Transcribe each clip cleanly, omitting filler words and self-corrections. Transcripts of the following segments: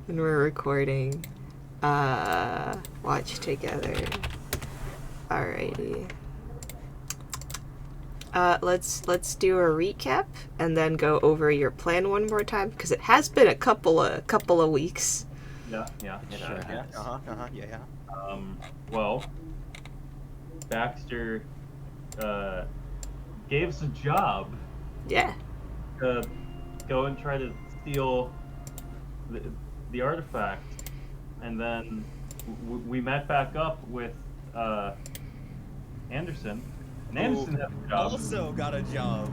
when we're recording. Watch together. Alrighty. Let's do a recap and then go over your plan one more time because it has been a couple of weeks. Yeah. Well, Baxter gave us a job. Yeah. To go and try to steal the artifact, and then we met back up with Anderson. And Anderson had a job. Also got a job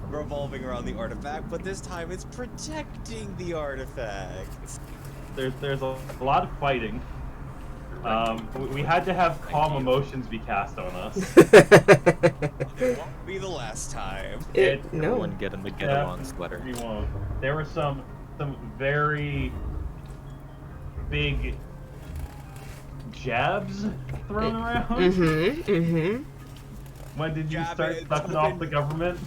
revolving around the artifact, but this time it's protecting the artifact. There's a lot of fighting. We had to have calm emotions be cast on us. It won't be the last time. No. Everyone get in the get-along sweater. We won't. There were some very big jabs thrown around. When did you start sucking off the government?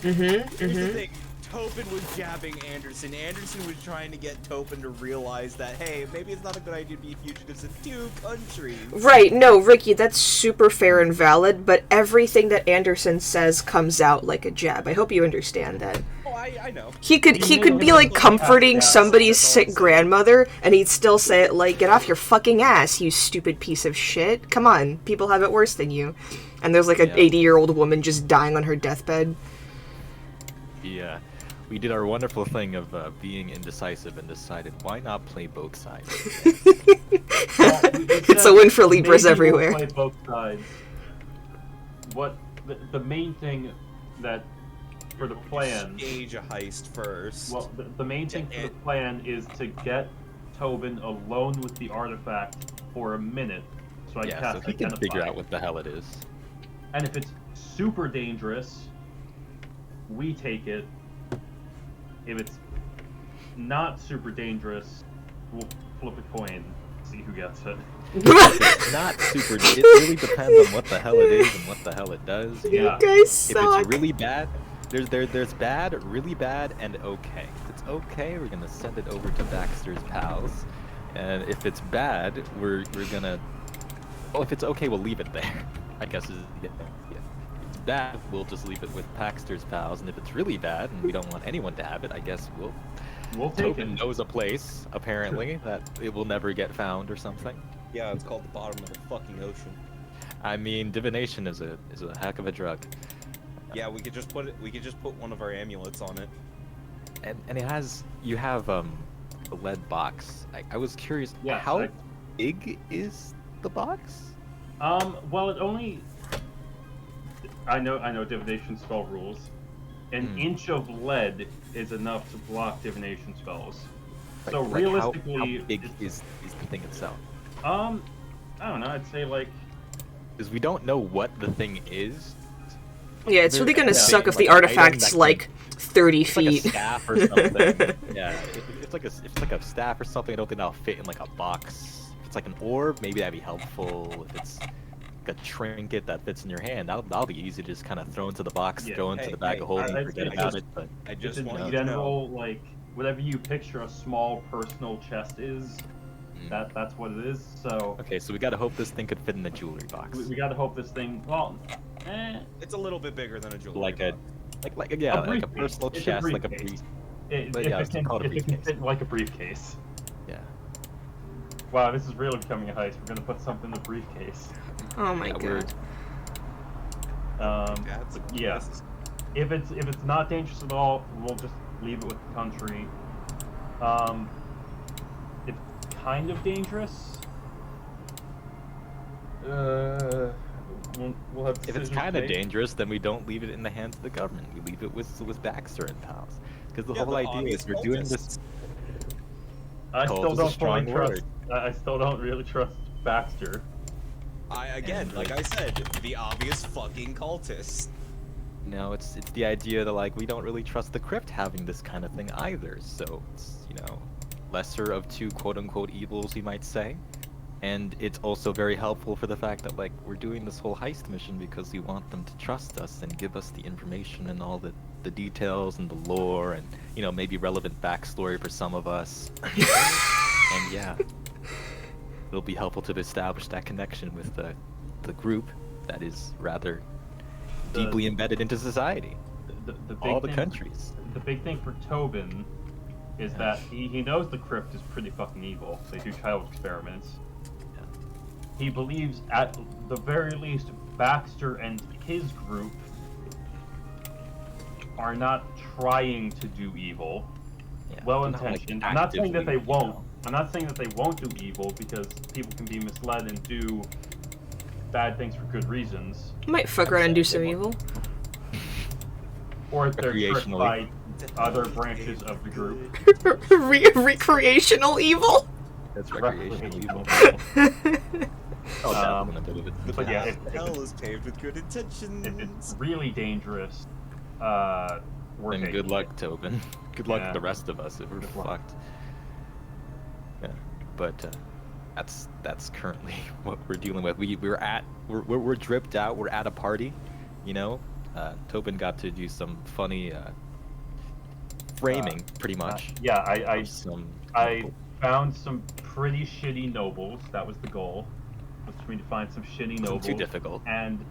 Here's the thing. Topin was jabbing Anderson. Anderson was trying to get Topin to realize that, hey, maybe it's not a good idea to be fugitives in two countries. Right, no, Ricky, that's super fair and valid, but everything that Anderson says comes out like a jab. I hope you understand that. Oh, I know. He could be like comforting somebody's sick grandmother, and he'd still say it like, "Get off your fucking ass, you stupid piece of shit. Come on, people have it worse than you." And there's like an 80-year-old woman just dying on her deathbed. Yeah. We did our wonderful thing of being indecisive and decided, why not play both sides? It's a win for Libras everywhere. We'll play both sides. What the main thing that for the plan? Stage a heist first. Well, the main thing for the plan is to get Tobin alone with the artifact for a minute, so I so he can figure out what the hell it is. And if it's super dangerous, we take it. If it's not super dangerous, we'll flip a coin, see who gets it. It's not super. It really depends on what the hell it is and what the hell it does. Yeah. You guys suck. If it's really bad, there's bad, really bad, and okay. If it's okay, we're gonna send it over to Baxter's pals, and if it's bad, we're gonna. Well, if it's okay, we'll leave it there. I guess is yeah. If it's bad, we'll just leave it with Baxter's pals, and if it's really bad and we don't want anyone to have it, I guess we'll take it. knows a place apparently that it will never get found or something. Yeah, it's called the bottom of the fucking ocean. I mean, divination is a heck of a drug. Yeah, we could just put one of our amulets on it. And it has you have a lead box. I was curious, how big is the box? Well, it only. I know divination spell rules. An inch of lead is enough to block divination spells. So realistically, how big is the thing itself? I don't know. I'd say like. Because we don't know what the thing is. Yeah, it's really gonna suck if the artifact's like 30 feet. Like a staff or something. Yeah, if it's like a staff or something, I don't think that'll fit in like a box. If it's like an orb, maybe that'd be helpful. If it's like a trinket that fits in your hand, that'll be easy to just kind of throw into the box, throw into the bag of holding, forget about it. But I just in want general, like whatever you picture a small personal chest is, that's what it is. So okay, so we gotta hope this thing could fit in the jewelry box. We gotta hope this thing. Well, it's a little bit bigger than a jewelry like box. like a personal chest, like a brief. If it can fit like a briefcase. Yeah. Wow, this is really becoming a heist. We're gonna put something in the briefcase. Oh my god. Yeah. If it's not dangerous at all, we'll just leave it with the country. It's kind of dangerous. We'll have if it's kind of dangerous, then we don't leave it in the hands of the government. We leave it with Baxter and pals. Because the whole idea is we're doing this. I still don't fully trust. I still don't really trust Baxter. Like I said, the obvious fucking cultist. No, it's the idea that like we don't really trust the crypt having this kind of thing either. So it's lesser of two quote-unquote evils, you might say. And it's also very helpful for the fact that like we're doing this whole heist mission because we want them to trust us and give us the information and all the the details and the lore and, you know, maybe relevant backstory for some of us. And yeah, it'll be helpful to establish that connection with the group that is rather deeply embedded into society. The big All the thing, countries. The big thing for Tobin is that he knows the crypt is pretty fucking evil. They do child experiments. Yeah. He believes at the very least Baxter and his group are not trying to do evil. Yeah, Well not, like, intentioned. I'm not saying that they actively, won't. I'm not saying that they won't do evil because people can be misled and do bad things for good reasons. Might fuck around and do some evil. Or if they're tricked Recreationally. by other branches of the group. Recreational evil? That's recreational evil. Oh, Um, a bit of it. The But yeah, path to hell is paved with good If intentions. it's really dangerous, we're Then taking good it. luck, Tobin. Good luck Yeah. to the rest of us if we're Good luck. fucked. Yeah, but that's currently what we're dealing with. We're dripped out. We're at a party, you know. Tobin got to do some funny framing, pretty much. Yeah, of some. I found some pretty shitty nobles. That was the goal. Was for me to find some shitty Wasn't nobles. too difficult. And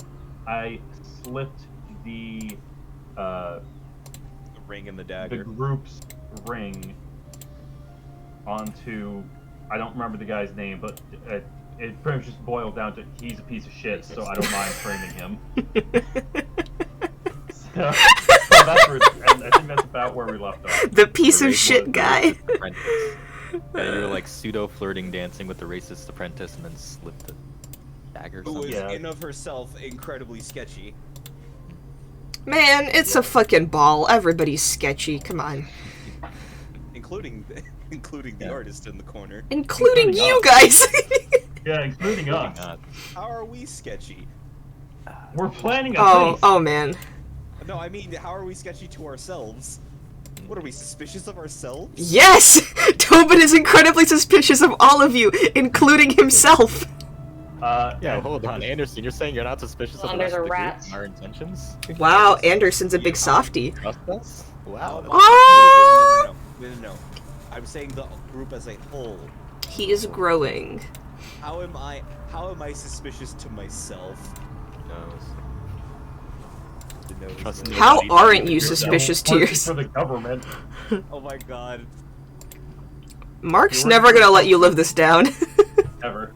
I slipped the The ring and the dagger. group's ring onto, I don't remember the guy's name, but it pretty much just boiled down to he's a piece of shit, so I don't mind framing him. So that's where, and I think that's about where we left off. The piece The of racist- shit the guy. racist apprentice. Yeah, you were like pseudo flirting, dancing with the racist apprentice, and then slipped the dagger. Or Who something. is Yeah. in of herself incredibly sketchy. Man, it's a fucking ball. Everybody's sketchy. Come on. Including the Yeah. artist in the corner. Including Including you us. guys. Yeah, including us. Not. How are we sketchy? We're planning a Oh, heist. oh man. No, I mean, how are we sketchy to ourselves? What are we, suspicious of ourselves? Yes! Tobin is incredibly suspicious of all of you, including himself. Yeah, and- hold on, Anderson. You're saying you're not suspicious of the There's rest a of the group rat. and our intentions? Wow, Anderson's a big softie. Trust us? Wow. Ah! No. I'm saying the group as a whole. He is growing. How am I suspicious to myself? Who knows? Trust me. How Nobody aren't knows. you You're suspicious to working yours? for the government. Oh my god. Mark's You're never working gonna for let you live this down. Ever.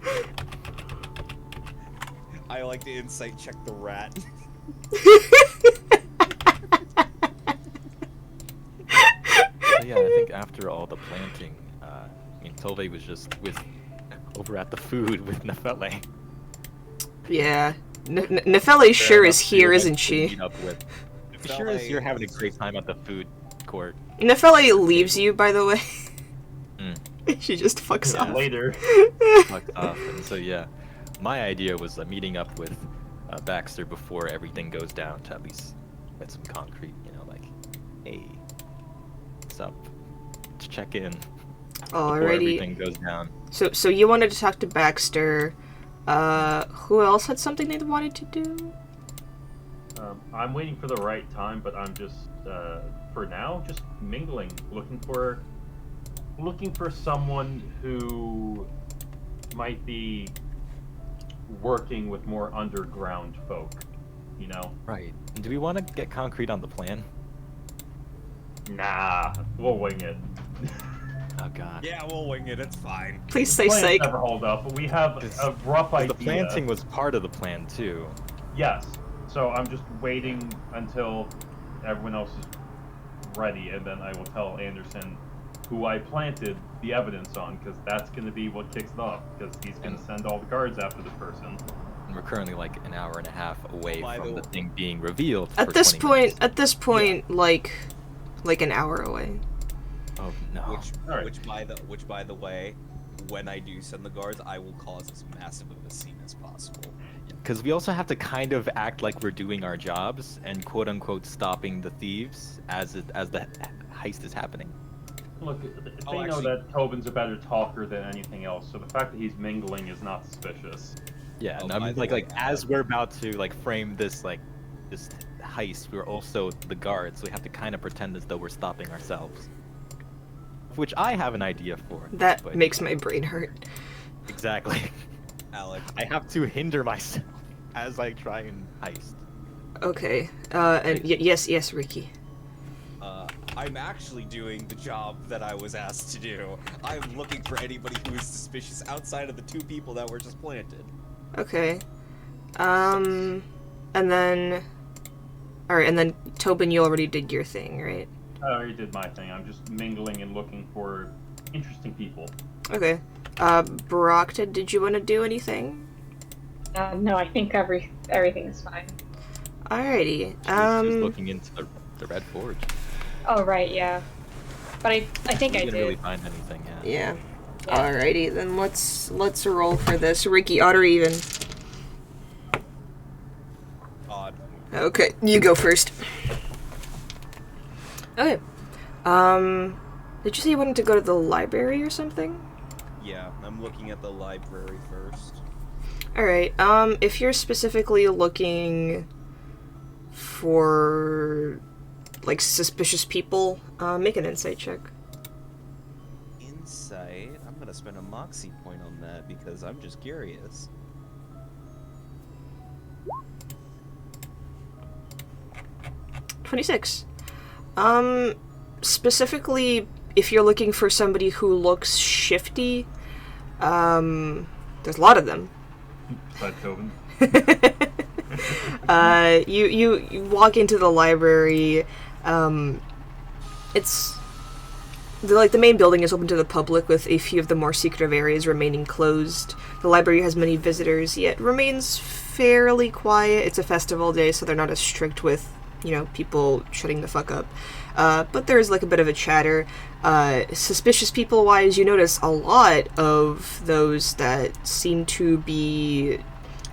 I like to insight check the rat. So yeah, I think after all the planting, Tove was just over at the food with Nefele. Yeah. Nefele sure is here, isn't she? Meet up with. Sure is you're having a great time at the food court. Nefele leaves you, by the way. Mm. She just fucks Yeah. off. Later. Fucked off. And so yeah, my idea was meeting up with Baxter before everything goes down to at least get some concrete, you know, like, hey, what's up? To check in before everything Alrighty. goes down. So you wanted to talk to Baxter. Who else had something they wanted to do? I'm waiting for the right time, but I'm just, for now, just mingling, looking for someone who might be working with more underground folk, you know? Right. Do we want to get concrete on the plan? Nah, we'll wing it. Oh god. Yeah, we'll wing it, it's fine. Please say Plans psych. never hold up, but we have a rough 'Cause idea. the planting was part of the plan too. Yes. So I'm just waiting until everyone else is ready, and then I will tell Anderson who I planted the evidence on, because that's going to be what kicks it off, because he's going to send all the guards after this person. And we're currently like an hour and a half away By from the the thing being revealed. At for this 20 point, minutes. at this point, like an hour away. Oh no. Alright. Which by the way, when I do send the guards, I will cause as massive of a scene as possible. Because we also have to kind of act like we're doing our jobs and quote unquote stopping the thieves as the heist is happening. Look, they Oh, know actually- that Tobin's a better talker than anything else, so the fact that he's mingling is not suspicious. Yeah, Oh, and I by mean the like way, as we're about to like frame this heist, we're also the guards, so we have to kind of pretend as though we're stopping ourselves. Which I have an idea for. That but- makes my brain hurt. Exactly. Alec. I have to hinder myself as I try and heist. Okay. And yes, Ricky. I'm actually doing the job that I was asked to do. I'm looking for anybody who is suspicious outside of the 2 people that were just planted. Okay. And then... Alright, and then Tobin, you already did your thing, right? I already did my thing. I'm just mingling and looking for interesting people. Okay. Barakta, did you want to do anything? No, I think everything is fine. Alrighty. She was looking into the Red Forge. Oh, right, yeah. But I think We I didn't did. really find anything, yeah. Yeah. Alrighty, then let's roll for this. Ricky, odd or even? Odd. Okay, you go first. Okay. Did you say you wanted to go to the library or something? Yeah, I'm looking at the library first. Alright, if you're specifically looking for, like, suspicious people, make an insight check. Insight? I'm gonna spend a moxie point on that because I'm just curious. 26. Specifically, if you're looking for somebody who looks shifty, there's a lot of them. Besides Tobin. You walk into the library. It's the main building is open to the public, with a few of the more secretive areas remaining closed. The library has many visitors, yet remains fairly quiet. It's a festival day, so they're not as strict with, people shutting the fuck up. But there's like a bit of a chatter. Suspicious people-wise, you notice a lot of those that seem to be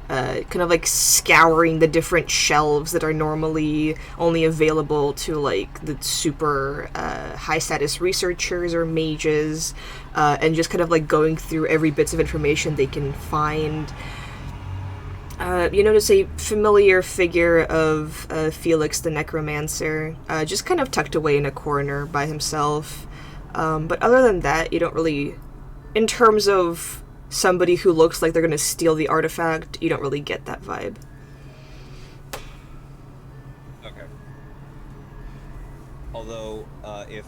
kind of like scouring the different shelves that are normally only available to like the super high status researchers or mages, and just kind of like going through every bits of information they can find. You notice a familiar figure of Felix the Necromancer, just kind of tucked away in a corner by himself. But other than that, you don't really, in terms of somebody who looks like they're going to steal the artifact, you don't really get that vibe. Okay. Although, if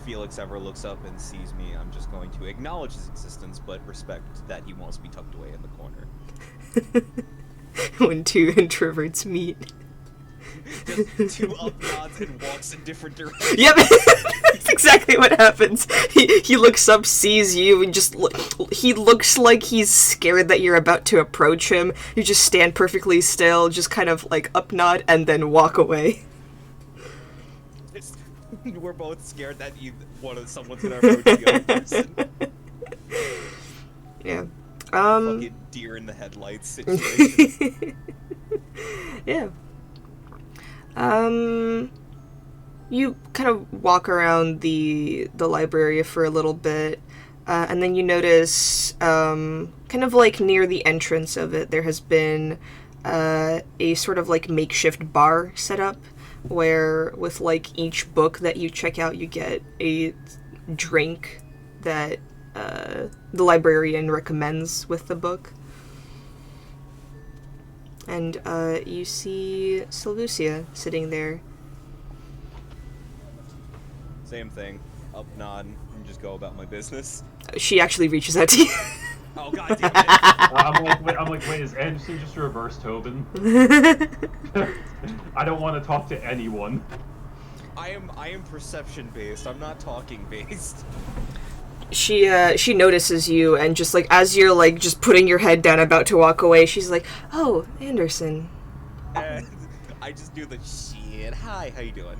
Felix ever looks up and sees me, I'm just going to acknowledge his existence, but respect that he wants to be tucked away in the corner. When 2 introverts meet. Just 2 up nods and walks in different directions. Yep, that's exactly what happens. He looks up, sees you, and he looks like he's scared that you're about to approach him. You just stand perfectly still, just kind of like up nod, and then walk away. We're both scared that someone's gonna approach the other person. Yeah. Fucking deer in the headlights situation. Yeah. You kind of walk around the library for a little bit, and then you notice, kind of like near the entrance of it, there has been a sort of like makeshift bar set up, where with like each book that you check out, you get a drink that the librarian recommends with the book. And you see Seleucia sitting there. Same thing. Up, nod, and just go about my business. She actually reaches out to you. Oh god damn it! I'm like, wait, is Anderson just reverse Tobin? I don't want to talk to anyone. I am perception based. I'm not talking based. She notices you, and just like as you're like just putting your head down about to walk away, she's like, "Oh, Anderson. And I just do the shit. Hi, how you doing?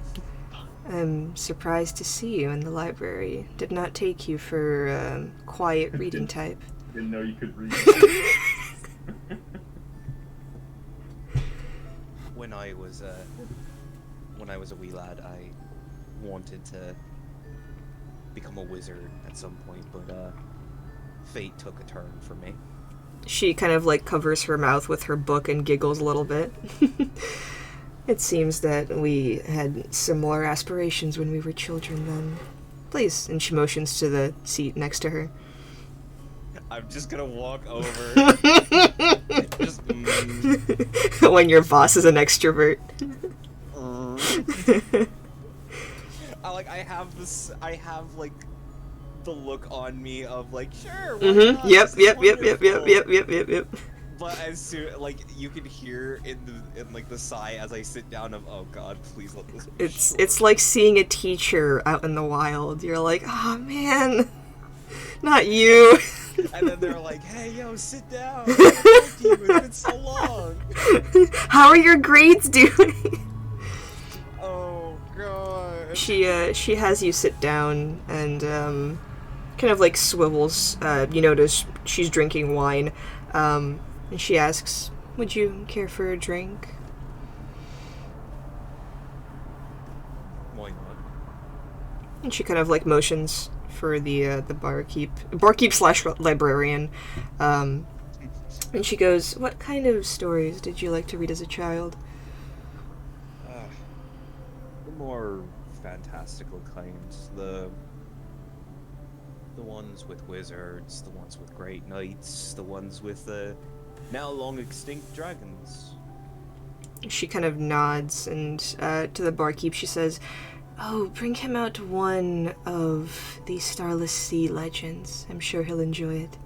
I'm surprised to see you in the library. Did not take you for quiet reading type." Didn't know you could read. When I was a wee lad, I wanted to become a wizard at some point, but fate took a turn for me. She kind of like covers her mouth with her book and giggles a little bit. It seems that we had similar aspirations when we were children then. Please. And she motions to the seat next to her. I'm just gonna walk over. Just. When your boss is an extrovert. I have this. I have like the look on me of like, sure. Why Mm-hmm. not? Yep, This is yep. wonderful." But as soon you can hear in the sigh as I sit down of, oh god, please let this be short. It's like seeing a teacher out in the wild. You're like, oh man, not you. And then they're like, hey yo, sit down. I haven't talked to you. It's been so long. How are your grades doing? Oh god. She has you sit down and kind of like swivels. You notice she's drinking wine, and she asks, "Would you care for a drink?" Why not? And she kind of like motions for the barkeep slash librarian, and she goes, "What kind of stories did you like to read as a child?" The more fantastical kinds, the ones with wizards, the ones with great knights, the ones with now long extinct dragons. She kind of nods, and to the barkeep she says, "Oh, bring him out one of the Starless Sea legends. I'm sure he'll enjoy it."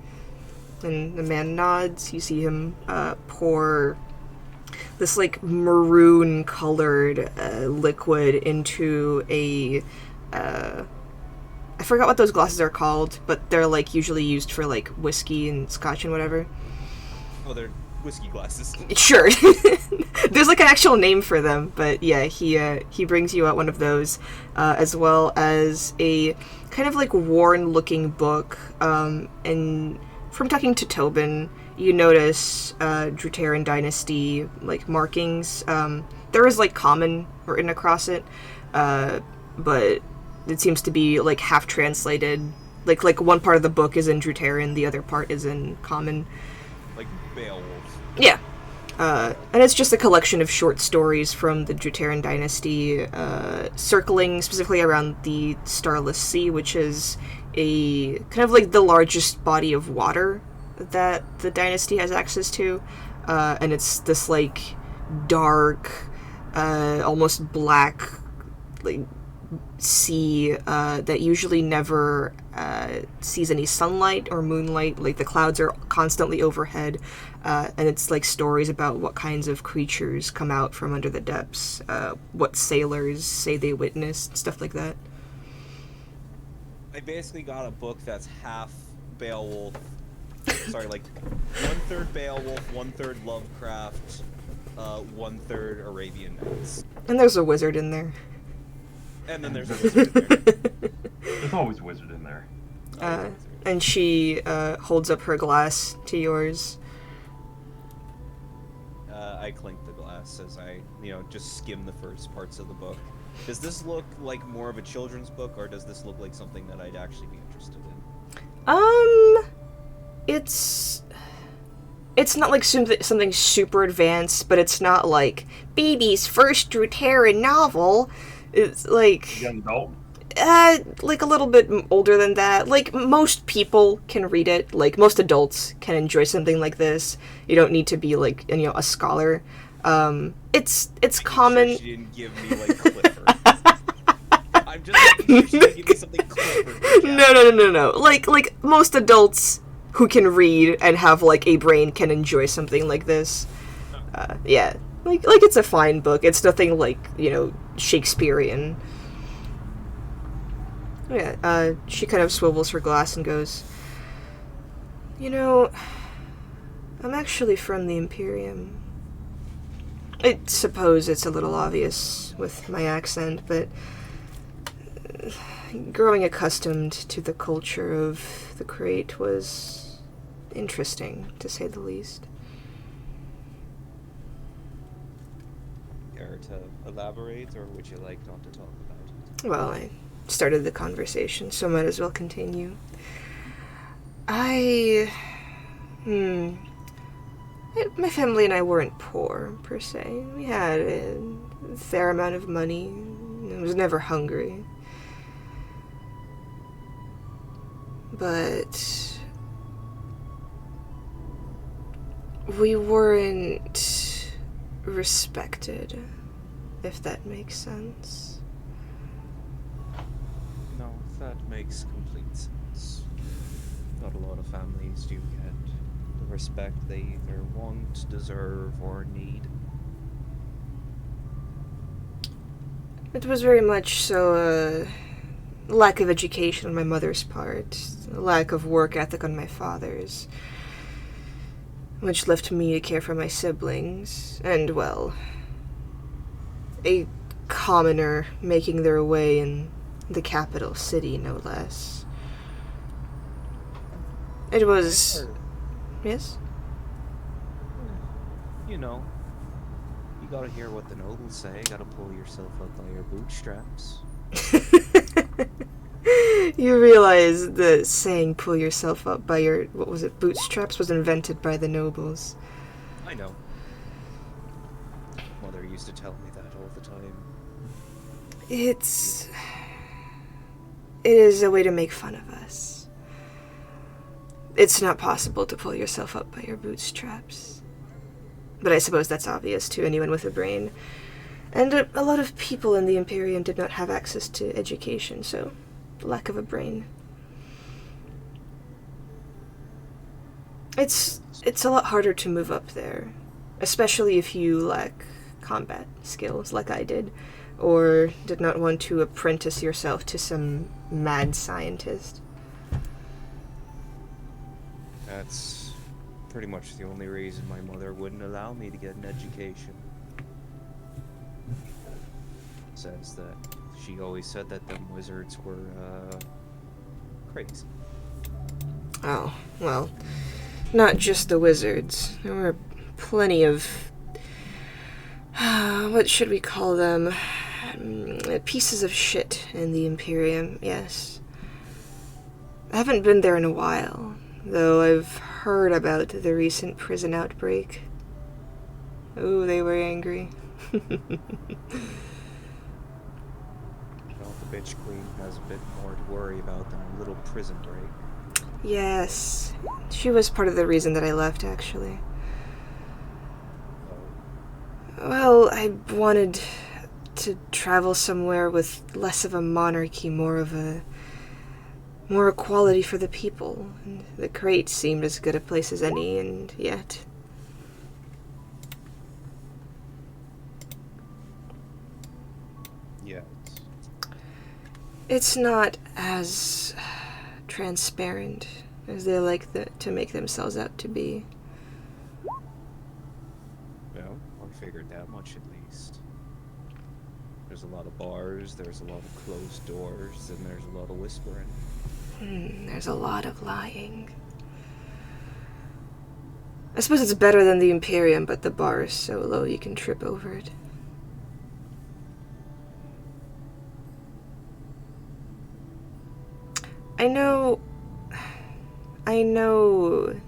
And the man nods. You see him pour this like maroon colored liquid into a I forgot what those glasses are called, but they're like usually used for like whiskey and scotch and whatever. Oh, they're whiskey glasses. Sure. There's like an actual name for them, but yeah, he brings you out one of those, as well as a kind of like worn-looking book. And from talking to Tobin, you notice Druteran Dynasty like markings. There is like common written across it, but it seems to be like half translated. Like one part of the book is in Druteran, the other part is in common. Like Beowulf. Yeah. And it's just a collection of short stories from the Druteran Dynasty, circling specifically around the Starless Sea, which is a kind of like the largest body of water that the dynasty has access to. And it's this like dark, almost black, like sea that usually never sees any sunlight or moonlight. Like the clouds are constantly overhead, and it's like stories about what kinds of creatures come out from under the depths, what sailors say they witnessed, stuff like that. I basically got a book that's half Beowulf. Sorry, like 1/3 Beowulf, 1/3 Lovecraft, 1/3 Arabian Nights. And there's a wizard in there. And then there's a wizard in there. There's always a wizard in there. And she holds up her glass to yours. I clink the glass as I, just skim the first parts of the book. Does this look like more of a children's book, or does this look like something that I'd actually be interested in? It's not like something super advanced, but it's not like baby's first Druteran novel. It's like Young adult. like a little bit older than that. Like most people can read it. Like most adults can enjoy something like this. You don't need to be like a scholar. It's common. She didn't give me like Clifford. I'm just making sure she didn't give me something Clifford. No. Like most adults who can read and have like a brain can enjoy something like this. Yeah, like it's a fine book. It's nothing like Shakespearean. Yeah. She kind of swivels her glass and goes, I'm actually from the Imperium. I suppose it's a little obvious with my accent, but growing accustomed to the culture of the Crate was interesting, to say the least. Care to elaborate, or would you like not to talk about it? Well, I started the conversation, so might as well continue. My family and I weren't poor, per se. We had a fair amount of money. I was never hungry. But we weren't respected, if that makes sense. No, that makes complete sense. Not a lot of families do get the respect they either want, deserve, or need. It was very much so a lack of education on my mother's part, a lack of work ethic on my father's, which left me to care for my siblings, and, well, a commoner making their way in the capital city, no less. It was... Yes? You know, you gotta hear what the nobles say, gotta pull yourself up by your bootstraps. You realize the saying, pull yourself up by your, what was it, bootstraps, was invented by the nobles. I know. Mother used to tell me that all the time. It is a way to make fun of us. It's not possible to pull yourself up by your bootstraps. But I suppose that's obvious to anyone with a brain. And a lot of people in the Imperium did not have access to education, so lack of a brain. It's a lot harder to move up there, especially if you lack combat skills like I did, or did not want to apprentice yourself to some mad scientist. That's pretty much the only reason my mother wouldn't allow me to get an education. Says that she always said that them wizards were, crazy. Oh, well, not just the wizards. There were plenty of... what should we call them? Pieces of shit in the Imperium, yes. I haven't been there in a while, though I've heard about the recent prison outbreak. Ooh, they were angry. Well, the bitch queen has a bit more to worry about than a little prison break. Yes, she was part of the reason that I left, actually. Well, I wanted to travel somewhere with less of a monarchy, more equality for the people. And the Crate seemed as good a place as any, and yet... Yeah. It's not as transparent as they like to make themselves out to be. Well, I figured that much at least. There's a lot of bars, there's a lot of closed doors, and there's a lot of whispering. There's a lot of lying. I suppose it's better than the Imperium, but the bar is so low you can trip over it. I know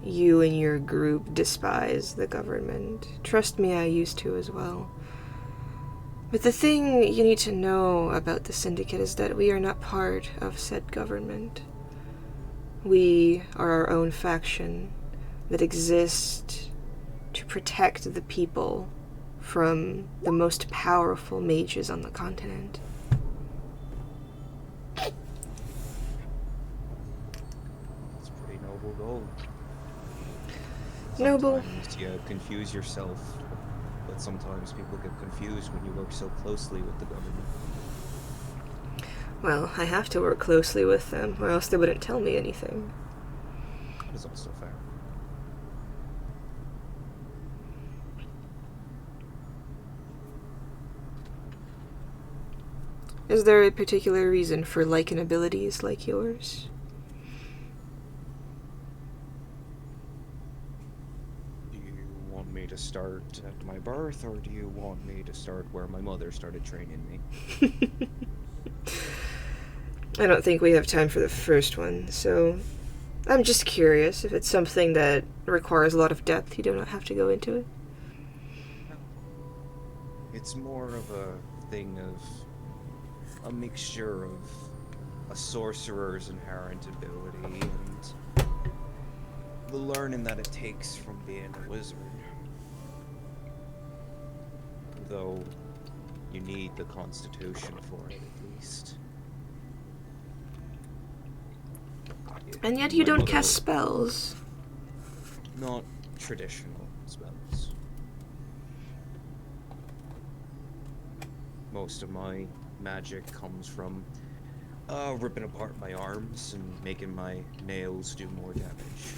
you and your group despise the government. Trust me, I used to as well. But the thing you need to know about the Syndicate is that we are not part of said government. We are our own faction that exists to protect the people from the most powerful mages on the continent. It's a pretty noble goal. Noble. Sometimes you confuse yourself, but sometimes people get confused when you work so closely with the government. Well, I have to work closely with them, or else they wouldn't tell me anything. That is also fair. Is there a particular reason for lichen abilities like yours? Do you want me to start at my birth, or do you want me to start where my mother started training me? I don't think we have time for the first one, so I'm just curious if it's something that requires a lot of depth. You do not have to go into it. It's more of a thing of a mixture of a sorcerer's inherent ability and the learning that it takes from being a wizard. Though you need the constitution for it at least. And yet you My don't mother- cast spells. Not traditional spells. Most of my magic comes from ripping apart my arms and making my nails do more damage.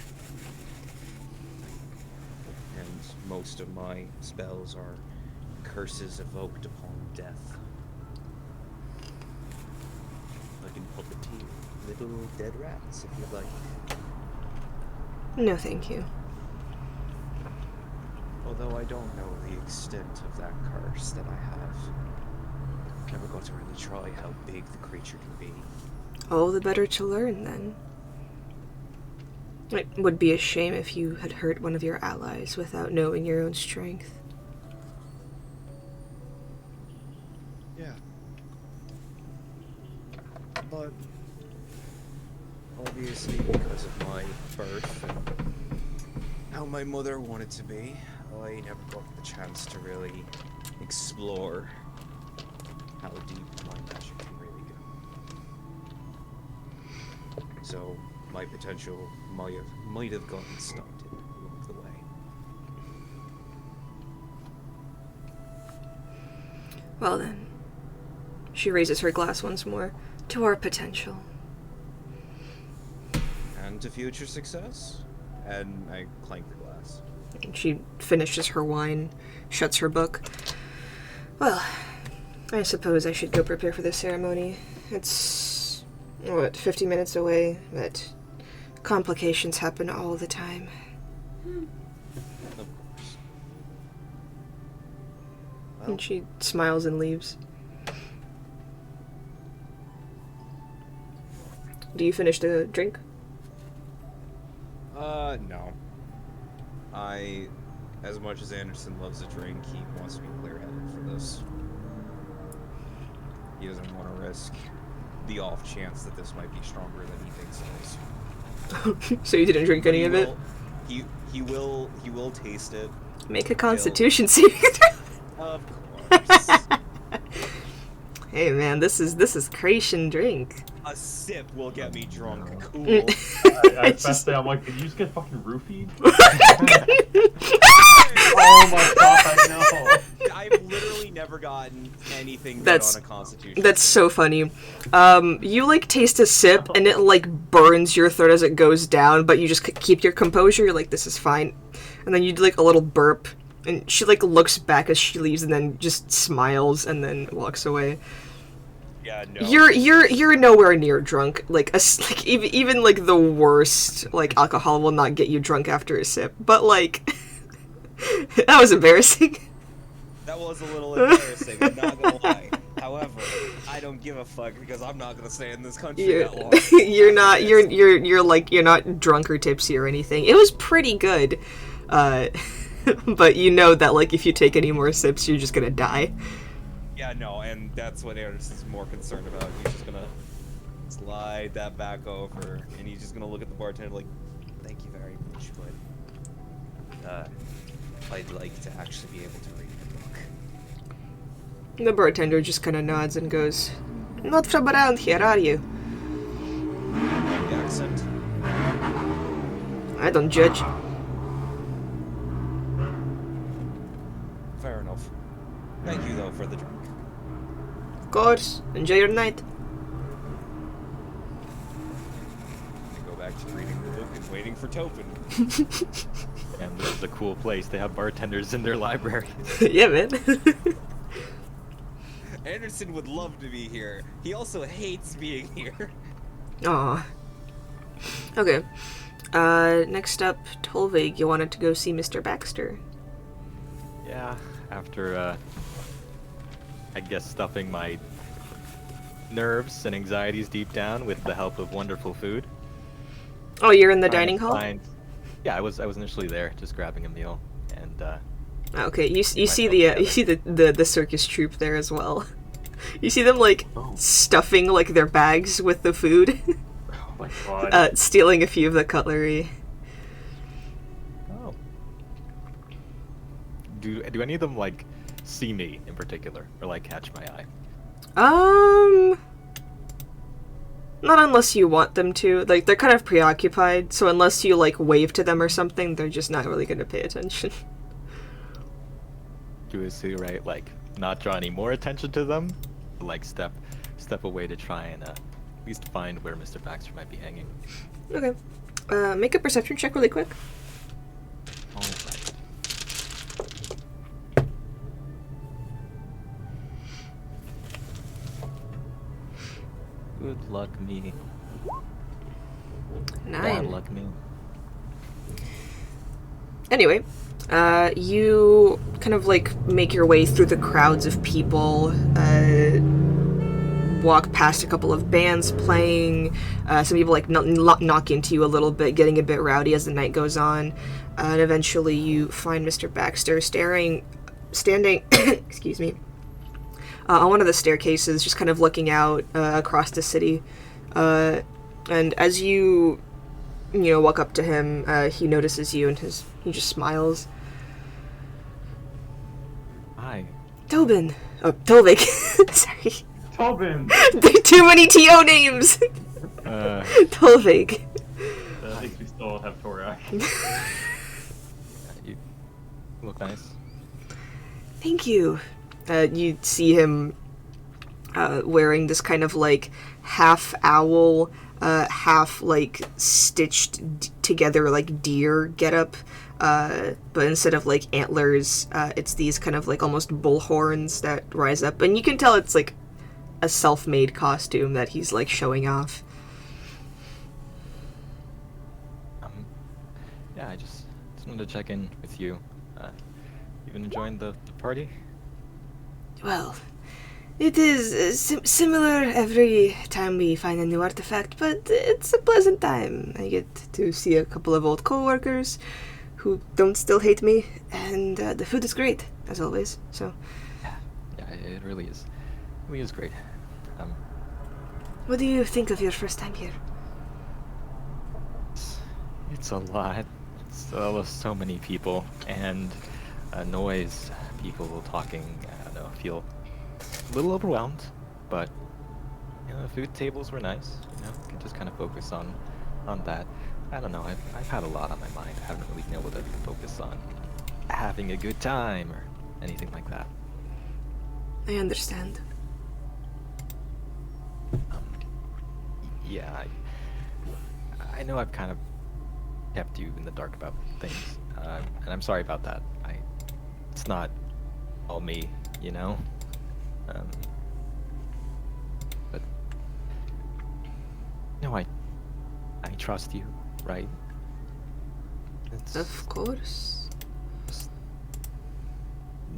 And most of my spells are curses evoked upon death. I can puppeteer little dead rats if you'd like. No, thank you. Although I don't know the extent of that curse that I have. Never got to really try how big the creature can be. All the better to learn, then. It would be a shame if you had hurt one of your allies without knowing your own strength. Yeah. But obviously because of my birth and how my mother wanted to be, I never got the chance to really explore how deep my magic can really go. So my potential might have gotten stunted along the way. Well then. She raises her glass once more. To our potential. And to future success. And I clank the glass. And she finishes her wine, shuts her book. Well, I suppose I should go prepare for the ceremony. It's, 50 minutes away, but complications happen all the time. Of course. Well, And she smiles and leaves. Do you finish the drink? No. As much as Anderson loves a drink, he wants to be clear-headed for this. He doesn't want to risk the off chance that this might be stronger than he thinks it is. So you didn't drink any of it? He will taste it. Make a constitution saving throw. Of course. Hey man, this is Creation drink. A sip will get me drunk. Cool. I It's just- say, I'm like, did you just get fucking roofied? Oh my god, I know. I've literally never gotten anything good That's- on a constitution. That's so funny. You like taste a sip and it like burns your throat as it goes down, but you just keep your composure. You're like, this is fine. And then you do like a little burp, and she like looks back as she leaves, and then just smiles and then walks away. Yeah, no. You're nowhere near drunk. Like like even like the worst like alcohol will not get you drunk after a sip. But like that was embarrassing. That was a little embarrassing, I'm not gonna lie. However, I don't give a fuck because I'm not gonna stay in this country You're, that long. you're like you're not drunk or tipsy or anything. It was pretty good, but you know that like if you take any more sips, you're just gonna die. Yeah, no, and that's what Anderson's more concerned about. He's just gonna slide that back over, and he's just gonna look at the bartender like, "Thank you very much, but I'd like to actually be able to read the book." The bartender just kind of nods and goes, "Not from around here, are you?" The accent. I don't judge. Fair enough. Thank you though for the drink. Of course. Enjoy your night. I go back to reading the book and waiting for Topin. And this is a cool place. They have bartenders in their library. Yeah, man. Anderson would love to be here. He also hates being here. Aw. Okay. Next up, Tolvig, you wanted to go see Mr. Baxter. Yeah, after, I guess stuffing my nerves and anxieties deep down with the help of wonderful food. Oh, you're in the trying to dining hall? find- Yeah, I was initially there, just grabbing a meal, and Okay, you see myself the you together. see the circus troupe there as well. You see them like Oh. stuffing like their bags with the food, Oh my god. stealing a few of the cutlery. Oh. Do any of them like see me in particular, or like catch my eye? Not unless you want them to. Like they're kind of preoccupied, so unless you like wave to them or something, they're just not really gonna pay attention. Do we see right? Like not draw any more attention to them, but, like step away to try and at least find where Mr. Baxter might be hanging. Okay. Make a perception check really quick. All right. Good luck me. Bad 9. luck me. Anyway, you kind of like make your way through the crowds of people, walk past a couple of bands playing, some people like knock into you a little bit, getting a bit rowdy as the night goes on, and eventually you find Mr. Baxter standing, excuse me, on one of the staircases, just kind of looking out across the city, and as you walk up to him, he notices you and he just smiles. Hi. Tobin! Oh, Tolvik. Sorry. Tobin! There are too many TO names! Tolvik. At least we still have Torak. You look nice. Thank you. You see him wearing this kind of like half owl, half like stitched together like deer getup, but instead of like antlers, it's these kind of like almost bull horns that rise up, and you can tell it's like a self-made costume that he's like showing off. Yeah, I just wanted to check in with you. You been enjoying the party? Well, it is similar every time we find a new artifact, but it's a pleasant time. I get to see a couple of old co-workers who don't still hate me, and the food is great, as always, so... Yeah, it really is. It really is great. What do you think of your first time here? It's a lot. So many people, and noise, people talking, I don't know, I feel a little overwhelmed, but, the food tables were nice, can just kind of focus on that. I don't know, I've had a lot on my mind. I haven't really been able to focus on having a good time or anything like that. I understand. Yeah, I know I've kind of kept you in the dark about things, and I'm sorry about that. It's not all me, but I trust you, right? It's Of course. just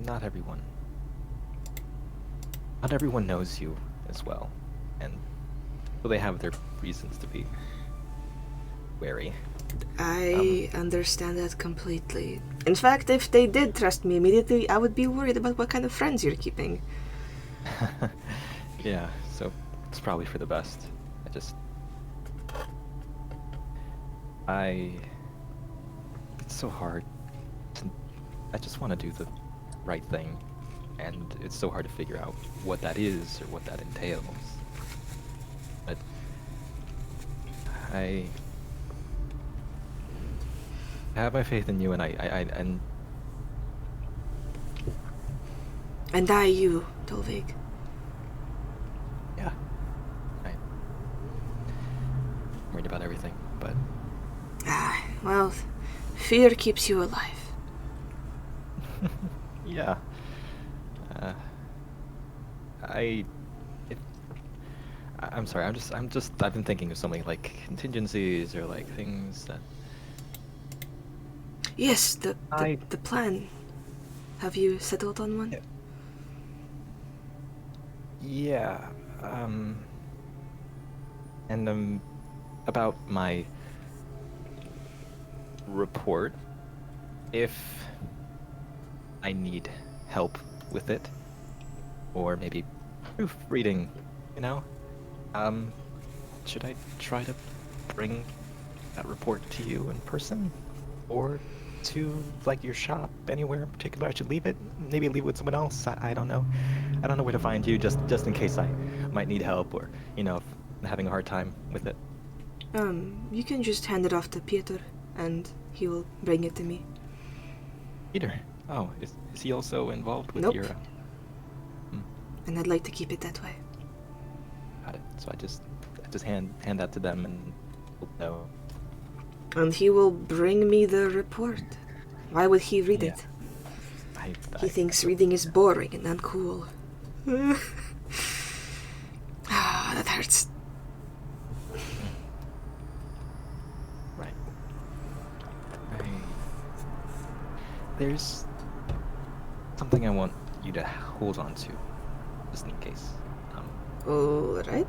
not everyone knows you as well, and so they have their reasons to be wary. I understand that completely. In fact, if they did trust me immediately, I would be worried about what kind of friends you're keeping. Yeah, so it's probably for the best. It's so hard. I just want to do the right thing, and it's so hard to figure out what that is or what that entails. But I have my faith in you, and And I, you, Tolvik. yeah, I'm worried about everything, but Ah, well, fear keeps you alive. yeah. I'm sorry. I've been thinking of so many like contingencies or like things that. Yes, the I- plan. Have you settled on one? Yeah. And about my report if I need help with it, or maybe proofreading, you know? Should I try to bring that report to you in person, or to like your shop, anywhere in particular? I should leave it, maybe leave it with someone else. I don't know. I don't know where to find you, just in case I might need help, or if I'm having a hard time with it. You can just hand it off to Peter, and he will bring it to me. Peter. Oh, is he also involved with Nope. your? And I'd like to keep it that way. Got it. So I just hand that to them, and no. And he will bring me the report. Why would he read Yeah. it? I He thinks reading is boring and uncool. Ah, that hurts. Right. There's something I want you to hold on to, just in case. Alright.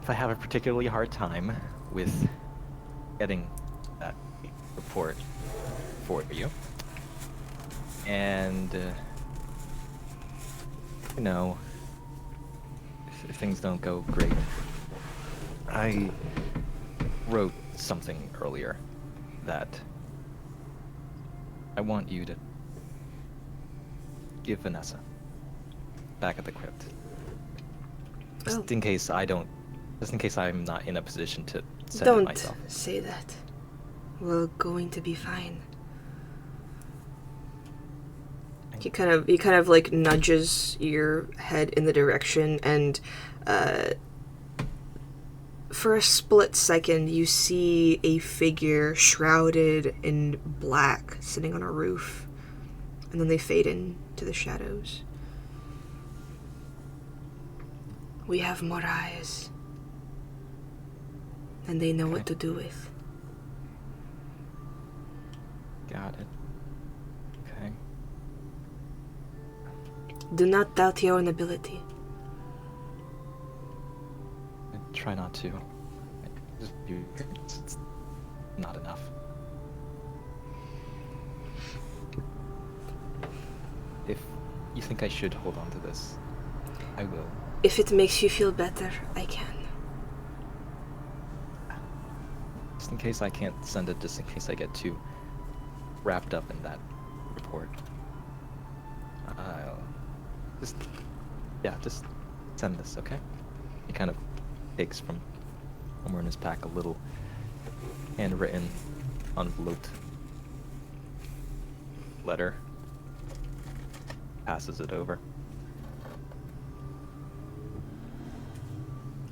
If I have a particularly hard time with getting that report for you, and if things don't go great, I wrote something earlier that I want you to give Vanessa back at the crypt. Just Oh. in case I'm not in a position to send it Don't myself. say that. We're going to be fine. He kind of like nudges your head in the direction, and for a split second you see a figure shrouded in black sitting on a roof, and then they fade into the shadows. We have more eyes, and they know what to do with. Got it. Okay. Do not doubt your own ability. I try not to. It's not enough. If you think I should hold on to this, I will. If it makes you feel better, I can. Just in case I can't send it, just in case I get too wrapped up in that report. Just send this, okay? He kind of takes from somewhere in his pack a little handwritten, enveloped letter, passes it over.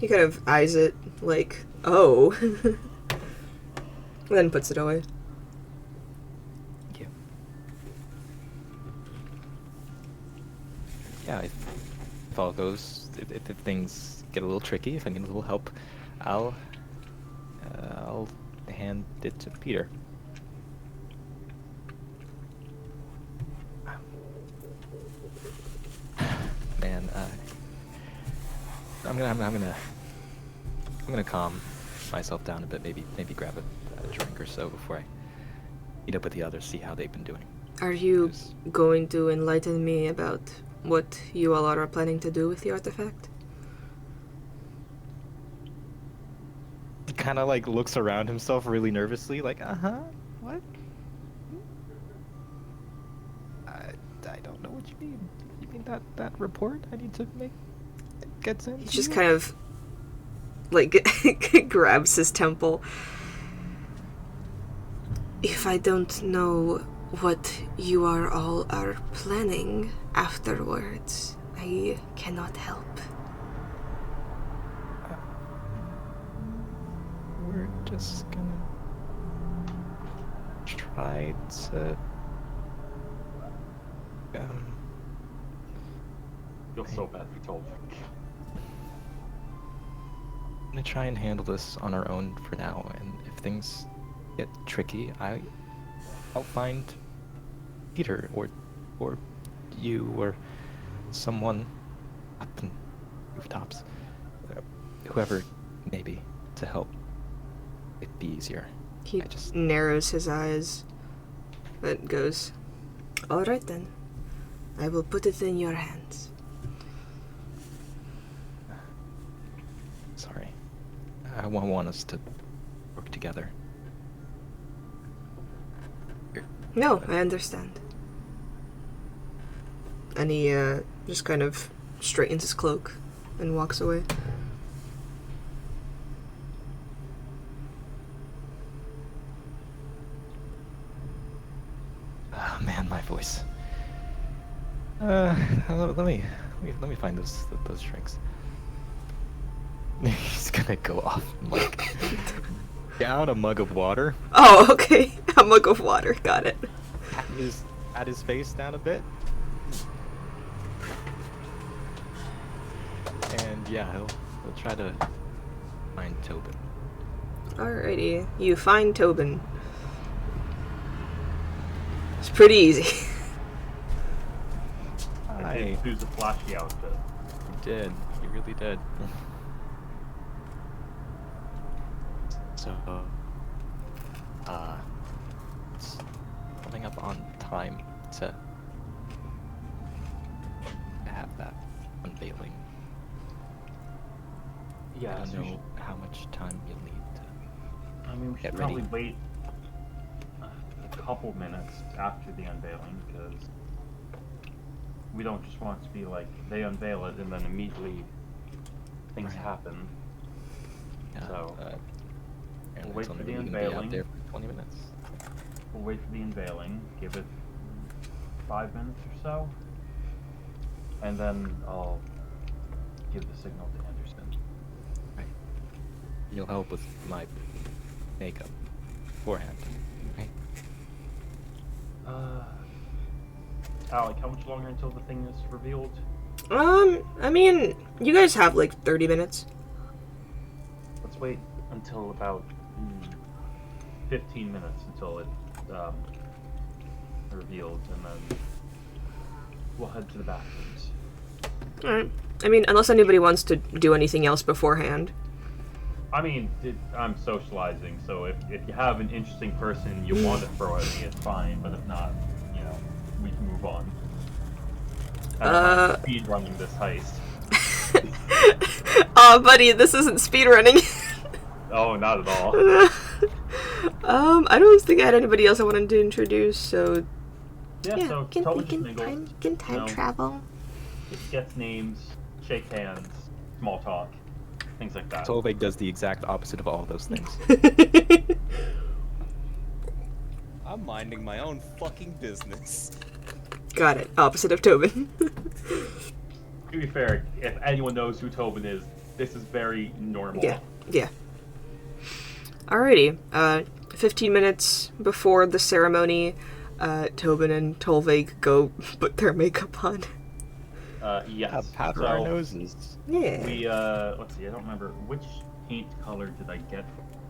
He kind of eyes it like, oh. And then puts it away. Thank you. Yeah, if all goes, if things get a little tricky, if I need a little help, I'll hand it to Peter. Man, I'm gonna calm myself down a bit. Maybe grab a drink or so before I meet up with the others. See how they've been doing. Are you 'Cause going to enlighten me about what you all are planning to do with the artifact? he kind of like looks around himself really nervously, like, what? I don't know what you mean. You mean that report I need to make gets in? He just kind of like grabs his temple. If I don't know what you all are planning afterwards, I cannot help. We're just gonna try to Feel so bad for Tolv. I'm gonna try and handle this on our own for now, and if things get tricky, I'll find Peter or you or someone up in rooftops, whoever maybe, to help be easier. He I just- narrows his eyes. Then goes, "Alright then. I will put it in your hands." Sorry. I want us to work together. No, I understand. And he just kind of straightens his cloak and walks away. Oh man, my voice. Let me find those drinks. He's gonna go off and, like, down a mug of water, Oh, okay. A mug of water. Got it. pat his face down a bit, and yeah, he'll try to find Tobin. Alrighty. You find Tobin. It's pretty easy. I did choose a flashy outfit. You did. You really did. So, it's coming up on time to have that unveiling. Yeah, I so don't we know how much time you'll need to. I mean, we Get should ready. probably wait a couple minutes after the unveiling, because we don't just want it to be like they unveil it and then immediately things Right. happen. Yeah, So, and wait it's for only the really gonna be out unveiling. there for 20 minutes. We'll wait for the unveiling, give it 5 minutes or so, and then I'll give the signal to Anderson. Right. You'll help with my makeup beforehand. Right? Alec, how much longer until the thing is revealed? I mean, you guys have like 30 minutes. Let's wait until about 15 minutes until it revealed, and then we'll head to the bathrooms. Alright. I mean, unless anybody wants to do anything else beforehand. I mean, I'm socializing, so if you have an interesting person you want to throw at me, it's fine, but if not, you know, we can move on. I don't mind speed running this heist. Aw, buddy, this isn't speedrunning. Oh, not at all. I don't think I had anybody else I wanted to introduce, so Yeah, so totally just mingle. can time No. travel. It gets names, shake hands, small talk, things like that. Solveig does the exact opposite of all those things. I'm minding my own fucking business. Got it. Opposite of Tobin. To be fair, if anyone knows who Tobin is, this is very normal. Yeah. Alrighty. 15 minutes before the ceremony, Tobin and Tolvig go put their makeup on. Yes. Powder our noses. Yeah. We, let's see, I don't remember, which paint color did I get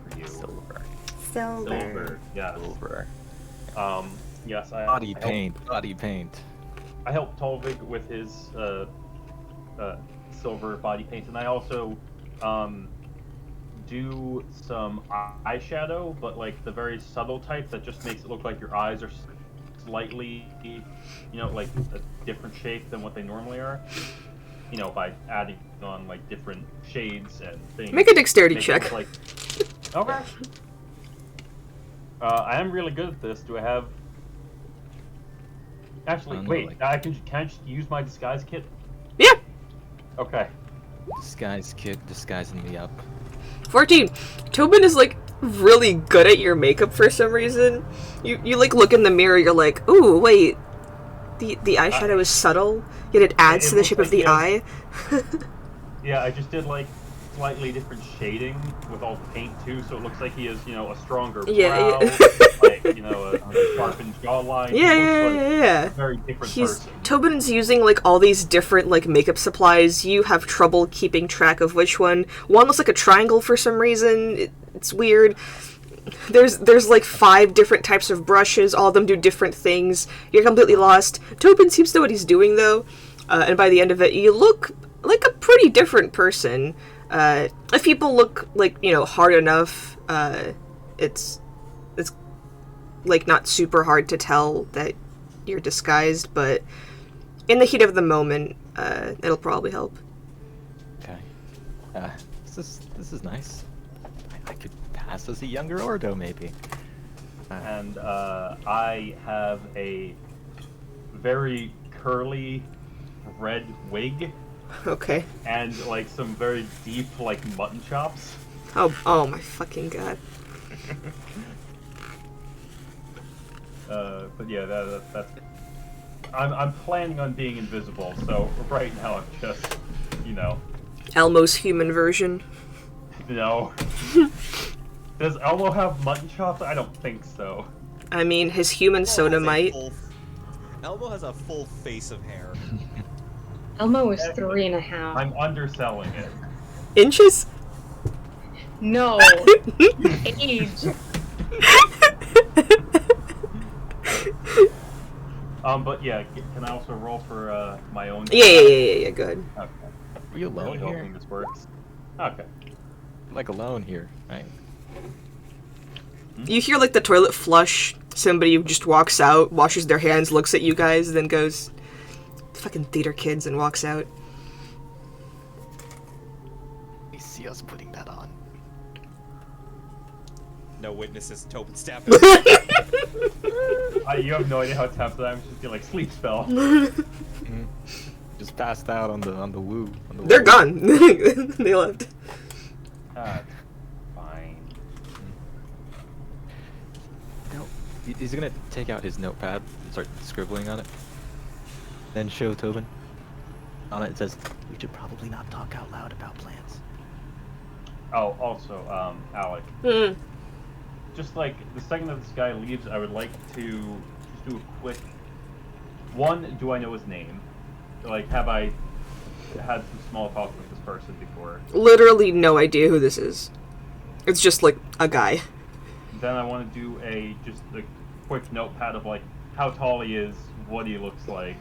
for you? Silver. Silver, yes. Silver. Yes, Body paint. I helped Tolvig with his, silver body paint, and I also, do some eyeshadow, but like the very subtle type that just makes it look like your eyes are slightly, you know, like a different shape than what they normally are. You know, by adding on like different shades and things. Make a dexterity Make it check. look like... Okay. I am really good at this. Do I have? Actually, No, wait. like- Can I just use my disguise kit? Yeah. Okay. Disguise kit, disguising me up. 14. Tobin is like really good at your makeup for some reason. You like look in the mirror, you're like, ooh, wait. The eyeshadow is subtle, yet it adds It to the looks shape like of the you eye. Yeah, I just did like slightly different shading with all the paint too, so it looks like he has, you know, a stronger brow, Yeah. like, you know, a sharpened jawline. He looks like Yeah. a very different He's person. Tobin's using like all these different like makeup supplies. You have trouble keeping track of which one. One looks like a triangle for some reason. It's weird. There's like 5 different types of brushes. All of them do different things. You're completely lost. Tobin seems to know what he's doing though, and by the end of it, you look like a pretty different person. If people look like, you know, hard enough, it's like not super hard to tell that you're disguised, but in the heat of the moment, it'll probably help. Okay. This is nice. I could pass as a younger Ordo, maybe. And I have a very curly red wig Okay. and like some very deep like mutton chops. Oh my fucking god. But yeah, that's. I'm planning on being invisible, so right now I'm just, you know. Elmo's human version. No. Does Elmo have mutton chops? I don't think so. I mean, his human soda might. Elmo has a full face of hair. Elmo is 3.5. I'm underselling it. Inches? No! Age! But yeah, can I also roll for my own? Yeah, good. Okay. Are you alone Really here? hoping this works. Okay. Like alone here, right? You hear like the toilet flush, somebody just walks out, washes their hands, looks at you guys, then goes, fucking theater kids, and walks out. They see us putting that on. No witnesses. Tobin stab. You have no idea how tempted I'm just get like sleep spell. Just passed out on the woo. On the They're woo. gone. They left. Fine. No, he's gonna take out his notepad and start scribbling on it. Then show Tobin. On it says, "We should probably not talk out loud about plans." Oh, also, Alec. Hmm. Just like the second that this guy leaves, I would like to just do a quick. One, do I know his name? Like, have I had some small talk with this person before? Literally no idea who this is. It's just like a guy. Then I want to do just a quick notepad of like how tall he is, what he looks like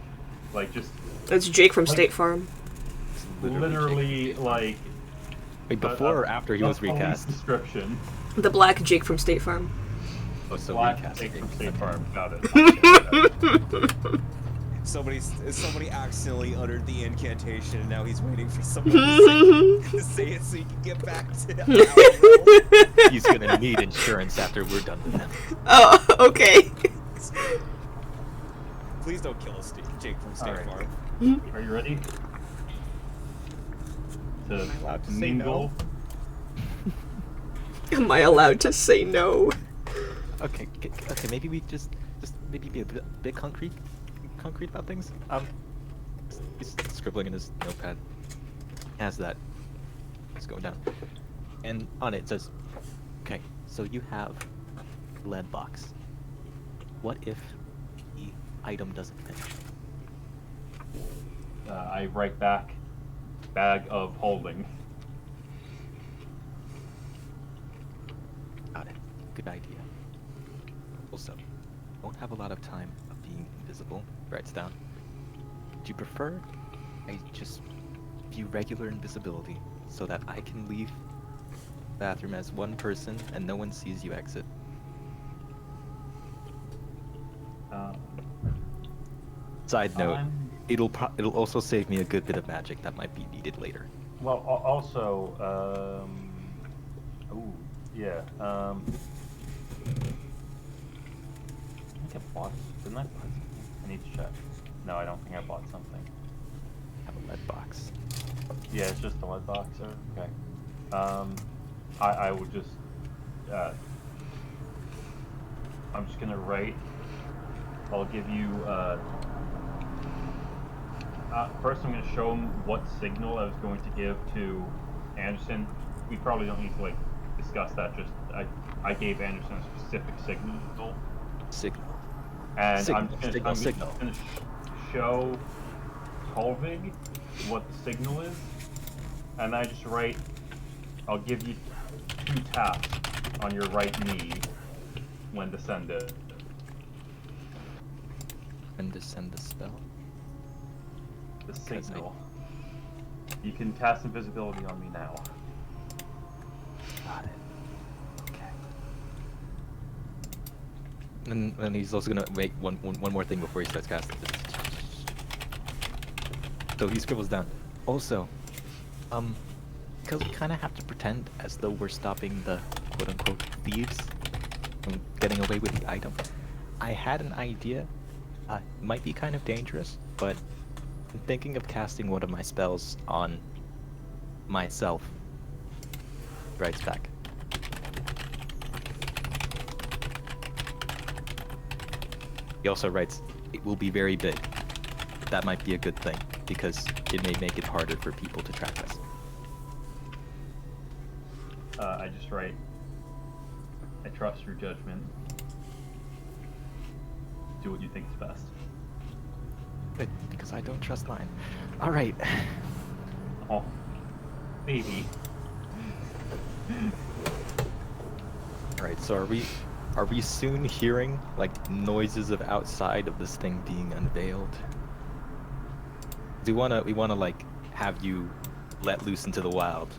just It's Jake from Like- State Farm. It's literally like Wait, before or after he was a police recast? description. The black Jake from State Farm. Oh, so Black recast. Jake from Okay. State Farm. Got it. Somebody accidentally uttered the incantation, and now he's waiting for someone to say it so he can get back to Alec. He's gonna need insurance after we're done with him. Oh, okay. Please don't kill us, Jake from State Alright. Farm. Are you ready? To allowed to say mingle. Am I allowed to say no? Okay, maybe we just maybe be a bit concrete about things. He's scribbling in his notepad. Has that. It's going down. And on it says, okay, so you have lead box. What if the item doesn't fit? I write back, bag of holding. Got it. Good idea. Also, won't have a lot of time of being invisible. Writes down. Do you prefer I just view regular invisibility so that I can leave the bathroom as one person and no one sees you exit? Side note, it'll also save me a good bit of magic that might be needed later. Well, also, ooh, yeah, I think I bought, didn't I buy something? I need to check. No, I don't think I bought something. Have a lead box. Yeah, it's just a lead box, okay. I would just, I'm just gonna write, I'll give you, first I'm gonna show him what signal I was going to give to Anderson. We probably don't need to, like, discuss that, just, I gave Anderson a specific signal. Signal. And Signal, I'm signal. just gonna show Tolvig what the signal is, and I just write, I'll give you 2 taps on your right knee when to send it. And to send the spell. The Because signal. You can cast invisibility on me now. Got it. Okay. And he's also gonna make one more thing before he starts casting. So he scribbles down. Also, because we kind of have to pretend as though we're stopping the quote-unquote thieves from getting away with the item. I had an idea. Might be kind of dangerous, but I'm thinking of casting one of my spells on myself. Writes back. He also writes, it will be very big. That might be a good thing, because it may make it harder for people to track us. I just write, I trust your judgment. Do what you think is best. Good, because I don't trust mine. Alright. Oh, baby. Alright, so are we soon hearing, like, noises of outside of this thing being unveiled? We wanna like have you let loose into the wild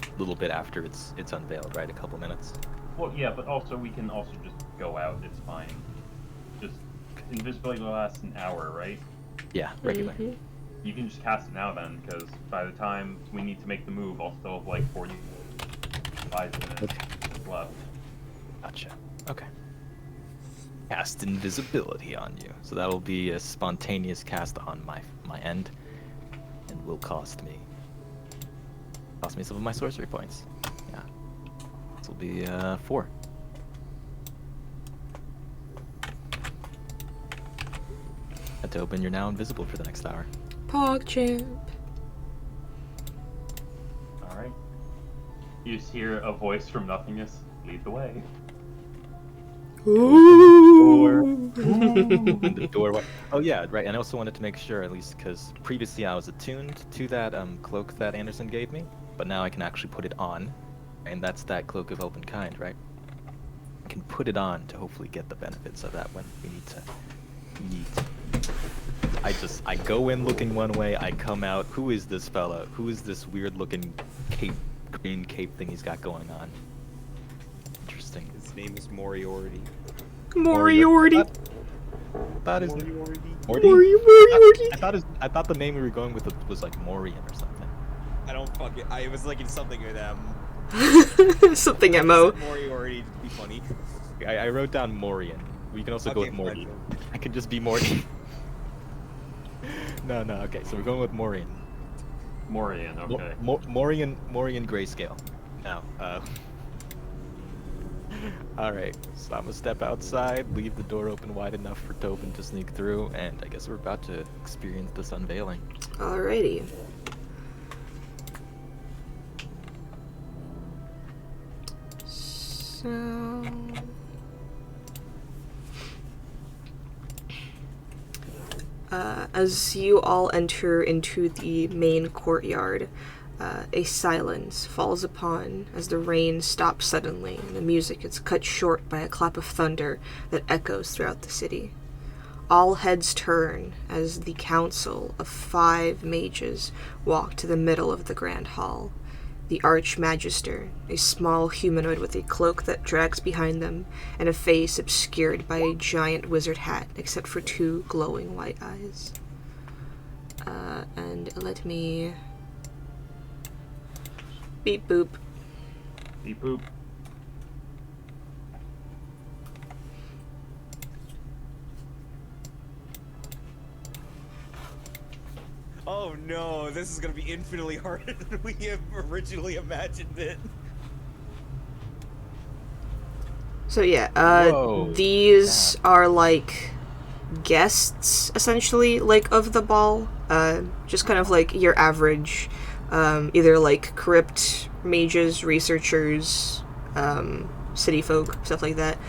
a little bit after it's unveiled, right? A couple minutes. Well, yeah, but also we can also just go out. It's fine. Just invisibility will last an hour, right? Yeah, regular. You can just cast it now then, because by the time we need to make the move, I'll still have like 45 minutes left. Gotcha. Okay. Cast invisibility on you. So that'll be a spontaneous cast on my end, and will cost me some of my sorcery points. Yeah. This will be 4. And to open, you're now invisible for the next hour. PogChamp. All right. You just hear a voice from nothingness. Lead the way. Ooh. And the door. Oh yeah, right. And I also wanted to make sure, at least because previously I was attuned to that cloak that Anderson gave me, but now I can actually put it on, and that's that cloak of open kind, right? I can put it on to hopefully get the benefits of that when we need to meet. I go in looking one way, I come out. Who is this fella? Who is this weird looking green cape thing he's got going on? Interesting. His name is Moriarty. Moriarty. That is Moriarty. Moriarty. I thought the name we were going with was like Morian or something. I don't fucking. I was like in something with them. Something MO. Moriarty to be funny. I wrote down Morian. We can also go with Okay, Morty. fine. I can just be Morty. No, okay, so we're going with Morian. Morian, okay. Morian grayscale. Now, alright, so I'm gonna step outside, leave the door open wide enough for Tobin to sneak through, and I guess we're about to experience this unveiling. Alrighty. So... as you all enter into the main courtyard, a silence falls upon as the rain stops suddenly and the music is cut short by a clap of thunder that echoes throughout the city. All heads turn as the council of 5 mages walk to the middle of the grand hall. The Archmagister, a small humanoid with a cloak that drags behind them, and a face obscured by a giant wizard hat, except for 2 glowing white eyes. And let me... beep boop. Beep boop. Oh no, this is gonna be infinitely harder than we have originally imagined it. So yeah, Whoa. these are like guests, essentially, like, of the ball. Just kind of like your average, either like crypt mages, researchers, city folk, stuff like that.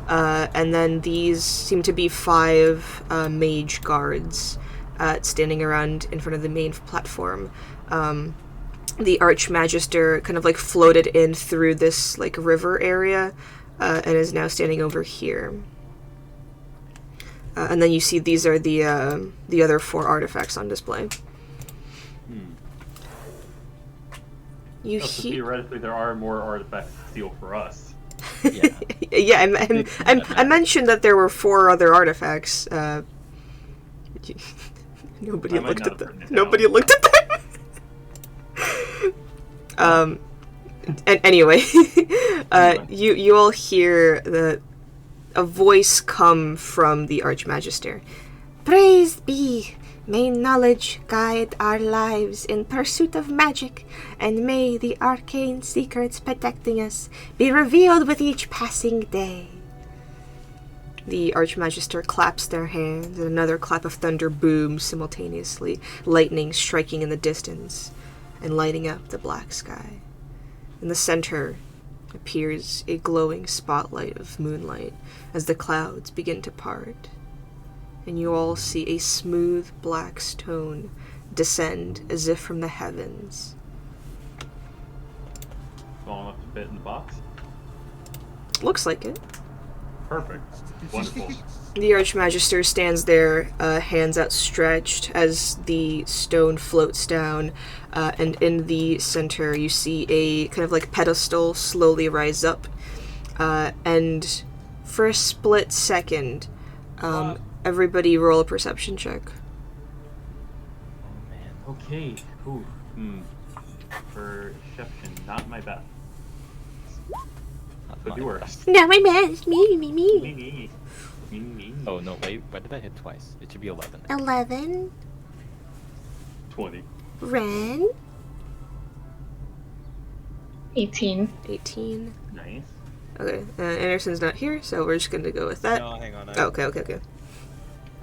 And then these seem to be 5 mage guards standing around in front of the main platform. The Archmagister kind of like floated in through this like river area and is now standing over here. And then you see these are the other 4 artifacts on display. You So hear... theoretically, there are more artifacts to steal for us. Yeah. Yeah, I mentioned that there were 4 other artifacts. Nobody I might looked not at them. have written it Nobody down. looked at them. And anyway, you all hear a voice come from the Archmagister. Praise be! May knowledge guide our lives in pursuit of magic, and may the arcane secrets protecting us be revealed with each passing day. The Archmagister claps their hands, and another clap of thunder booms simultaneously, lightning striking in the distance and lighting up the black sky. In the center appears a glowing spotlight of moonlight as the clouds begin to part, and you all see a smooth black stone descend as if from the heavens. Small enough to fit in the box. Looks like it. Perfect. Wonderful. The Archmagister stands there, hands outstretched, as the stone floats down, and in the center you see a kind of like pedestal slowly rise up, and for a split second, everybody roll a perception check. Oh man. Okay. Ooh. Perception, not my best. Not Could be my worse. best. No, my best. Me. Me. Oh no, wait. Why did I hit twice? It should be 11. 11. 20. Ren. 18. 18. Nice. Okay, Anderson's not here, so we're just gonna go with that. No, hang on. Okay.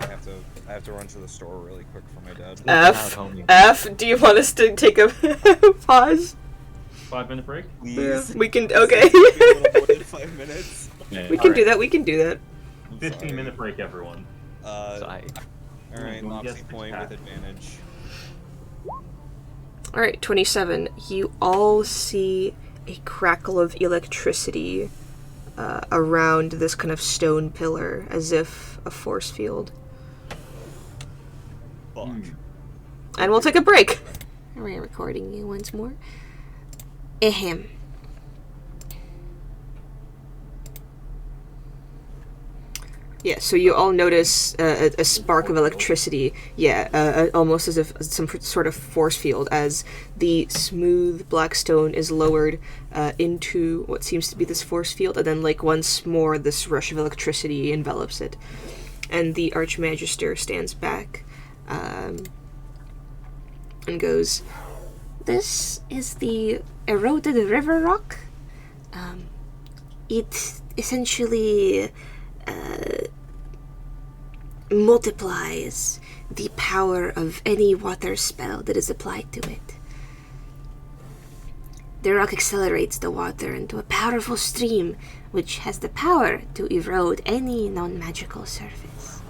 I have to run to the store really quick for my dad. F, do you want us to take a pause? 5-minute break? Please. We can, okay. Be a little more than 5 minutes. Man. We can Alright. do that, we can do that. 15-minute break, everyone. So Alright, Ooh, yes, Moxie point attack. with advantage. Alright, 27. You all see a crackle of electricity around this kind of stone pillar, as if a force field. Fuck. And we'll take a break. We're recording you once more. Ahem. Yeah, so you all notice a spark of electricity. Yeah, almost as if some sort of force field, as the smooth black stone is lowered into what seems to be this force field, and then, like, once more, this rush of electricity envelops it. And the Archmagister stands back and goes, "This is the eroded river rock. It essentially multiplies the power of any water spell that is applied to it. The rock accelerates the water into a powerful stream which has the power to erode any non-magical surface.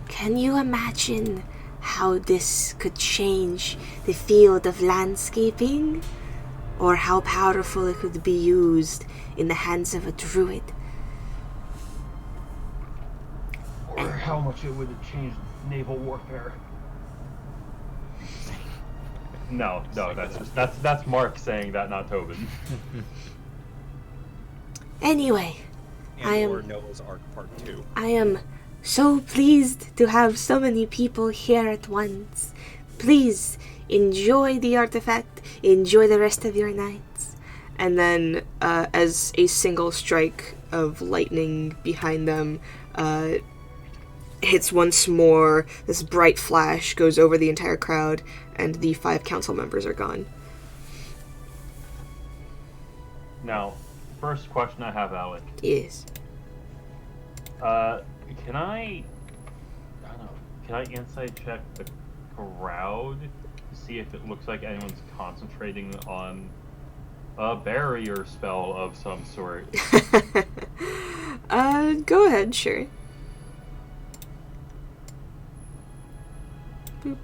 Can you imagine how this could change the field of landscaping? Or how powerful it could be used in the hands of a druid? Or how much it would have changed naval warfare. No, that's Mark saying that, not Tobin. Anyway, And or Noah's Ark Part 2. I am so pleased to have so many people here at once. Please enjoy the artifact, enjoy the rest of your nights." And then, as a single strike of lightning behind them hits once more, this bright flash goes over the entire crowd, and the 5 council members are gone. Now, first question I have, Alec. Yes. Can I don't know, can I insight check the crowd to see if it looks like anyone's concentrating on a barrier spell of some sort? Go ahead, sure. Boop.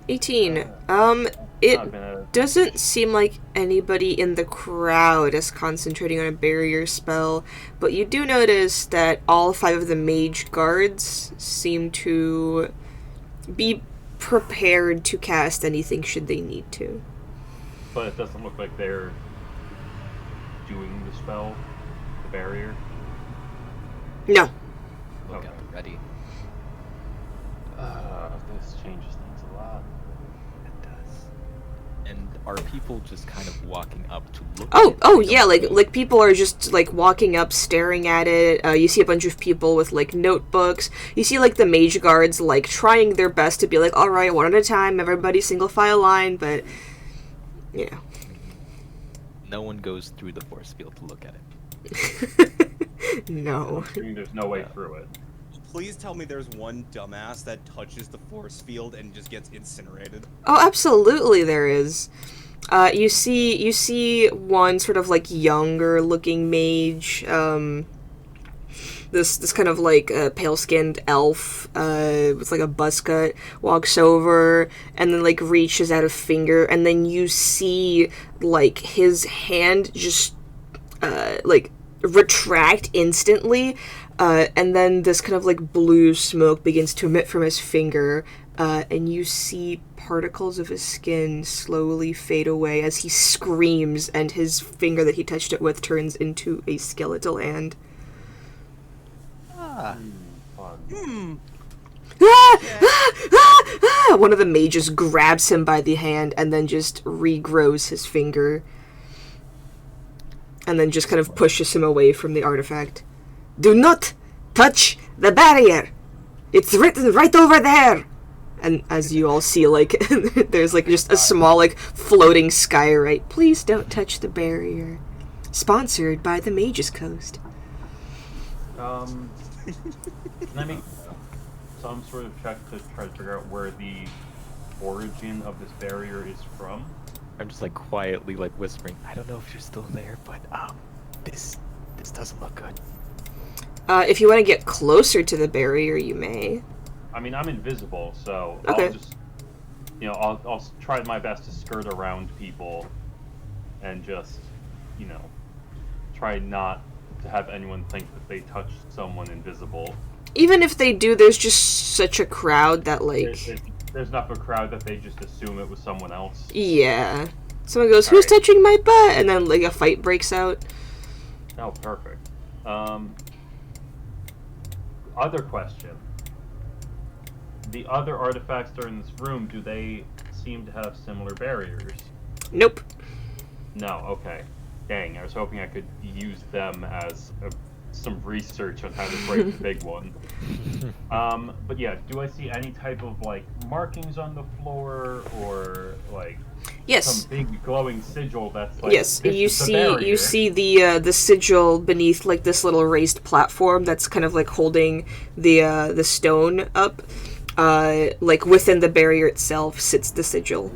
18. It Not gonna- doesn't seem like anybody in the crowd is concentrating on a barrier spell, but you do notice that all 5 of the mage guards seem to be prepared to cast anything should they need to. But it doesn't look like they're doing the spell, the barrier? No. Look Okay. out, ready. This changes things a lot. It does. And are people just kind of walking up to look Oh, at it? oh They yeah, don't- like people are just like walking up, staring at it. You see a bunch of people with like notebooks. You see like the mage guards like trying their best to be like, all right, one at a time, everybody single file line, but yeah. No one goes through the force field to look at it. No. I'm assuming there's no way Yeah. through it. Please tell me there's one dumbass that touches the force field and just gets incinerated. Oh, absolutely there is. You see one sort of like younger looking mage, this kind of like pale-skinned elf with like a buzz cut walks over and then like reaches out a finger, and then you see like his hand just like retract instantly, and then this kind of like blue smoke begins to emit from his finger, and you see particles of his skin slowly fade away as he screams, and his finger that he touched it with turns into a skeletal hand. Fun. Ah! Ah! Ah! Ah! One of the mages grabs him by the hand and then just regrows his finger. And then just kind of pushes him away from the artifact. Do not touch the barrier! It's written right over there! And as you all see, like, there's like just a small, like, floating skywrite. Please don't touch the barrier. Sponsored by the Mage's Coast. Can I make some sort of check to try to figure out where the origin of this barrier is from? I'm just like quietly like whispering, I don't know if you're still there, but this doesn't look good. If you want to get closer to the barrier, you may. I mean, I'm invisible, so Okay. I'll just, I'll try my best to skirt around people and just, try not to have anyone think that they touched someone invisible. Even if they do, there's just such a crowd that, like... There's enough of a crowd that they just assume it was someone else. Yeah. Someone goes, who's Alright. touching my butt? And then, like, a fight breaks out. Oh, perfect. Other question. The other artifacts that are in this room, do they seem to have similar barriers? Nope. No, okay. Dang, I was hoping I could use them as some research on how to break the big one. But yeah, do I see any type of, like, markings on the floor, or, like, Yes. some big glowing sigil that's like, Yes, this you is the see barrier? the sigil beneath like this little raised platform that's kind of like holding the stone up. Like within the barrier itself sits the sigil.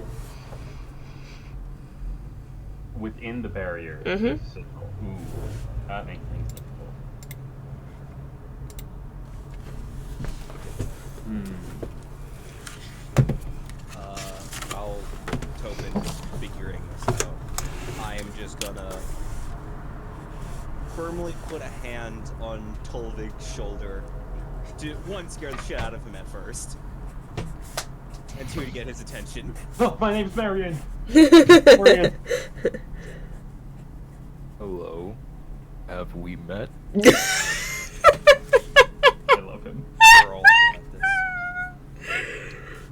Within the barrier. Mhm. there's a sigil. Ooh, that makes things difficult. While Tobin's figuring this out, I am just gonna firmly put a hand on Tolvig's shoulder to, one, scare the shit out of him at first, and two, to get his attention. Oh, my name's Marion! Marion! Hello. Have we met? I love him. We're all at this.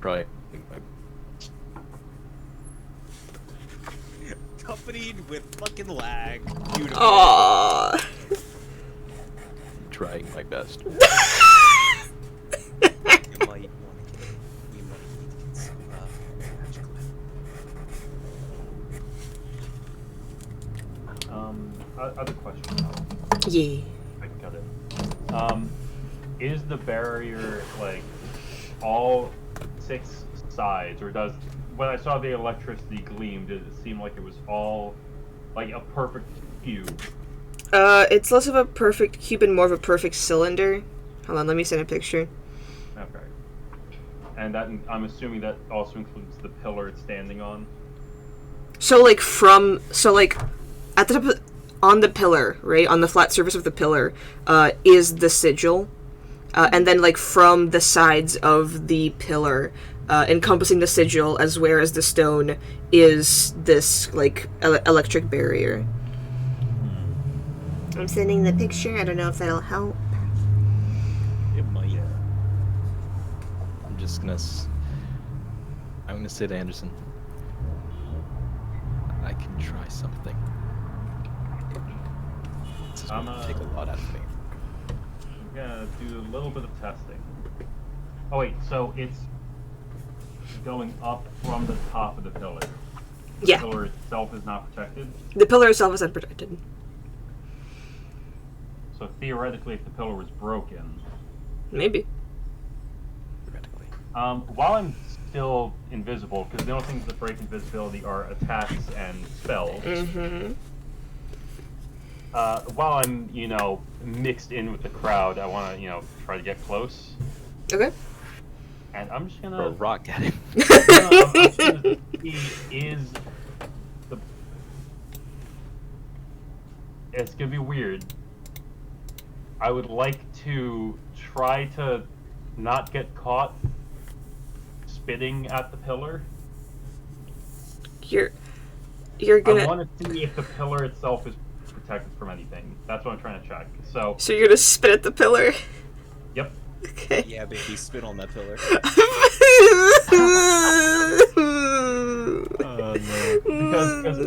Right. Accompanied with fucking lag. Beautiful. Aww. I'm trying my best. You might want to get, you might need to get some magic Other question though. Yeah. I got it. Is the barrier, like, all 6 sides, or does, when I saw the electricity gleam, did it seem like it was all, like, a perfect cube? It's less of a perfect cube and more of a perfect cylinder. Hold on, let me send a picture. Okay. And that, I'm assuming that also includes the pillar it's standing on? So like at the top of, on the pillar, right, on the flat surface of the pillar, is the sigil, and then like from the sides of the pillar, encompassing the sigil as well as the stone, is this like electric barrier. I'm sending the picture. I don't know if that'll help. It might. I'm just gonna. I'm gonna say to Anderson, I can try something. This is I'm, gonna take a lot out of me. I'm gonna do a little bit of testing. Oh wait, so it's going up from the top of the pillar. The Yeah. pillar itself is not protected. The pillar itself is unprotected. So theoretically, if the pillar was broken, Maybe. Theoretically. while I'm still invisible, because the only things that break invisibility are attacks and spells. Mm-hmm. While I'm, mixed in with the crowd, I want to, try to get close. Okay. And I'm just Throw a gonna. rock at him. I'm just gonna see is the. It's gonna be weird. I would like to try to not get caught spitting at the pillar. You're I gonna. want to see if the pillar itself is protected from anything. That's what I'm trying to check. So, So you're gonna spit at the pillar? yep. Okay. Yeah, baby, spit on that pillar. Because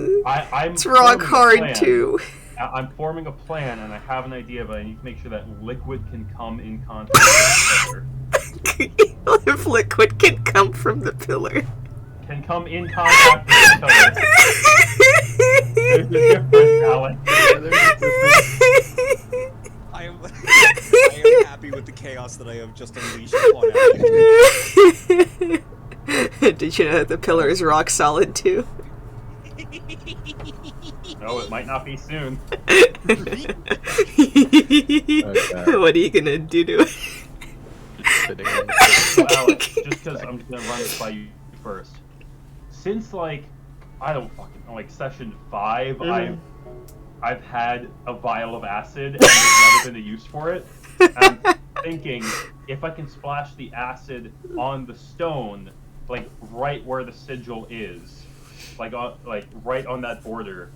I'm It's rock forming a hard plan. too. I'm forming a plan, and I have an idea, but I need to make sure that liquid can come in contact with the pillar. If liquid can come from the pillar. Can come in contact with the pillar. There's a difference, Alex. I am happy with the chaos that I have just unleashed upon everyone. Did you know that the pillar is rock solid too? No, it might not be soon. What are you gonna do to it? Spitting on the So, Alex, just because I'm just gonna run this by you first. Since I don't fucking know, session 5, I've had a vial of acid and there's never been a use for it. And I'm thinking if I can splash the acid on the stone, right where the sigil is, right on that border,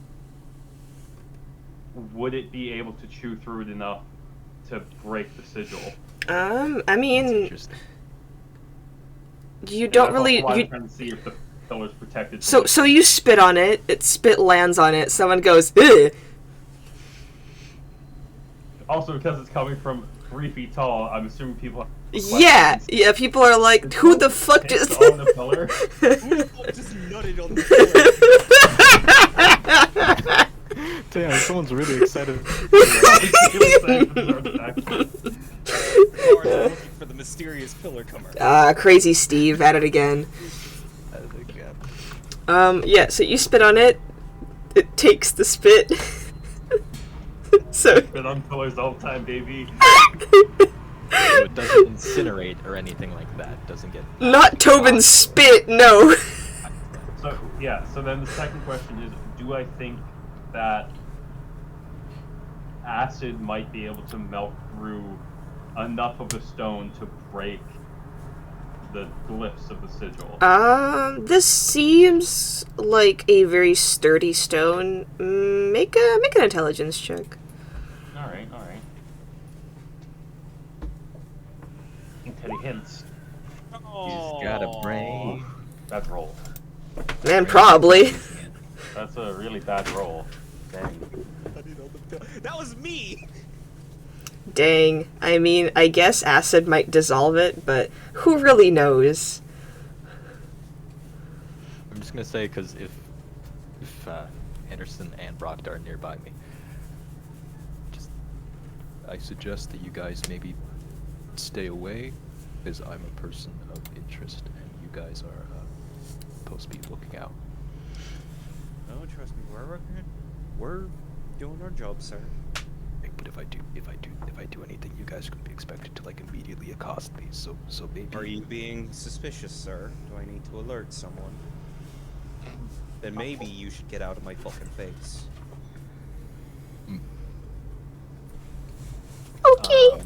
would it be able to chew through it enough to break the sigil? I mean, interesting. you don't That's really. also why I'm You, trying to see if the pillar's protected. so you spit on it. Spit lands on it. Someone goes, ugh. Also, because it's coming from 3 feet tall, I'm assuming people. Have Yeah, questions. yeah. People are like, who the fuck Takes just? on the pillar. Just nutted on the pillar. Damn, someone's really excited. Looking for the mysterious pillar comer. Crazy Steve at it again. Yeah. Yeah. So you spit on it. It takes the spit. So. Been on pillars all the time, baby. So it doesn't incinerate or anything like that. It doesn't get. Not Tobin's spit, no. So yeah. So then the second question is, do I think that acid might be able to melt through enough of the stone to break the glyphs of the sigil? This seems like a very sturdy stone. Make an intelligence check. All right. Intelligence. Oh, got a brain. That's roll. Man, probably. That's a really bad roll. Dang. That was me! Dang. I mean, I guess acid might dissolve it, but who really knows? I'm just gonna say because if Anderson and Brock are nearby me, I suggest that you guys maybe stay away, because I'm a person of interest, and you guys are supposed to be looking out. No, trust me, we're doing our job, sir. But if I do anything, you guys are gonna be expected to immediately accost me. So maybe. Are you being suspicious, sir? Do I need to alert someone? Then maybe you should get out of my fucking face. Okay.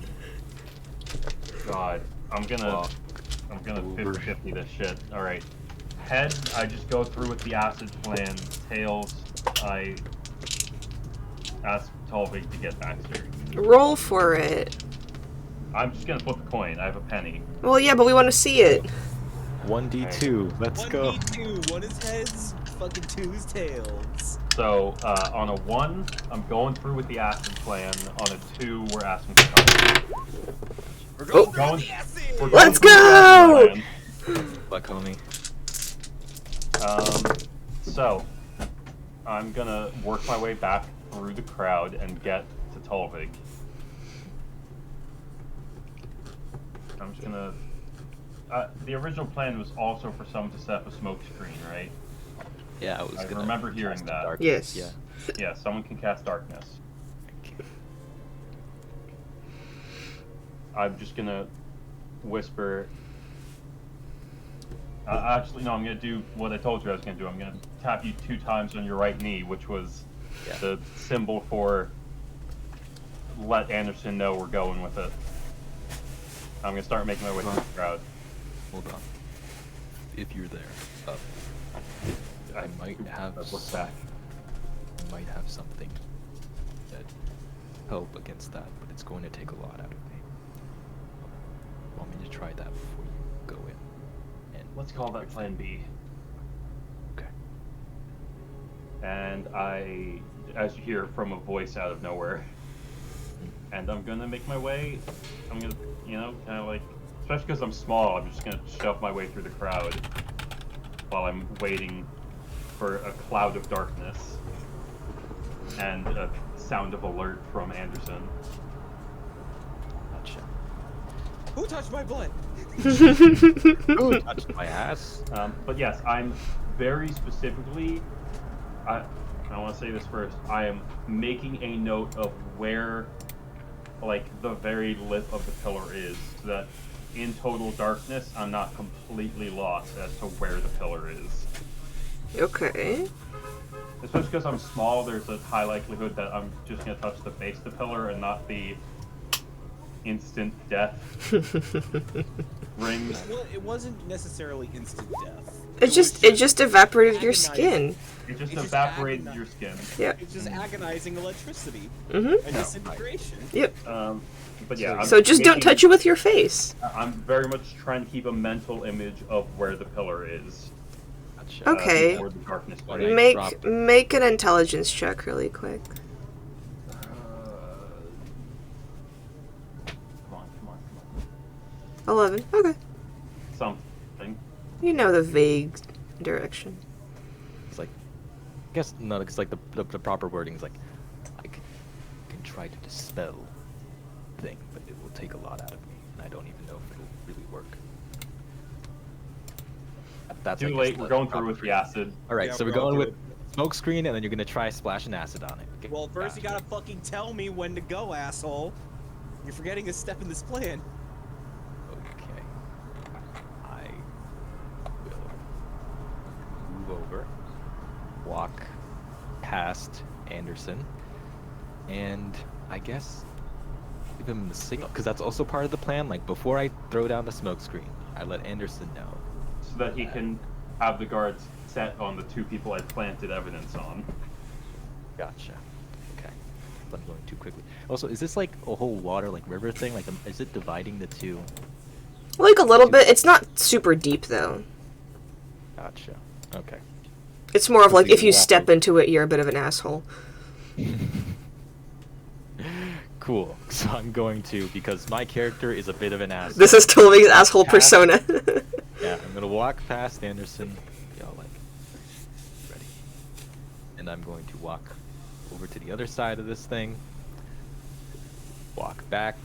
God, I'm gonna 50-50 this shit. All right. Head, I just go through with the acid plan. Tails, I ask Talvik to get Baxter. Roll for it. I'm just gonna flip a coin. I have a penny. Well, yeah, but we want to see it. 1d2. Let's go. 1d2, one is heads, fucking two is tails. So, on a 1, I'm going through with the acid plan. On a 2, we're asking for help. We're Oh. going through the acid! We're going Let's through the acid go! plan. Luck, homie. So, I'm gonna work my way back through the crowd and get to Talvik. I'm just gonna... the original plan was also for someone to set up a smoke screen, right? Yeah, I was I gonna remember hearing cast that. darkness, Yes. Yeah. Yeah, someone can cast darkness. I'm just gonna whisper... actually, no, I'm gonna do what I told you I was gonna do. I'm gonna tap you 2 times on your right knee, which was Yeah. the symbol for let Anderson know we're going with it. I'm gonna start making my way through the crowd. Hold on. If you're there, I might have Let's look back. might have something that help against that, but it's going to take a lot out of me. Want me to try that before you go in? And Let's call that Plan B. Okay. And I, as you hear from a voice out of nowhere, and I'm gonna make my way. I'm gonna, you know, kind of like, especially because I'm small, I'm just gonna shove my way through the crowd while I'm waiting for a cloud of darkness and a sound of alert from Anderson. Gotcha. Who touched my blood? Who touched my ass? But yes, I'm very specifically, I want to say this first, I am making a note of where, like, the very lip of the pillar is, so that in total darkness, I'm not completely lost as to where the pillar is. Okay. Especially because I'm small, there's a high likelihood that I'm just going to touch the base of the pillar and not the instant death ring. Well, it wasn't necessarily instant death. It just evaporated your skin. It just It's just evaporated agoni- your skin. Yeah. It's just agonizing electricity Mhm. and disintegration. Yep. But yeah, I'm So just don't making- touch it with your face. I'm very much trying to keep a mental image of where the pillar is. Gotcha. Okay. Before the darkness When breaks. I Make dropped- make an intelligence check really quick. Come on. 11. Okay. Something. You know the vague direction. It's like, I guess no, it's like the proper wording is like I can try to dispel thing, but it will take a lot out of me, and I don't even know if it'll really work. That's I Too guess, late, the we're going through proper with the phrase. acid. All right, Yeah, so we're we're going going with smoke screen, and then you're gonna try splashing acid on it. Okay? Well, first you Gotcha. gotta fucking tell me when to go, asshole. You're forgetting a step in this plan. Okay. I will move over, walk past Anderson, and I guess give him the signal, because that's also part of the plan. Like, before I throw down the smoke screen, I let Anderson know. So that he can have the guards set on the 2 people I planted evidence on. Gotcha. Okay. I'm going too quickly. Also, is this like a whole water, like river thing? Like, is it dividing the two? Like a little bit. It's not super deep though. Gotcha. Okay. It's more of like if you Walk step over. into it, you're a bit of an asshole. Cool. So I'm going to, because my character is a bit of an ass. This is Tolomei's asshole Pass. persona. Yeah, I'm gonna walk past Anderson. Y'all like ready? And I'm going to walk over to the other side of this thing. Walk back,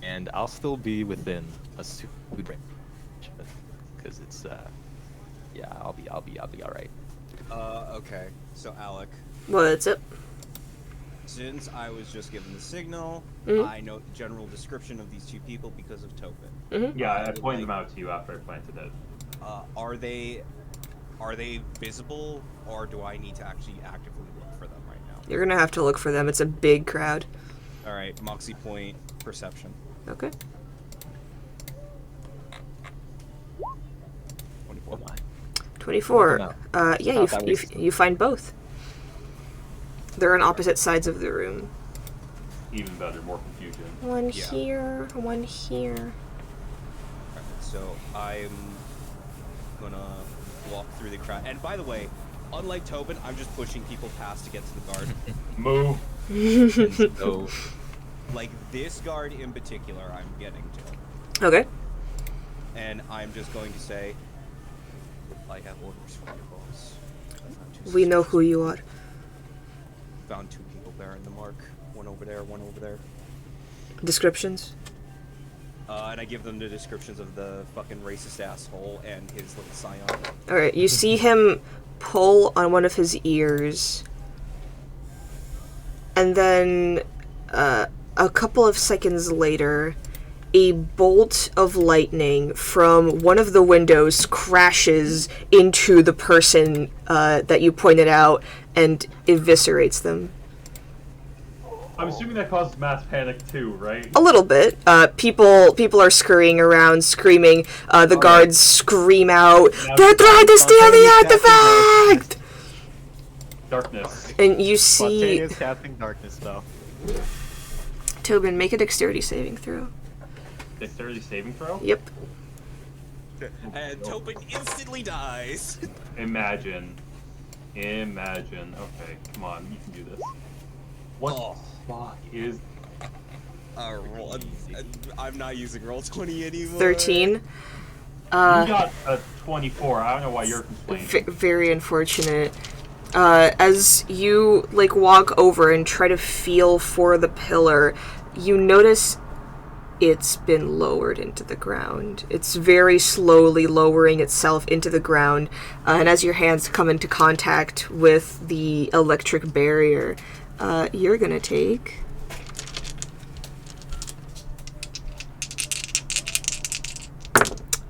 and I'll still be within a super range, because it's yeah, I'll be all right. Okay. So, Alec, What's up? since I was just given the signal, Mhm. I know the general description of these 2 people because of Topin. Mm-hmm. Yeah, I would pointed them like- out to you after I planted it. Are they visible, or do I need to actually actively look for them right now? You're gonna have to look for them. It's a big crowd. All right, Moxie Point perception. Okay. 24. Come on. 24. No. Yeah, Oh, that you was- find both. They're on opposite sides of the room. Even better, more confusion. One Yeah. here, one here. Alright, so I'm gonna walk through the crowd. And by the way, unlike Tobin, I'm just pushing people past to get to the guard. Move. So Like this guard in particular, I'm getting to. Okay. And I'm just going to say, I have orders for you, boss. I found two We know sisters. who you are. Found 2 people bearing the mark. One over there, one over there. Descriptions? And I give them the descriptions of the fucking racist asshole and his little scion. Alright, you see him pull on one of his ears. And then, a couple of seconds later, a bolt of lightning from one of the windows crashes into the person that you pointed out and eviscerates them. I'm assuming that causes mass panic too, right? A little bit. People are scurrying around, screaming. The guards scream out, "They're trying to steal the artifact!" Darkness. And you see Spontaneous casting darkness spell. Tobin make a dexterity saving throw. Dexterity saving throw? Yep. And Tobin instantly dies. Imagine. Imagine. Okay, come on, you can do this. What Oh. the fuck is... I'm not using roll 20 anymore. 13. You got a 24. I don't know why you're complaining. Very unfortunate. As you walk over and try to feel for the pillar, you notice it's been lowered into the ground. It's very slowly lowering itself into the ground, and as your hands come into contact with the electric barrier, you're gonna take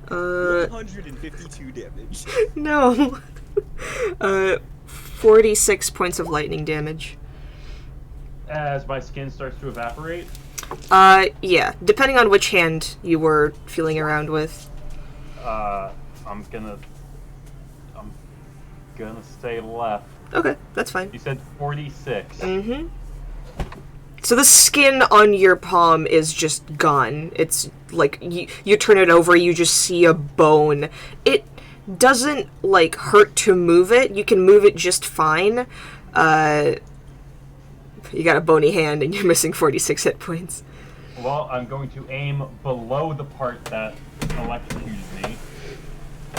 152 damage. no 46 points of lightning damage. As my skin starts to evaporate, Yeah, depending on which hand you were feeling around with. I'm gonna stay left. Okay, that's fine. You said 46. Mm-hmm. So the skin on your palm is just gone. It's like you turn it over, you just see a bone. It doesn't hurt to move it. You can move it just fine. You got a bony hand and you're missing 46 hit points. Well, I'm going to aim below the part that electrocuted me,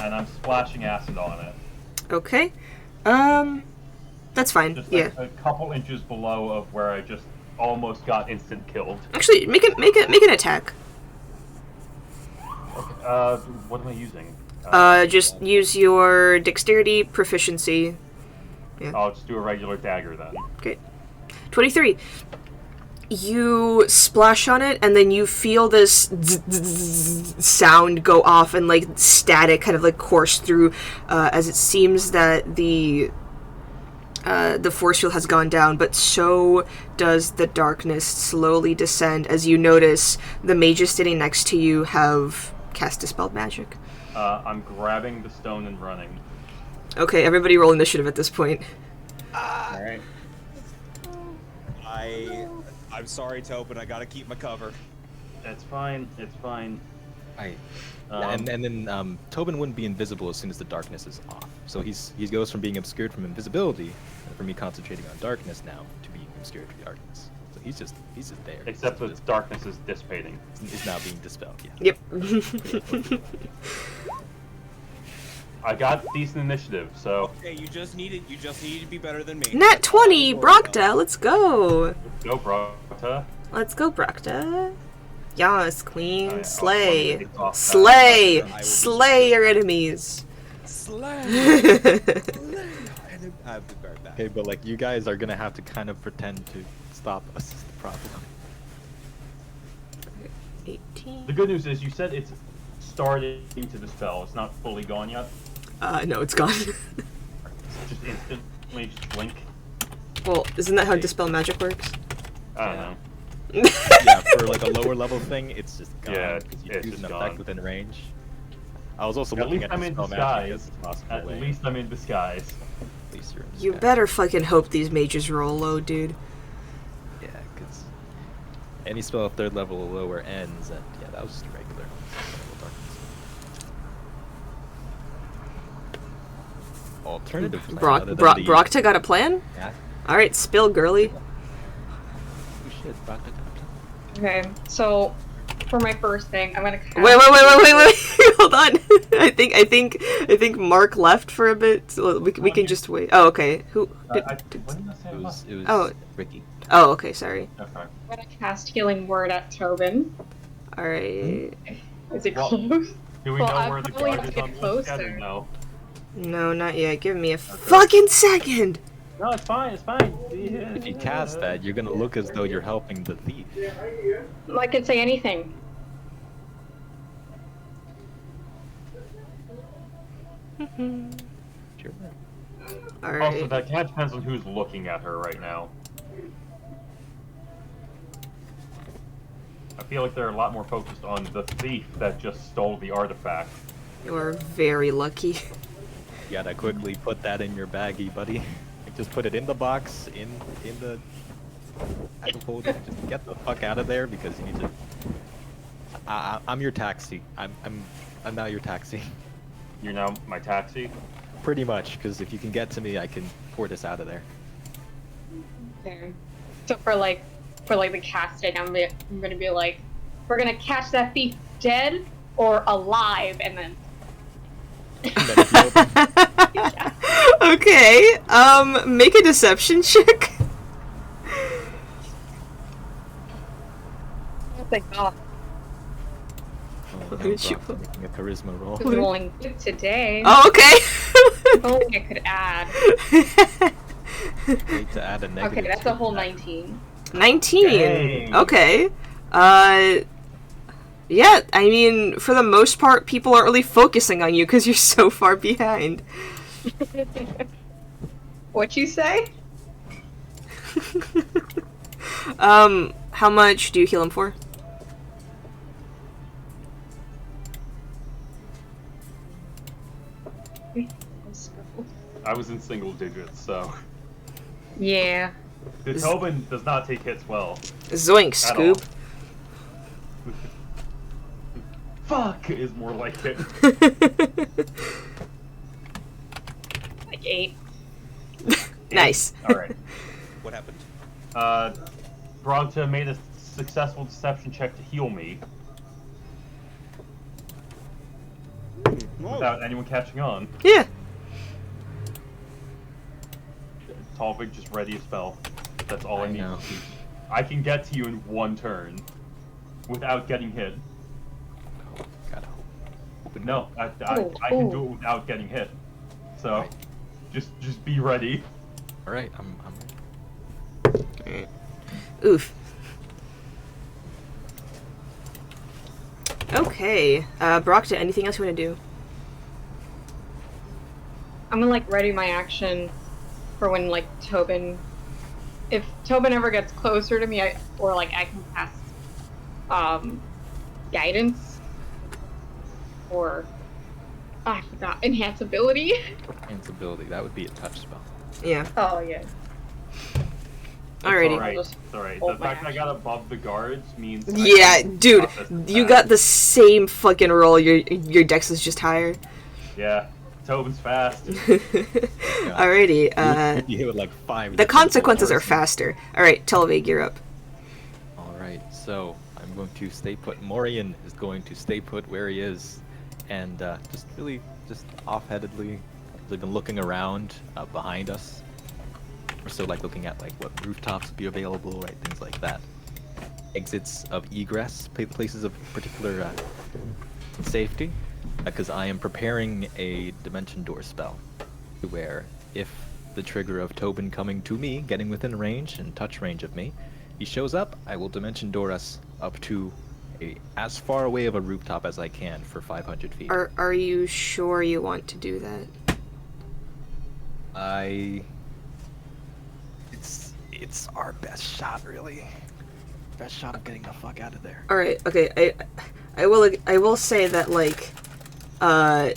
and I'm splashing acid on it. Okay. That's fine. Just Yeah. a couple inches below of where I just almost got instant killed. Actually, make an attack. Okay, what am I using? Just use your dexterity proficiency. I'll just do a regular dagger then. Okay. 23. You splash on it, and then you feel this sound go off, and static kind of course through, as it seems that the force field has gone down, but so does the darkness slowly descend as you notice the mages sitting next to you have cast Dispelled Magic. I'm grabbing the stone and running. Okay, everybody roll initiative at this point. Alright. I'm sorry, Tobin. I gotta keep my cover. It's fine. It's fine. I Um, and then Tobin wouldn't be invisible as soon as the darkness is off. So he goes from being obscured from invisibility, and from me concentrating on darkness now, to being obscured from darkness. So he's just there. Except that darkness is dissipating. Is now being dispelled. Yeah. Yep. I got decent initiative, so Okay, you just needed to be better than me. Nat 20, Brockta, let's go. go, Brota. Let's go, Brockta. Yes, queen. Alright, Slay. I'll take off that. Slay. I will be Slay your enemies. Slay. I'll be right back. Okay, but you guys are gonna have to kind of pretend to stop us. Is the problem. 18. The good news is you said it's starting to dispel. It's not fully gone yet. No, it's gone. It's just instantly just blink. Well, isn't that how Dispel Magic works? I don't know. Yeah, for a lower level thing, it's just gone. Yeah, 'cause you it's use an just effect gone. within range. I was also At looking least at I'm the in spell magic as disguise. a possible At way. least I'm in disguise. at least you're in You sky. better fucking hope these mages roll low, dude. Yeah, because any spell at 3rd level or lower ends, and yeah, that was just a regular. Alternatively, Brock, other than Brock, the- Brockta got a plan? Yeah. Alright, spill, girly. Oh shit, Brockta got a plan. Okay, so for my first thing, I'm gonna cast Wait, hold on. I think Mark left for a bit, so we can just wait. Oh, okay. Who? What did I say? It was Oh. Ricky. Oh, okay, sorry. Okay. I'm gonna cast Healing Word at Tobin. Alright. Is it Well- close? Do we Well, know I where the probably guard have is to on get Wolf's Head or closer. no? No, not yet. Give me a fucking second! No, it's fine. It's fine. If you cast that, you're gonna look as though you're helping the thief. I can say anything. Sure. Alright. Also, that kind of depends on who's looking at her right now. I feel like they're a lot more focused on the thief that just stole the artifact. You're very lucky. You gotta quickly put that in your baggie, buddy. Just put it in the box, in the bag holder. Just get the fuck out of there because you need to. I'm your taxi. I'm now your taxi. You're now my taxi. Pretty much, because if you can get to me, I can pour this out of there. Okay. So for the casting, I'm gonna be like, we're gonna catch that thief dead or alive, and then And then if you open- Okay, make a deception check. it's like, oh, Oh, Look now at you. Brock's making a charisma roll. who's rolling good today? Oh, okay. If only I could add. Need to add a negative. Okay, that's to a whole that. 19. 19. Dang. Okay. Yeah, I mean, for the most part, people aren't really focusing on you because you're so far behind. What you say? How much do you heal him for? I was in single digits, so. Yeah. The Tobin does not take hits well. Zoink, At Scoop. Fuck is more like it. Like 8. Nice. Alright. What happened? Bronta made a successful deception check to heal me without anyone catching on. Yeah. Talvik just ready a spell. That's all I, I need. know. I can get to you in one turn without getting hit. Gotta hope. But no, I Oh, can do it without getting hit. So, Right. just be ready. All right, I'm ready. Oof. Okay. Brockta, anything else you want to do? I'm gonna like ready my action for when like Tobin, if Tobin ever gets closer to me, I can cast guidance or I forgot enhance ability. Enhance ability. That would be a touch spell. Yeah. Oh yeah. Alrighty. Alright, Just it's alright. hold The my fact I got above the guards means. I Yeah, can dude, process the you attack. got the same fucking roll. Your dex is just higher. Yeah, Tobin's fast. Alrighty. You hit with like 5. The different consequences are bullets. faster. Alright, Televig, you're up. All right, so I'm going to stay put. Morian is going to stay put where he is, and just off-headedly, they've been looking around behind us. We're still like looking at like what rooftops would be available, right? Things like that. Exits of egress, places of particular safety, because I am preparing a dimension door spell, where if the trigger of Tobin coming to me, getting within range and touch range of me, he shows up, I will dimension door us up to as far away of a rooftop as I can for 500 feet. Are you sure you want to do that? It's our best shot, really. Best shot of getting the fuck out of there. Alright, okay, I will say that like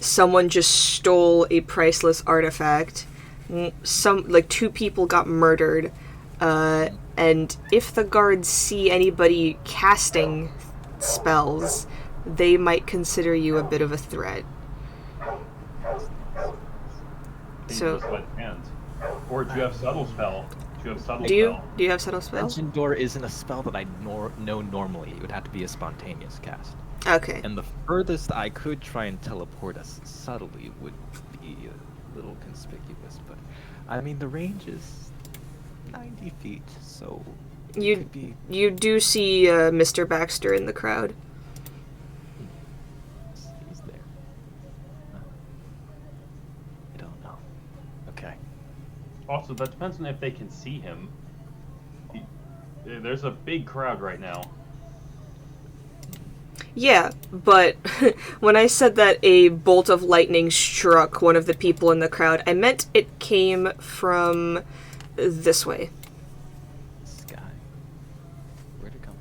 someone just stole a priceless artifact some like 2 people got murdered, and if the guards see anybody casting spells, they might consider you a bit of a threat. So- Dangerous light hand. Or do you have subtle spell? Do you have subtle Do spell? you have subtle spell? Dimension Door isn't a spell that I know normally. It would have to be a spontaneous cast. Okay. And the furthest I could try and teleport us subtly would be a little conspicuous, but I mean the range is 90 feet, so it You could be. you do see Mr. Baxter in the crowd. He's there. I don't know. Okay. Also, that depends on if they can see him. There's a big crowd right now. Yeah, but when I said that a bolt of lightning struck one of the people in the crowd, I meant it came from this way. Sky. Where'd it come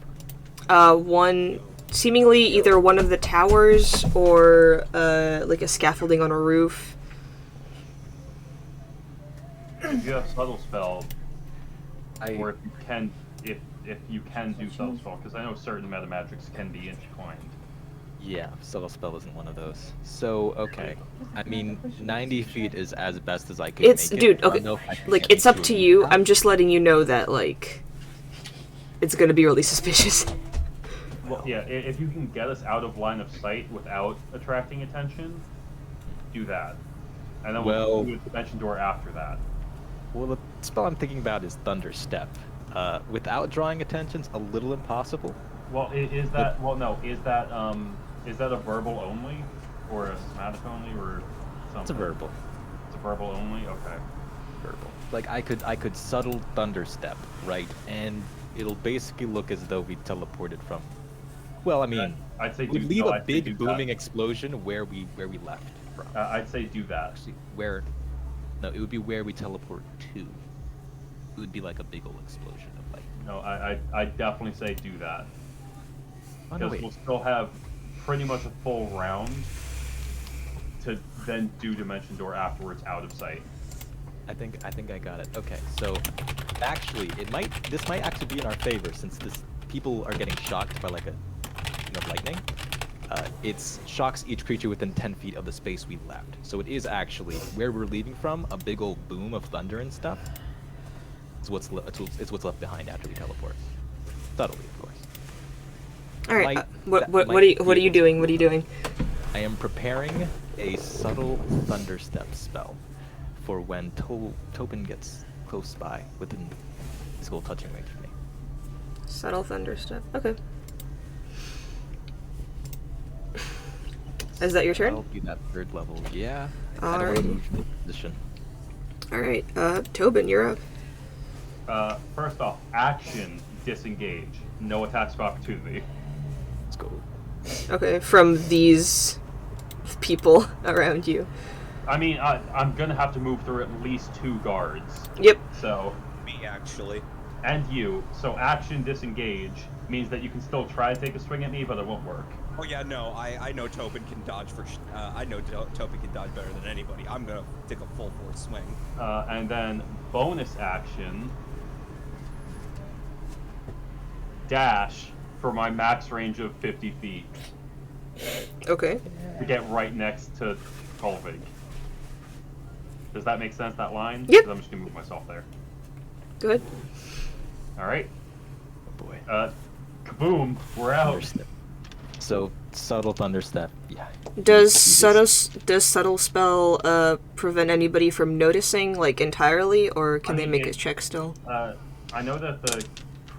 from? One seemingly either one of the towers or like a scaffolding on a roof. If you have subtle spell, I or if you can do subtle spell, because I know certain meta magics can be intertwined. Yeah, subtle spell isn't one of those. So okay, I mean 90 feet is as best as I could It's make it. dude, I don't okay. know if I can Like get it's up into to it. you. I'm just letting you know that like it's gonna be really suspicious. Well, yeah, if you can get us out of line of sight without attracting attention, do that. And then we'll Well- do a dimension door after that. Well, the spell I'm thinking about is Thunder Step. Without drawing attention's a little impossible. Well, is that is that a verbal only, or a somatic only, or something? It's a verbal. It's a verbal only. Okay. Verbal. Like I could subtle Thunder Step, right? And it'll basically look as though we teleported from. Well, I mean, I'd say it would do, leave no, a I'd say do big that. booming explosion where we left from. I'd say do that. Actually, where? No, it would be where we teleport to. It would be like a big old explosion of like. No, I definitely say do that. Oh, no, Because wait. we'll still have pretty much a full round to then do dimension door afterwards out of sight. I think I got it. Okay, so actually, this might actually be in our favor since people are getting shocked by like a thing of lightning. It shocks each creature within 10 feet of the space we left. So it is actually where we're leaving from. A big old boom of thunder and stuff. It's what's left behind after we teleport. Subtly, of course. All right. Might- What that what might what are you be able doing? to- What are you doing? I am preparing a subtle thunder step spell for when Topin gets close by within physical touching range of me. Subtle thunder step. Okay. Is that your turn? I'll be that 3rd level. Yeah. I don't want to Alrighty. move the position. All right. Tobin, you're up. First off, action disengage. No attacks of opportunity. Let's go. Okay, from these people around you. I mean, I'm gonna have to move through at least 2 guards. Yep. So, Me, actually. and you. So action disengage means that you can still try to take a swing at me, but it won't work. Oh yeah, no, I know Tobin can dodge I know Tobin can dodge better than anybody. I'm gonna take a full force swing. And then bonus action, dash for my max range of 50 feet Okay. to get right next to Kolvig. Does that make sense, that line? Yep. 'Cause I'm just gonna move myself there. Good. Alright. Oh boy. Kaboom, we're out. Thunder step. So subtle thunder step. Yeah. Does You just- subtle spell prevent anybody from noticing like entirely, or can I they mean, make a it- check still? I know that the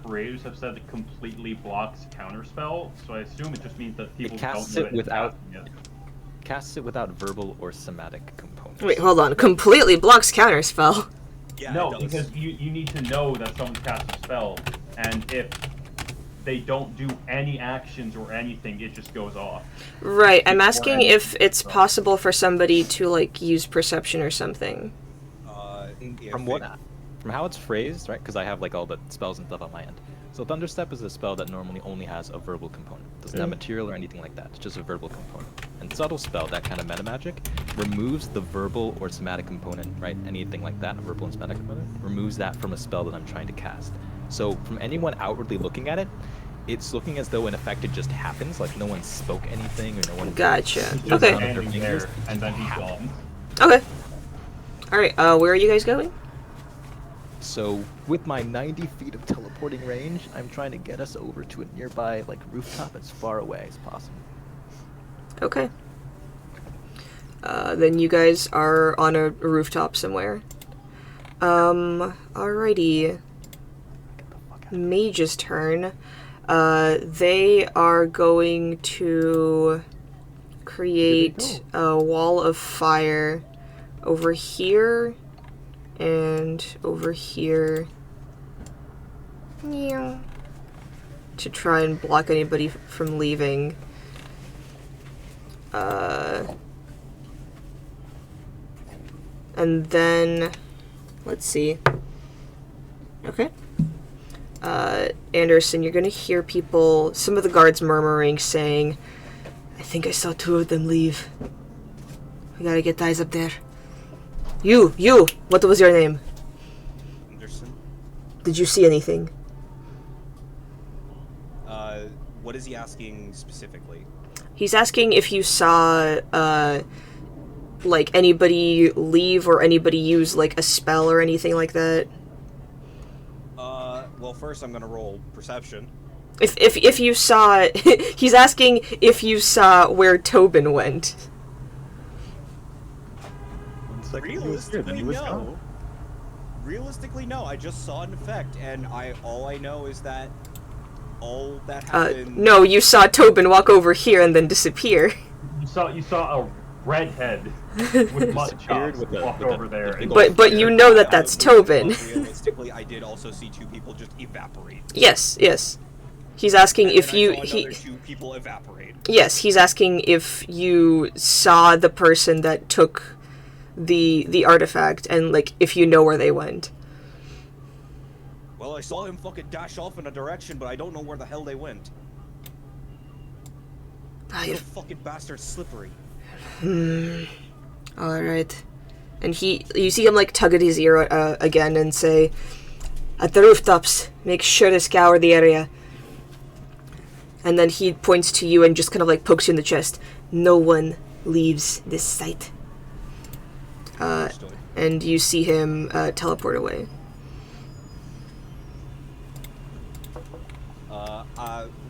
creators have said it completely blocks counterspell, so I assume it just means that people casts don't know it that it's without- casting it. Casts it without verbal or somatic components. Wait, hold on. Completely blocks counterspell. Yeah, No, it does. because you need to know that someone's cast a spell, and if they don't do any actions or anything, it just goes off. Right. I'm Before asking any if it's spell. possible for somebody to like use perception or something. If From from how it's phrased, right? Because I have like all the spells and stuff on my end. So thunder step is a spell that normally only has a verbal component. Doesn't have material or anything like that. It's just a verbal component. And subtle spell, that kind of meta magic, removes the verbal or somatic component, right? Anything like that, a verbal and somatic component, removes that from a spell that I'm trying to cast. So from anyone outwardly looking at it, it's looking as though in effect it just happens, like no one spoke anything or no one. Gotcha. Just Okay. standing there, and then he's Happen. gone. Okay. Alright, where are you guys going? So with my 90 feet of teleporting range, I'm trying to get us over to a nearby like rooftop as far away as possible. Okay. Then you guys are on a rooftop somewhere. Alrighty. Get the fuck out. Mage's turn. They are going to create a wall of fire over here and over here. Yeah. To try and block anybody from leaving. And then, let's see. Okay. Anderson, you're gonna hear people, some of the guards murmuring, saying, I think I saw 2 of them leave. We gotta get eyes up there. You! What was your name? Anderson. Did you see anything? What is he asking specifically? He's asking if you saw, like, anybody leave or anybody use, like, a spell or anything like that. Well, first I'm gonna roll perception. If you saw... he's asking if you saw where Tobin went. 1 second, he was here, then he was gone. Realistically, no. I just saw an effect, and all I know is that all that happened. No, you saw Tobin walk over here and then disappear. You saw a redhead with mutton Disappeared chops with a- walk with a- over there. big And old But you know that that's Tobin. Realistically, I did also see 2 people just evaporate. Yes. He's asking And if then I you... saw another 2 people evaporate. Yes, he's asking if you saw the person that took the artifact and, like, if you know where they went. Well, I saw him fucking dash off in a direction, but I don't know where the hell they went. The fucking bastard's slippery. Alright. And you see him, like, tug at his ear again and say, at the rooftops, make sure to scour the area. And then he points to you and just kind of, like, pokes you in the chest. No one leaves this site. Understood. And you see him teleport away.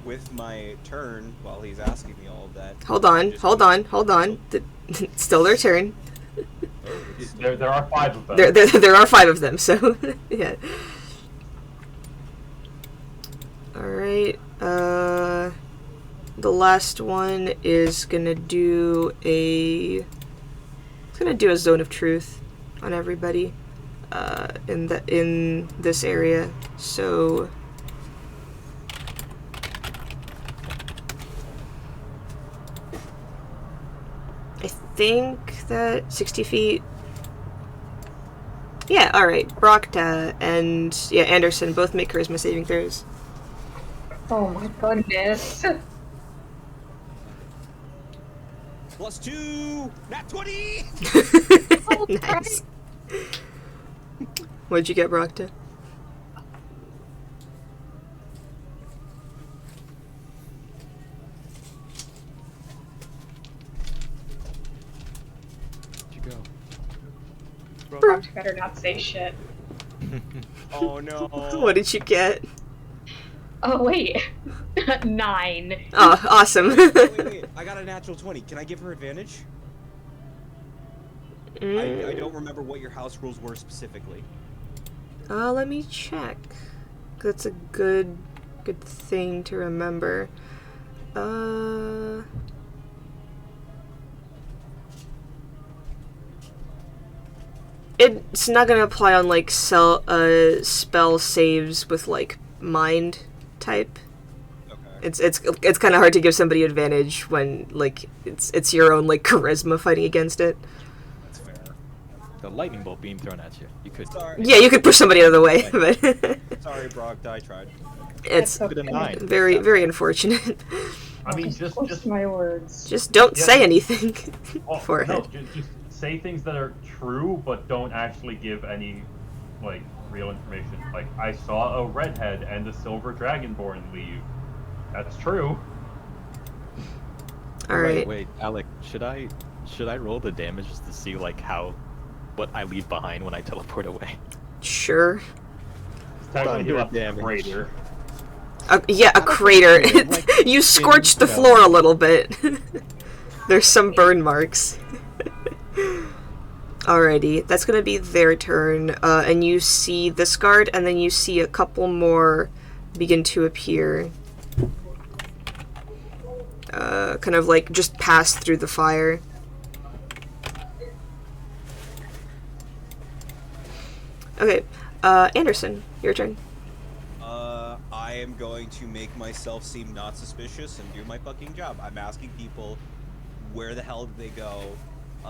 With my turn, while he's asking me all of that... Hold on. Still their turn. there are 5 of them. There are 5 of them, so yeah. Alright, the last one is gonna do a zone of truth on everybody in this area. So I think that 60 feet. Yeah, alright. Brockta and Anderson both make charisma saving throws. Oh my goodness. +2! Nat 20! Nice. What'd you get, Brockta? Where'd you go? Brock better not say shit. Oh no. What did you get? Oh wait. 9. Oh, awesome. Wait. I got a natural 20. Can I give her advantage? I don't remember what your house rules were specifically. Let me check. That's a good thing to remember. It's not gonna apply on, like, spell saves with, like, mind type. Okay. It's kind of hard to give somebody advantage when, like, it's your own, like, charisma fighting against it. That's fair. the lightning bolt being thrown at you. You could. Sorry. Yeah, you could push somebody out of the way, but Sorry, Brock. I tried. it's That's Good in mind. very, very unfortunate. I mean, Close just to my words. Just don't Yeah. say anything oh, beforehand. no, just say things that are true, but don't actually give any like real information. Like, I saw a redhead and a silver dragonborn leave. That's true. All right. Wait, Alec. Should I roll the damage just to see like what I leave behind when I teleport away? Sure. Technically, he Thunder left a damage. crater. Yeah, a crater. Like, You scorched the no. floor a little bit. There's some burn marks. Alrighty, that's gonna be their turn. And you see this guard, and then you see a couple more begin to appear. Kind of like just pass through the fire. Okay, Anderson, your turn. I am going to make myself seem not suspicious and do my fucking job. I'm asking people where the hell did they go,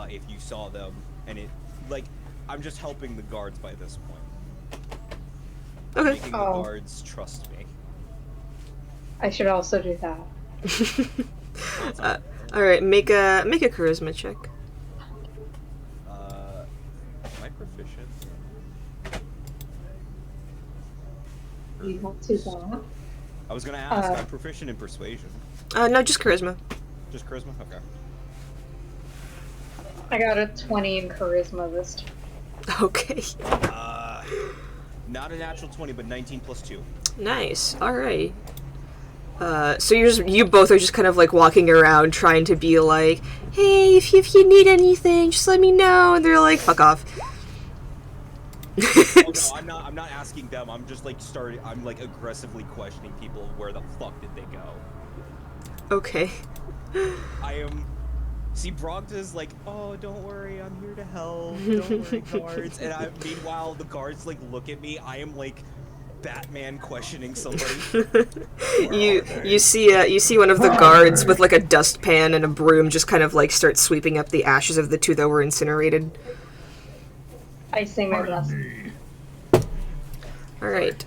if you saw them, and I'm just helping the guards by this point. Okay. Making the Oh. guards trust me. I should also do that. Alright, make a charisma check. Am I proficient? You want to do that? I was gonna ask. I'm proficient in persuasion. No, just charisma. Just charisma? Okay. I got a 20 in charisma this time. Okay. Not a natural 20, but 19 plus 2. Nice. Alright. So you both are just kind of like walking around trying to be like, hey, if you need anything, just let me know. And they're like, fuck off. Oh no, I'm not asking them. I'm just like I'm like aggressively questioning people. Where the fuck did they go? Okay. I am. See, Brogda's like, oh, don't worry, I'm here to help. Don't worry, guards. And meanwhile, the guards like look at me. I am like Batman questioning somebody. You see one of the guards with like a dustpan and a broom just kind of like start sweeping up the ashes of the two that were incinerated. I say my best. Alright.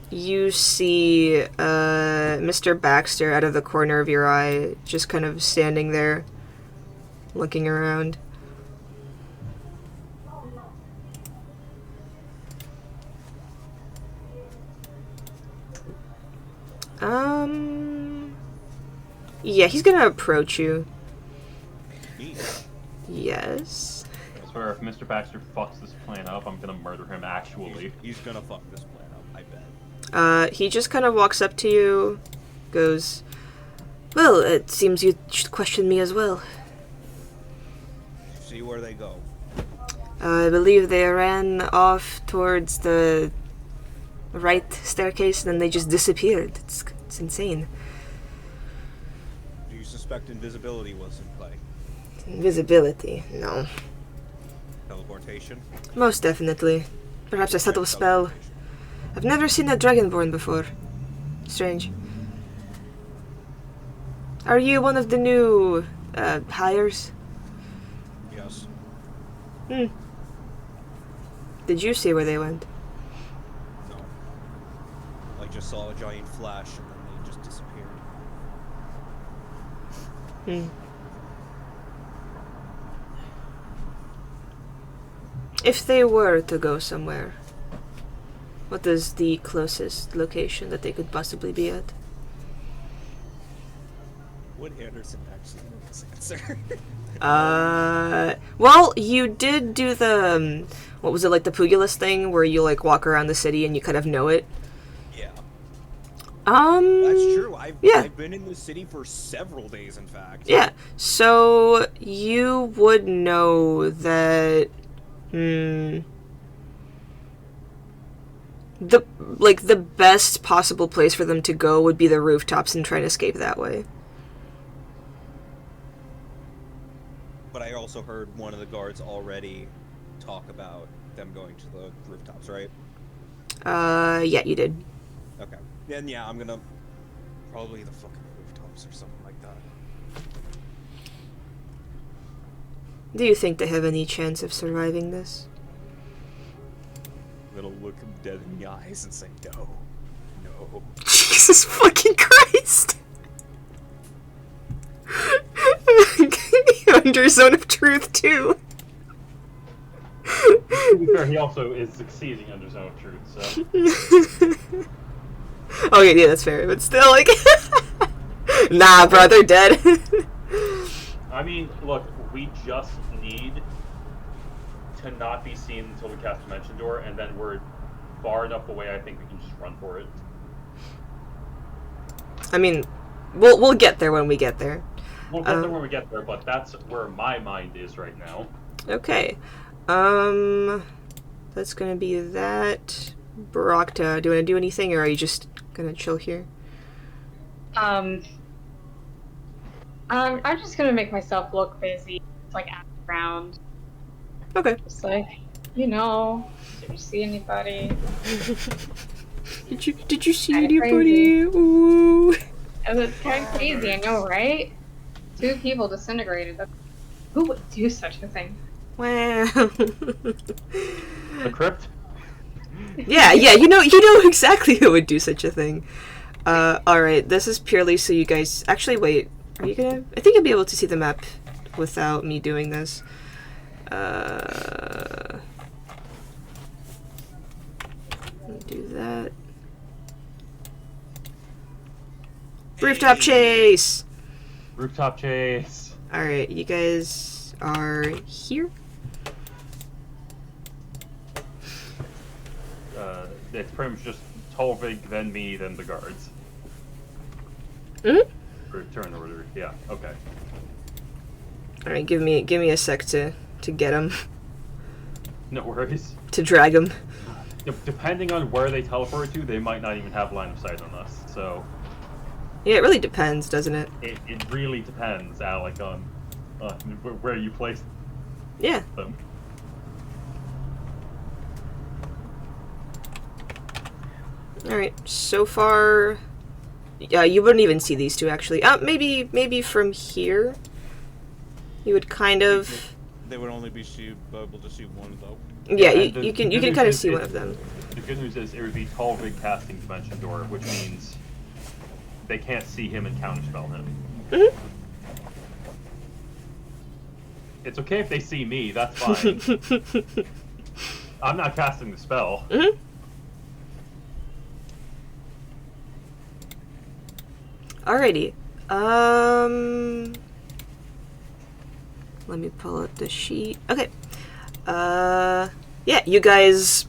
You see Mr. Baxter out of the corner of your eye, just kind of standing there, looking around. Yeah, he's gonna approach you. Me. Yes. I swear, if Mr. Baxter fucks this plan up, I'm gonna murder him actually. He's gonna fuck this plan up. I bet. He just kind of walks up to you, goes, well, it seems you should question me as well. See where they go. I believe they ran off towards the right staircase and then they just disappeared. It's insane. Do you suspect invisibility was in play? Invisibility, no. Teleportation? Most definitely. Perhaps a subtle spell. I've never seen a dragonborn before. Strange. Are you one of the new hires? Yes. Did you see where they went? No. I just saw a giant flash and then they just disappeared. If they were to go somewhere, what is the closest location that they could possibly be at? Would Anderson actually know this answer? Well, you did do the, what was it, like the Pugilist thing, where you, like, walk around the city and you kind of know it? Yeah. That's That's true. I've been in the city for several days, in fact. Yeah, so you would know that, the best possible place for them to go would be the rooftops and try and escape that way. But I also heard one of the guards already talk about them going to the rooftops, right? Yeah, you did. Okay. Then yeah, I'm gonna probably the fucking rooftops or something like that. Do you think they have any chance of surviving this? I'm gonna look him dead in the eyes and say no. No. Jesus fucking Christ! Under zone of truth too. To be fair, he also is succeeding under Zone of Truth, so... Okay, yeah, that's fair, but still, like... Nah, bro, they're dead. I mean, look, we just need to not be seen until we cast Dimension Door, and then we're far enough away, I think we can just run for it. I mean, we'll get there when we get there. We'll get there when we get there, but that's where my mind is right now. Okay. That's gonna be that. Barakta, do you want to do anything, or are you just gonna chill here? I'm just gonna make myself look busy, like around. Okay. Just like, you know, did you see anybody? Did you see Kinda anybody? Ooh. It was kind of crazy, I know, right? 2 people disintegrated. Who would do such a thing? Wow. The crypt? Yeah, you know exactly who would do such a thing. Alright, this is purely so you guys... Actually, wait. Are you gonna... I think you'll be able to see the map without me doing this. Let me do that. Rooftop chase! Rooftop chase. Alright, you guys are here? It's pretty much just Tolvig, then me, then the guards. Mm-hmm. Turn order. Yeah. Okay. All right, give me a sec to get him, No worries. to drag him. Depending on where they teleport to, they might not even have line of sight on us. So Yeah, it really depends, doesn't it? it really depends, Alec, on where you place Yeah. them. All right. So far, you wouldn't even see these two actually. Maybe from here, you would kind of. They would only be able to shoot one though. Yeah, and you can the good kind of news see is one of them. The good news is it would be Tolvig casting Dimension Door, which means they can't see him and counterspell him. Mhm. It's okay if they see me, that's fine. I'm not casting the spell. Mhm. Alrighty. Let me pull up the sheet. Okay. Yeah, you guys,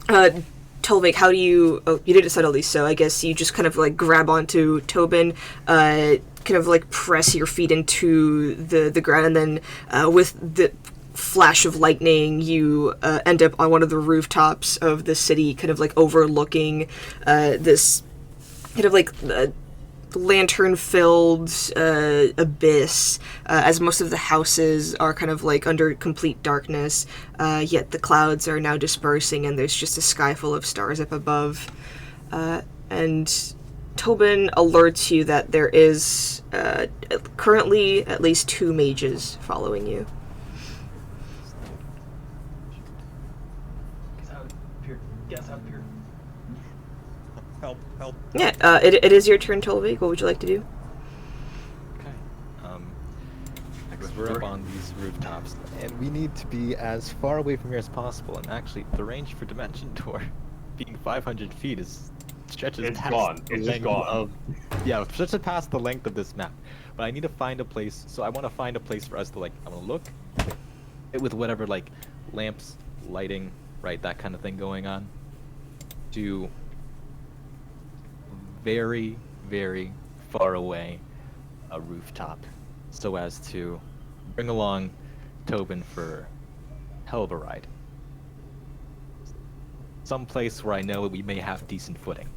Tolvik, how do you, oh, you didn't settle these, so I guess you just kind of like grab onto Tobin, kind of like press your feet into the ground, and then with the flash of lightning, you end up on one of the rooftops of the city, kind of like overlooking this kind of like lantern-filled abyss, as most of the houses are kind of like under complete darkness, yet the clouds are now dispersing and there's just a sky full of stars up above. And Tobin alerts you that there is currently at least 2 mages following you. Get out of here. Get out of here. Help. Yeah, it is your turn, Tolvik. What would you like to do? Okay. Because we're up on these rooftops, and we need to be as far away from here as possible. And actually, the range for Dimension Door, being 500 feet, stretches It's past gone. the It's just length gone. of. Yeah, it stretches past the length of this map. But I need to find a place. So I want to find a place for us to like. I want to look with whatever like lamps, lighting, right, that kind of thing going on. To very, very far away a rooftop, so as to bring along Tobin for hell of a ride. Some place where I know we may have decent footing.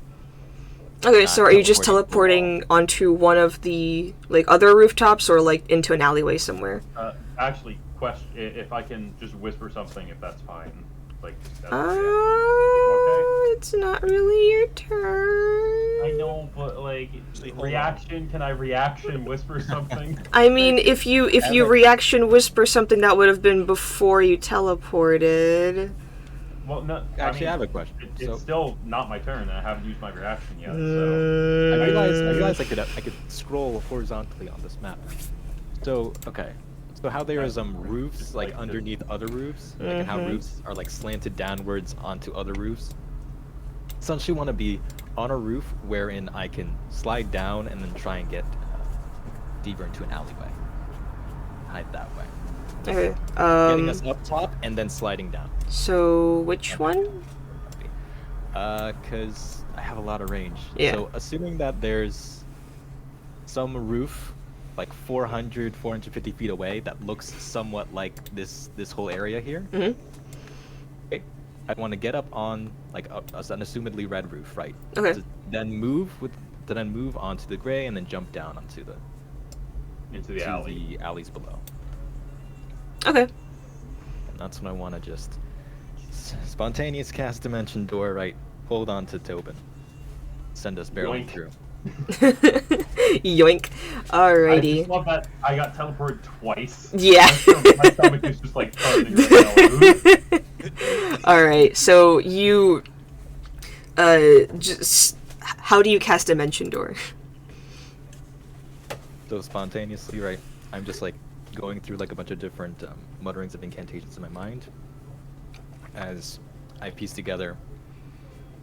Okay, so are you just teleporting teleporting onto one of the like other rooftops, or like into an alleyway somewhere? Actually, question if I can just whisper something, if that's fine. Like, just It's not really your turn. I know No, but like Actually, hold on. reaction. Can I reaction whisper something? I mean, if you reaction whisper something, that would have been before you teleported. Well, no. Actually, I have mean, a question. It's So still not my turn. I haven't used my reaction yet. So I Mm. realized I could scroll horizontally on this map. So okay. So how there is roofs like Like underneath other roofs, like and how Mhm. roofs are like slanted downwards onto other roofs. Essentially, want to be on a roof wherein I can slide down and then try and get deeper into an alleyway. Hide that way. Okay. Getting us up top and then sliding down. So which one? Cause I have a lot of range. Yeah. So assuming that there's some roof like 450 feet away that looks somewhat like this whole area here. Mhm. Okay. I'd want to get up on like an assumedly red roof, right? Okay. To then move onto the gray and then jump down onto the into the to alley. the alleys below. Okay. And that's when I want to just spontaneous cast dimension door, right? Hold on to Tobin. Send us barreling Yoink. through. Yoink. I Alrighty. just love that I got teleported twice. Yeah. My stomach is just like turning right now. Alright, so you just how do you cast Dimension Door? So spontaneously, right? I'm just like going through like a bunch of different mutterings of incantations in my mind as I piece together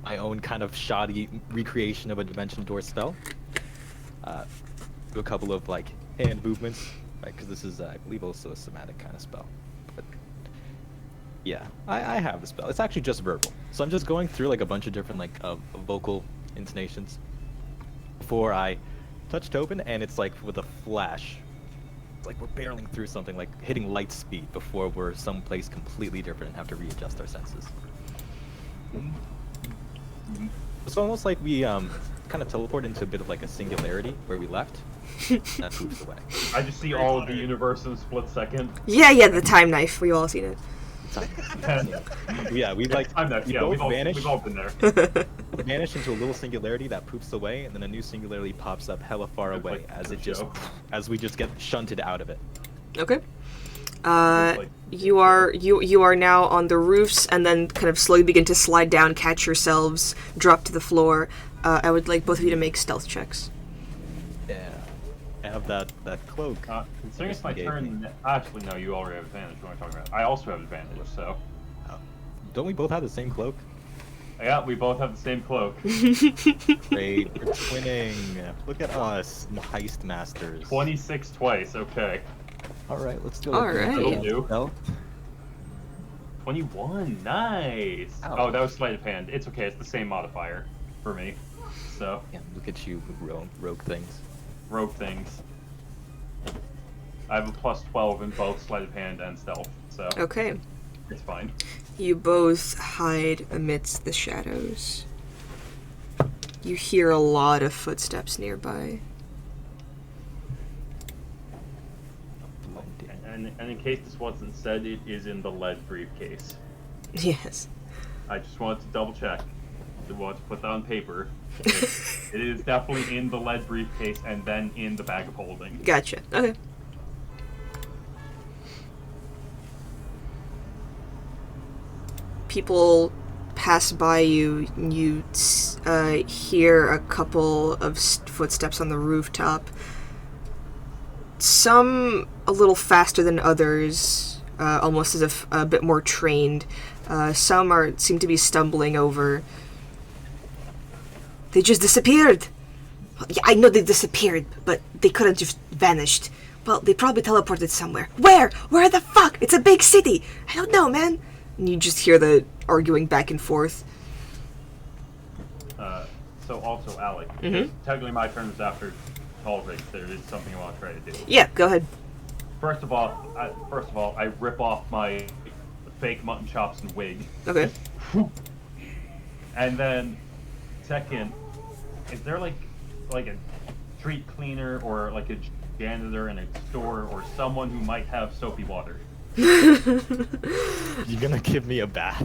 my own kind of shoddy recreation of a dimension door spell. Do a couple of like hand movements, right? Because this is, I believe, also a somatic kind of spell. But yeah, I have the spell. It's actually just verbal, so I'm just going through like a bunch of different like vocal intonations before I touch Tobin, and it's like with a flash. It's like we're barreling through something, like hitting light speed before we're someplace completely different and have to readjust our senses. It's almost like we kind of teleport into a bit of like a singularity where we left. That moves away. I just see all of the universe in a split second. Yeah, the time knife. We all seen it. Yeah, we like I'm not. we Yeah, both we've vanish, all been there. vanish into a little singularity that poofs away, and then a new singularity pops up hella far It's away like as the it just show. as we just get shunted out of it. Okay. Like- You are now on the roofs, and then kind of slowly begin to slide down, catch yourselves, drop to the floor. I would like both of you to make stealth checks. Yeah, I have that cloak. Considering it's my Gave turn, me. actually no, you already have advantage. What am I talking about? I also have advantage, so Don't we both have the same cloak? yeah, we both have the same cloak. Great, we're twinning. Look at us, heist masters. 26 twice. Okay. All right, let's do All it. right. That'll do. Stealth. 21. Nice. Ow. Oh, that was sleight of hand. It's okay. It's the same modifier for me. So Yeah, look at you, rogue things. rogue things. I have a plus 12 in both sleight of hand and stealth, so Okay. it's fine. You both hide amidst the shadows. You hear a lot of footsteps nearby. And in case this wasn't said, it is in the lead briefcase. Yes. I just wanted to double check. I wanted to put that on paper. It is definitely in the lead briefcase and then in the bag of holding. Gotcha. Okay. People pass by you. You hear a couple of footsteps on the rooftop. Some a little faster than others, almost as if a bit more trained. Some seem to be stumbling over. They just disappeared. Yeah, I know they disappeared, but they could have just vanished. Well, they probably teleported somewhere. Where? Where the fuck? It's a big city. I don't know, man. And you just hear the arguing back and forth. So also, Alec, Mhm. technically my turn is after Ulrich. There is something I want to try to do. Yeah, go ahead. First of all, I rip off my fake mutton chops and wig. Okay. And then, second, is there like a street cleaner or like a janitor in a store or someone who might have soapy water? You're gonna give me a bath?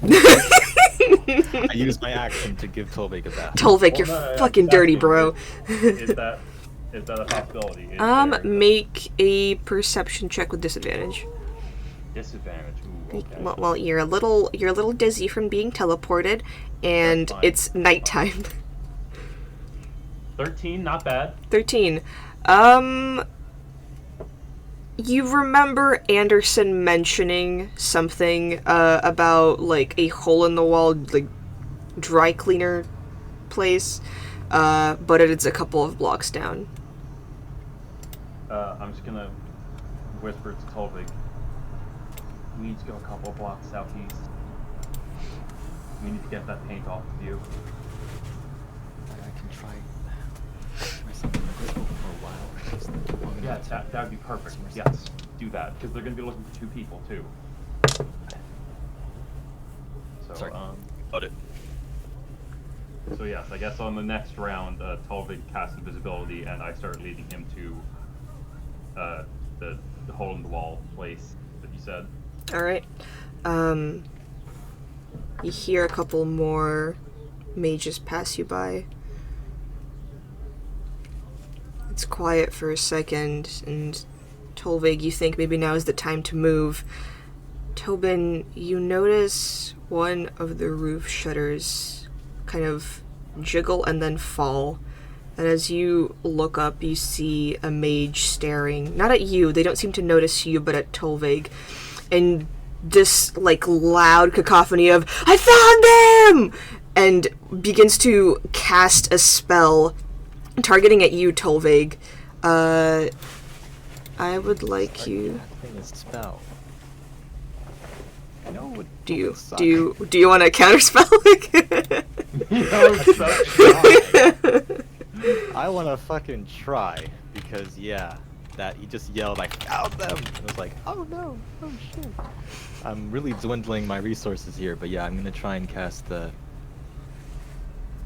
I use my action to give Tolvik a bath. Tolvik, you're Well, no, fucking that's dirty, good. bro. Is that a possibility? Is there Make a perception check with disadvantage. disadvantage? Ooh, okay. Well, you're a little dizzy from being teleported, and That's fine. it's nighttime. 13, not bad. 13. You remember Anderson mentioning something about like a hole in the wall like dry cleaner place, but it's a couple of blocks down. I'm just gonna whisper to Tolvik. We need to go a couple of blocks southeast. We need to get that paint off of you. I can try something invisible for a while. Just Yeah, that would be perfect. Yes, do that, because they're gonna be looking for 2 people too. So, Sorry. Got it. So yes, I guess on the next round, Tolvik casts invisibility, and I start leading him to the hole in the wall place that you said. All right. You hear a couple more mages pass you by. It's quiet for a second, and Tolvik, you think maybe now is the time to move. Tobin, you notice one of the roof shutters kind of jiggle and then fall. And as you look up, you see a mage staring, not at you, they don't seem to notice you, but at Tolvik. And this, like, loud cacophony of, I found him! And begins to cast a spell targeting at you, Tolvik. I would like you... That thing is spell. I know what Do you suck. do you want to counterspell? I want to fucking try because that he just yelled, "I found them!" And I was like, "Oh no! Oh shit!" I'm really dwindling my resources here, but yeah, I'm gonna try and cast the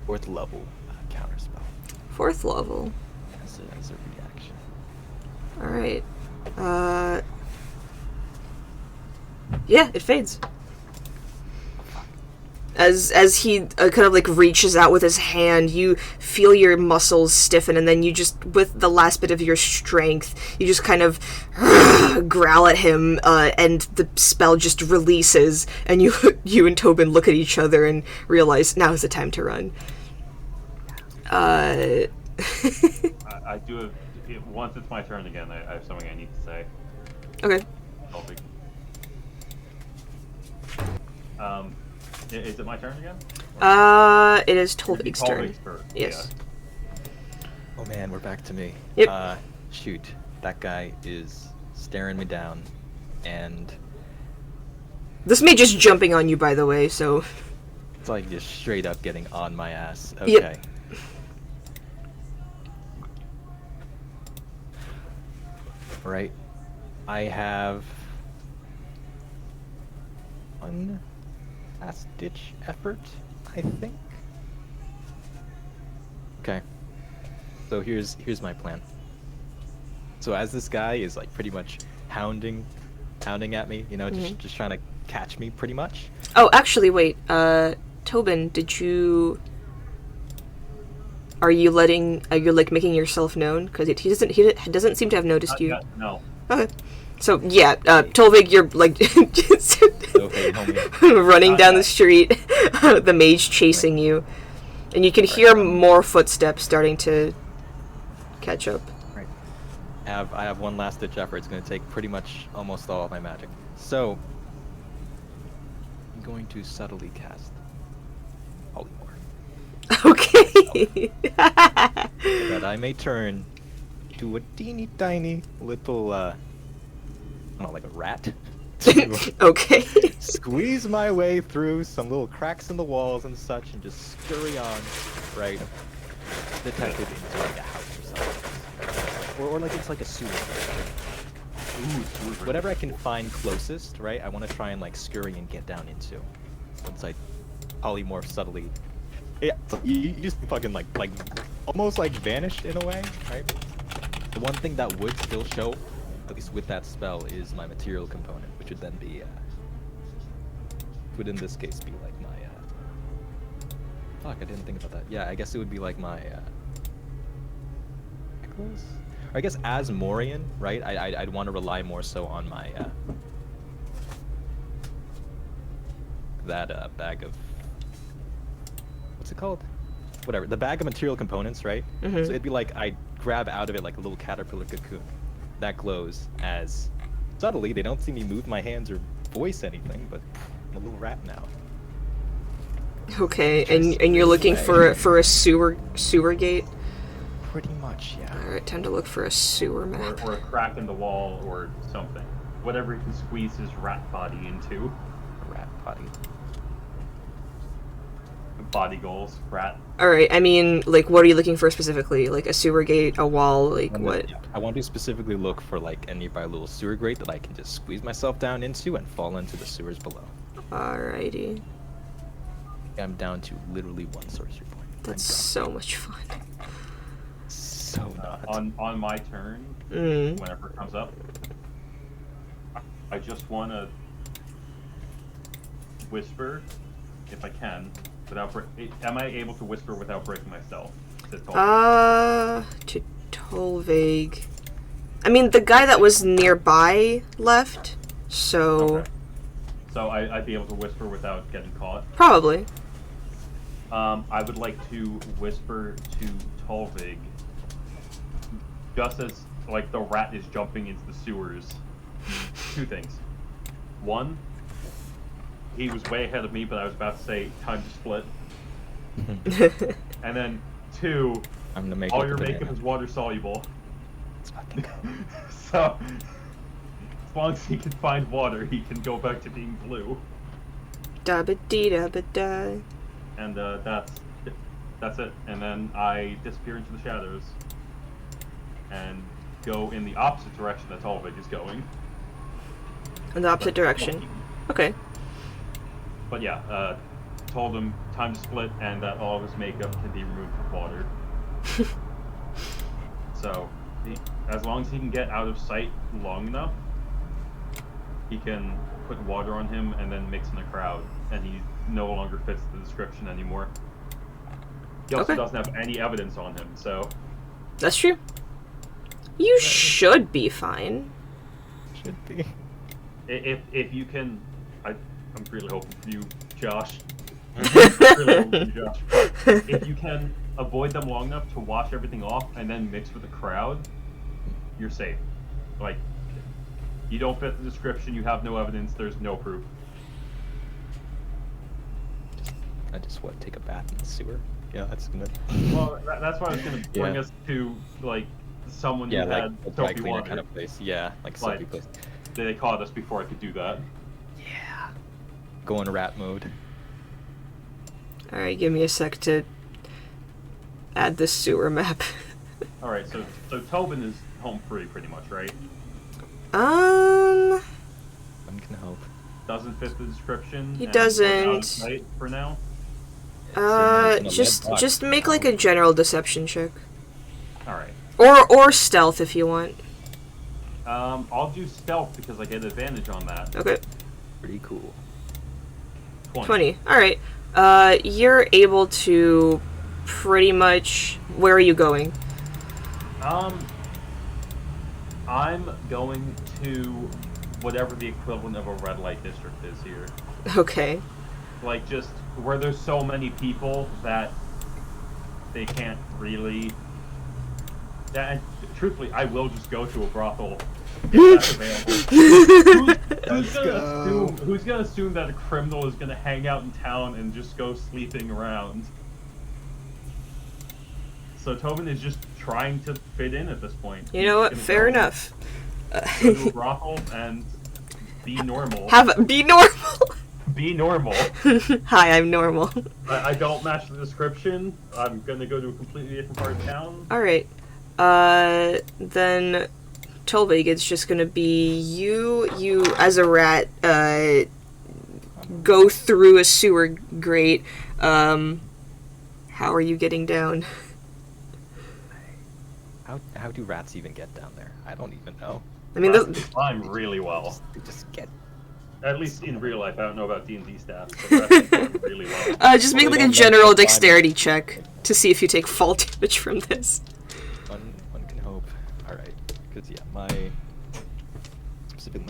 4th level counterspell 4th level. as a reaction. All right. Yeah, it fades. As he kind of like reaches out with his hand, you feel your muscles stiffen, and then you just, with the last bit of your strength, you just kind of growl at him, and the spell just releases, and you and Tobin look at each other and realize now is the time to run. I do have... Once it's my turn again, I have something I need to say. Okay. Tolvik. Is it my turn again? It is It'd be Tolvik's turn. Tolvik's turn. Yes. Oh man, we're back to me. Yep. Shoot, that guy is staring me down, and This mage is jumping on you, by the way, so... it's like just straight up getting on my ass. Okay. Yep. Right. I have one last ditch effort, I think. Okay. So here's my plan. So as this guy is like pretty much hounding at me, you know, just trying to catch me pretty much. Oh, actually, wait. Tobin, are you like making yourself known? Because he doesn't seem to have noticed you. Yeah, no. Okay. So yeah, Tolvik, you're like just Okay, homie. running down the street, the mage chasing you, and you can hear more footsteps starting to catch up. Right. I have one last ditch effort. It's going to take pretty much almost all of my magic. So I'm going to subtly cast Polymorph. Okay. That I may turn to a teeny tiny little, I don't know, like a rat. To Okay. squeeze my way through some little cracks in the walls and such, and just scurry on, right, detected into like a house or something. Or like it's like a sewer. Ooh, super. Whatever I can find closest, right, I want to try and like scurry and get down into. Once I polymorph subtly. Yeah, you just fucking like almost like vanish in a way, right? The one thing that would still show, at least with that spell, is my material component, which would then be, would in this case be like Fuck, I didn't think about that. Yeah, I guess it would be like my necklace. Or I guess as Morian, right? I'd want to rely more so on my that bag of what's it called? Whatever, the bag of material components, right? Mhm. So it'd be like I grab out of it like a little caterpillar cocoon that glows as subtly. They don't see me move my hands or voice anything, but I'm a little rat now. Okay, and you're looking for a sewer gate. Pretty much, yeah. All right, time to look for a sewer map. Or a crack in the wall or something. Whatever he can squeeze his rat body into. Rat body. Body goals, rat. All right, I mean, like, what are you looking for specifically? Like a sewer gate, a wall, like what? Yeah, I want to specifically look for like a nearby little sewer grate that I can just squeeze myself down into and fall into the sewers below. Alrighty, I'm down to literally one sorcery point. that's I'm so much fun. done. So not. On my turn, Mm. whenever it comes up, I just want to whisper, if I can, without am I able to whisper without breaking myself? To Tolvaig. I mean, the guy that was nearby left, so Okay. So I'd be able to whisper without getting caught. probably. I would like to whisper to Tolvig, just as like the rat is jumping into the sewers. Two things. One, he was way ahead of me, but I was about to say time to split. And then two, I'm gonna make all up your the makeup banana. is water soluble. Let's fucking go. So as long as he can find water, he can go back to being blue. Da ba dee da ba da. And that's it. And then I disappear into the shadows and go in the opposite direction that Tolvig is going. In the opposite direction. Okay. But yeah, told him time to split and that all of his makeup can be removed with water. So, as long as he can get out of sight long enough, he can put water on him and then mix in a crowd, and he no longer fits the description anymore. He also Okay. doesn't have any evidence on him, so That's true. You should be fine. Should be. if you can, I'm really hoping for you, Josh. Really hoping for you, Josh. But if you can avoid them long enough to wash everything off and then mix with the crowd, you're safe. Like, you don't fit the description, you have no evidence, there's no proof. I just what take a bath in the sewer. Yeah, that's good. Well, that's why I was going to bring Yeah. us to, like, someone Yeah, who like had a dry soapy cleaner water. kind of place. Yeah, like Like- soapy place. They caught us before I could do that. Yeah. Go in rat mode. Alright, give me a sec to add the sewer map. Alright, so Tobin is home free pretty much, right? Um, One can hope. Doesn't fit the description. He and we're out of doesn't. sight for now. just make like a general deception check. Alright. Or stealth if you want. I'll do stealth because I get advantage on that. Okay. Pretty cool. 20. Alright. You're able to pretty much... Where are you going? I'm going to whatever the equivalent of a red light district is here. Okay. Like, just where there's so many people that they can't really... Yeah, and truthfully, I will just go to a brothel if that's available. Who's gonna assume that a criminal is gonna hang out in town and just go sleeping around? So Tobin is just trying to fit in at this point. You know what? He's gonna Fair go- enough. Go to a brothel and be normal. Be normal. Be normal. Hi, I'm normal. I don't match the description. I'm gonna go to a completely different part of town. Alright. Then Tolvig, it's just gonna be you as a rat, go through a sewer grate. How are you getting down? How do rats even get down there? I don't even know. I mean, Rats climb really well. They just get At least in real life, I don't know about D&D stats, but that's going really well. Just make Well, like they a don't general mention dexterity check to see if you take fall damage from this. One can hope. All right, because yeah, my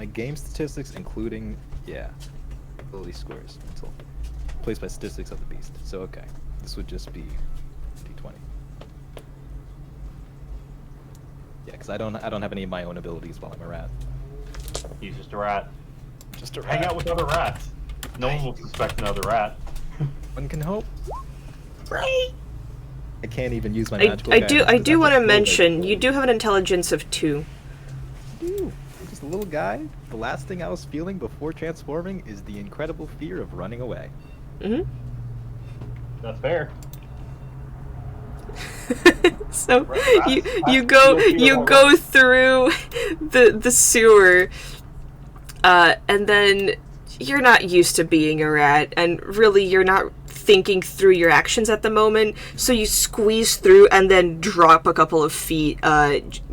game statistics, including ability scores, mental, placed by statistics of the beast. So okay, this would just be d20. Yeah, because I don't have any of my own abilities while I'm a rat. He's just a rat. Just a rat. Hang out with other rats. No one will suspect another rat. One can hope. Right. I can't even use my I magical do guidance I because do want to just rolled mention it. you do have an intelligence of 2. I'm just a little guy. The last thing I was feeling before transforming is the incredible fear of running away. Mm-hmm. That's fair. So Rats- you rats go through the sewer, and then you're not used to being a rat, and really you're not thinking through your actions at the moment. So you squeeze through and then drop a couple of feet,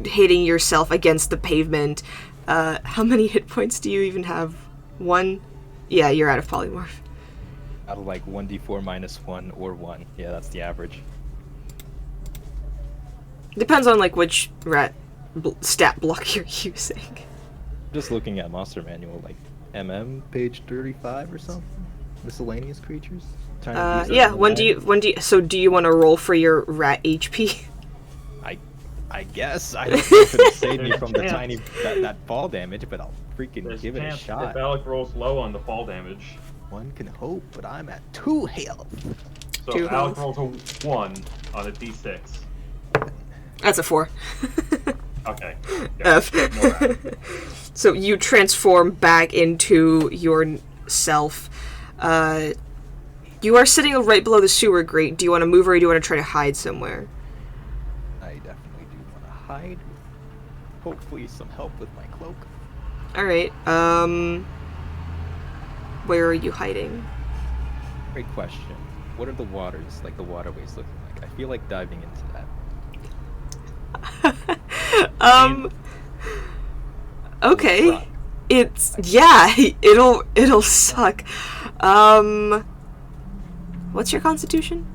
hitting yourself against the pavement. How many hit points do you even have? 1? Yeah, you're out of polymorph. Out of like 1d4 minus 1 or 1. Yeah, that's the average. Depends on like which rat stat block you're using. Just looking at Monster Manual, like page 35 or something. Miscellaneous creatures. Trying to use Yeah. that When do you? So do you want to roll for your rat HP? I guess I don't know if it'll save me There's from the chance. tiny that fall damage, but I'll freaking There's give it a chance shot. if Alec rolls low on the fall damage. One can hope, but I'm at 2 health. So 2 if Alec health. rolls a 1 on a d6. That's a 4. Okay. F. No rat. So you transform back into yourself. You are sitting right below the sewer grate. Do you want to move or do you want to try to hide somewhere? I definitely do want to hide. Hopefully some help with my cloak. Alright, where are you hiding? Great question. What are the waters, like the waterways looking like? I feel like diving into that. Okay. Rock. It'll suck. What's your constitution?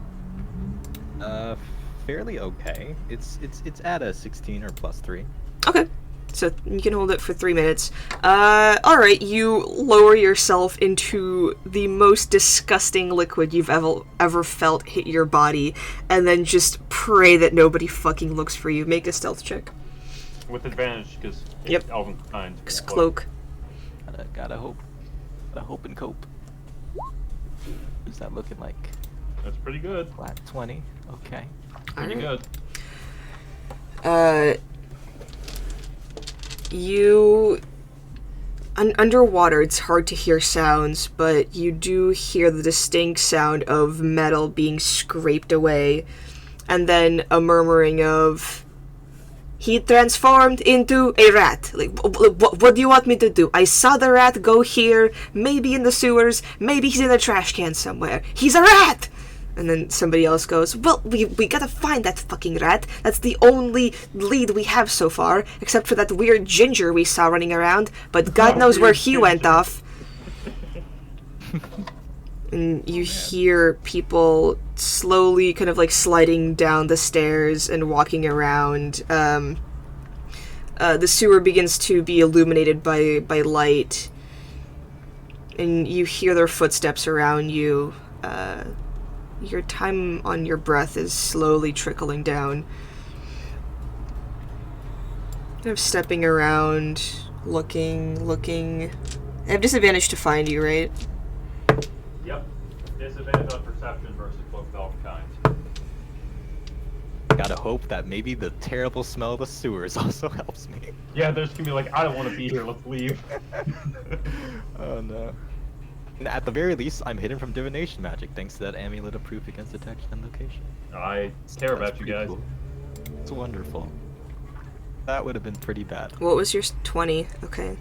Fairly okay. It's at a 16 or plus 3. Okay. So you can hold it for 3 minutes. Alright, you lower yourself into the most disgusting liquid you've ever felt hit your body, and then just pray that nobody fucking looks for you. Make a stealth check. With advantage, because Yep. Elven kind. It's cloak. Gotta hope and cope. What's that looking like? That's pretty good. Flat 20. Okay. Pretty Alright. good. Underwater, it's hard to hear sounds, but you do hear the distinct sound of metal being scraped away, and then a murmuring of, "He transformed into a rat. Like, what do you want me to do? I saw the rat go here, maybe in the sewers, maybe he's in a trash can somewhere. He's a rat!" And then somebody else goes, "Well, we gotta find that fucking rat. That's the only lead we have so far, except for that weird ginger we saw running around, but God knows where he went off." And you hear people slowly kind of like sliding down the stairs and walking around. The sewer begins to be illuminated by light, and you hear their footsteps around you. Your time on your breath is slowly trickling down. Kind of stepping around, looking. I have disadvantage to find you, right? Yep. Disadvantage on perception versus cloak of Elven kind. Gotta hope that maybe the terrible smell of the sewers also helps me. Yeah, there's gonna be like, I don't want to be here, let's leave. Oh no. And at the very least, I'm hidden from divination magic thanks to that amulet of proof against detection and location. I care That's about you pretty guys. cool. It's wonderful. That would have been pretty bad. What was your 20? Okay.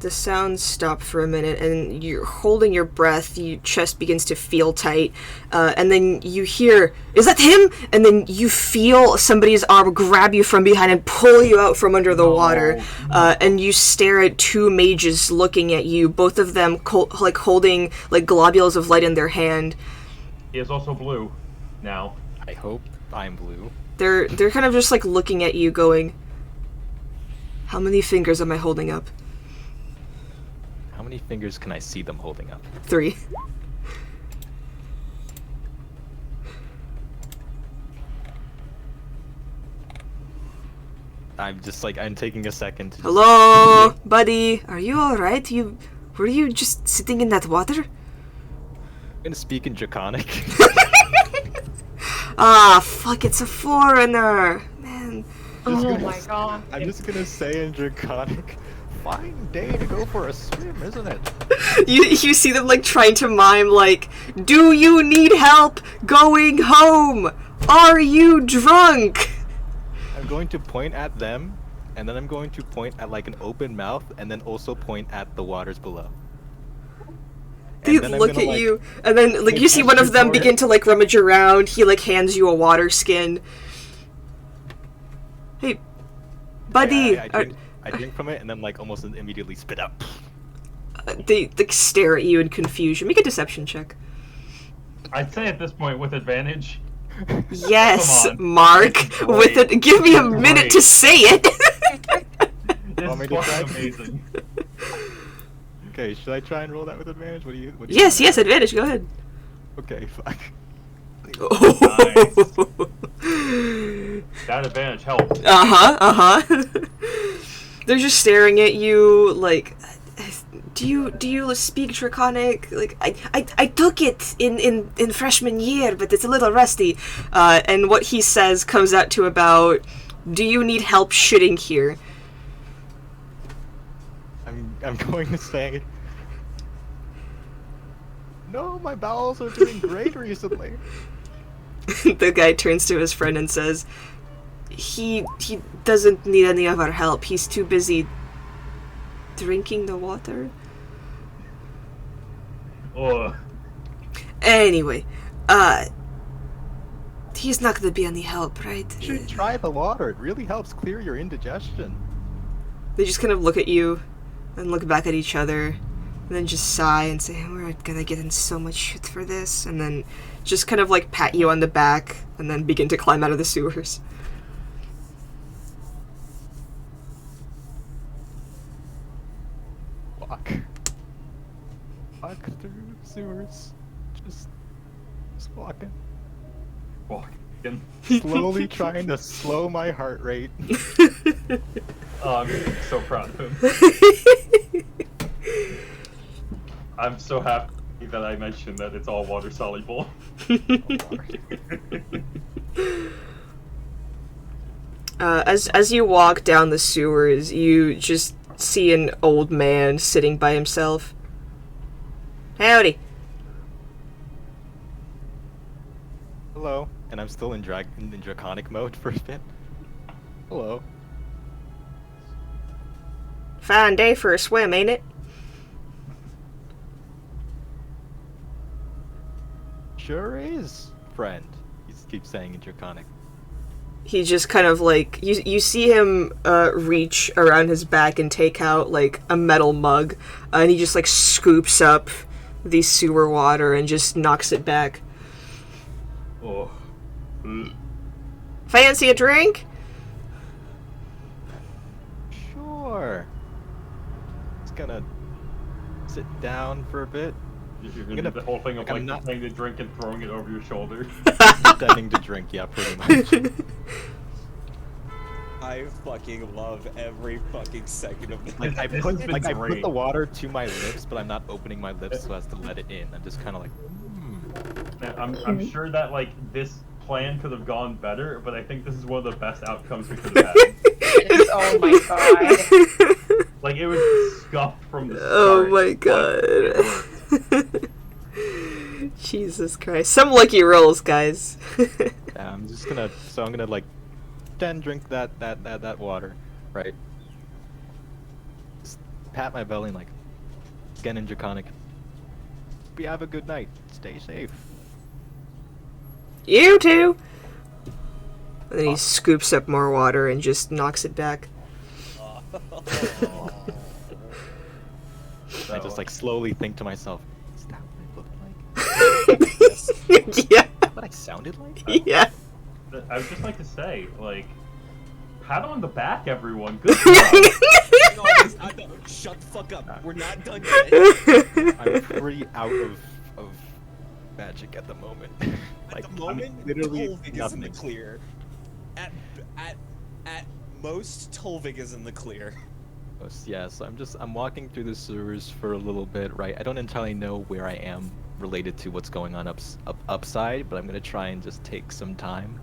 The sounds stop for a minute, and you're holding your breath. Your chest begins to feel tight, and then you hear, "Is that him?" And then you feel somebody's arm grab you from behind and pull you out from under the water. And you stare at two mages looking at you, both of them holding like globules of light in their hand. He is also blue now. I hope I'm blue. They're kind of just like looking at you, going, "How many fingers am I holding up?" How many fingers can I see them holding up? 3. I'm taking a second to just... Hello, buddy. Are you alright? Were you just sitting in that water? I'm gonna speak in Draconic. Ah, fuck, it's a foreigner. Man. Oh my god. I'm just gonna say in Draconic, fine day to go for a swim, isn't it? You see them like trying to mime like, "Do you need help going home? Are you drunk?" I'm going to point at them, and then I'm going to point at like an open mouth, and then also point at the waters below. They And then I'm look gonna, at like, you, and then like you see one of them for it. begin to like rummage around. He like hands you a water skin. Hey, buddy. I drink from it, and then like almost immediately spit out. They like stare at you in confusion. Make a deception check. I'd say at this point with advantage. Yes, Come on. Mark. Great. With it, give me a minute Great. to say it. This Want me is to fucking try? amazing. Okay, should I try and roll that with advantage? What do you? Yes, advantage. Go ahead. Okay, fuck. That advantage helps. They're just staring at you like, do you speak Draconic? Like, I took it in freshman year, but it's a little rusty. And what he says comes out to about, "Do you need help shitting here?" I'm going to say. No, my bowels are doing great recently. The guy turns to his friend and says, he doesn't need any of our help. He's too busy drinking the water. Ugh. Anyway, he's not gonna be any help, right? You should try the water. It really helps clear your indigestion. They just kind of look at you and look back at each other and then just sigh and say, "We're gonna get in so much shit for this," and then just kind of like pat you on the back and then begin to climb out of the sewers. Walk through the sewers. Just walking. Walking. Slowly trying to slow my heart rate. Oh, I'm so proud of him. I'm so happy that I mentioned that it's all water soluble. As you walk down the sewers, you just see an old man sitting by himself. Howdy. Hello. And I'm still in Draconic mode for a bit. Hello. Fine day for a swim, ain't it? Sure is, friend. He keeps saying in Draconic. He just kind of like, you see him reach around his back and take out like a metal mug, and he just like scoops up the sewer water and just knocks it back. Oh. Mm. Fancy a drink? Sure. Just gonna sit down for a bit. You're gonna do the whole thing of like, I'm like not- taking the drink and throwing it over your shoulder. Pretending to drink, yeah, pretty much. I fucking love every fucking second of this. Like I This put has been I put great. the water to my lips, but I'm not opening my lips so as to let it in. I'm just kind of like, And I'm sure that like this plan could have gone better, but I think this is one of the best outcomes we could have had. Oh my god. Like it was scuffed from the start. Oh my but it worked. god. Jesus Christ. Some lucky rolls, guys. yeah, I'm gonna like, then drink that water, right? Just pat my belly and like, again in Draconic. We have a good night. Stay safe. You too! And then he scoops up more water and just knocks it back. I just like slowly think to myself, is that what I looked like? Yeah. What I sounded like? Yeah. I would just like to say, like, pat on the back, everyone. Good job. Shut the fuck up. We're not done yet. I'm pretty out of magic at the moment. At the moment, literally Tolvig is in the nothing. clear. At most, Tolvig is in the clear. Yeah, so I'm walking through the sewers for a little bit, right? I don't entirely know where I am related to what's going on upside, but I'm gonna try and just take some time.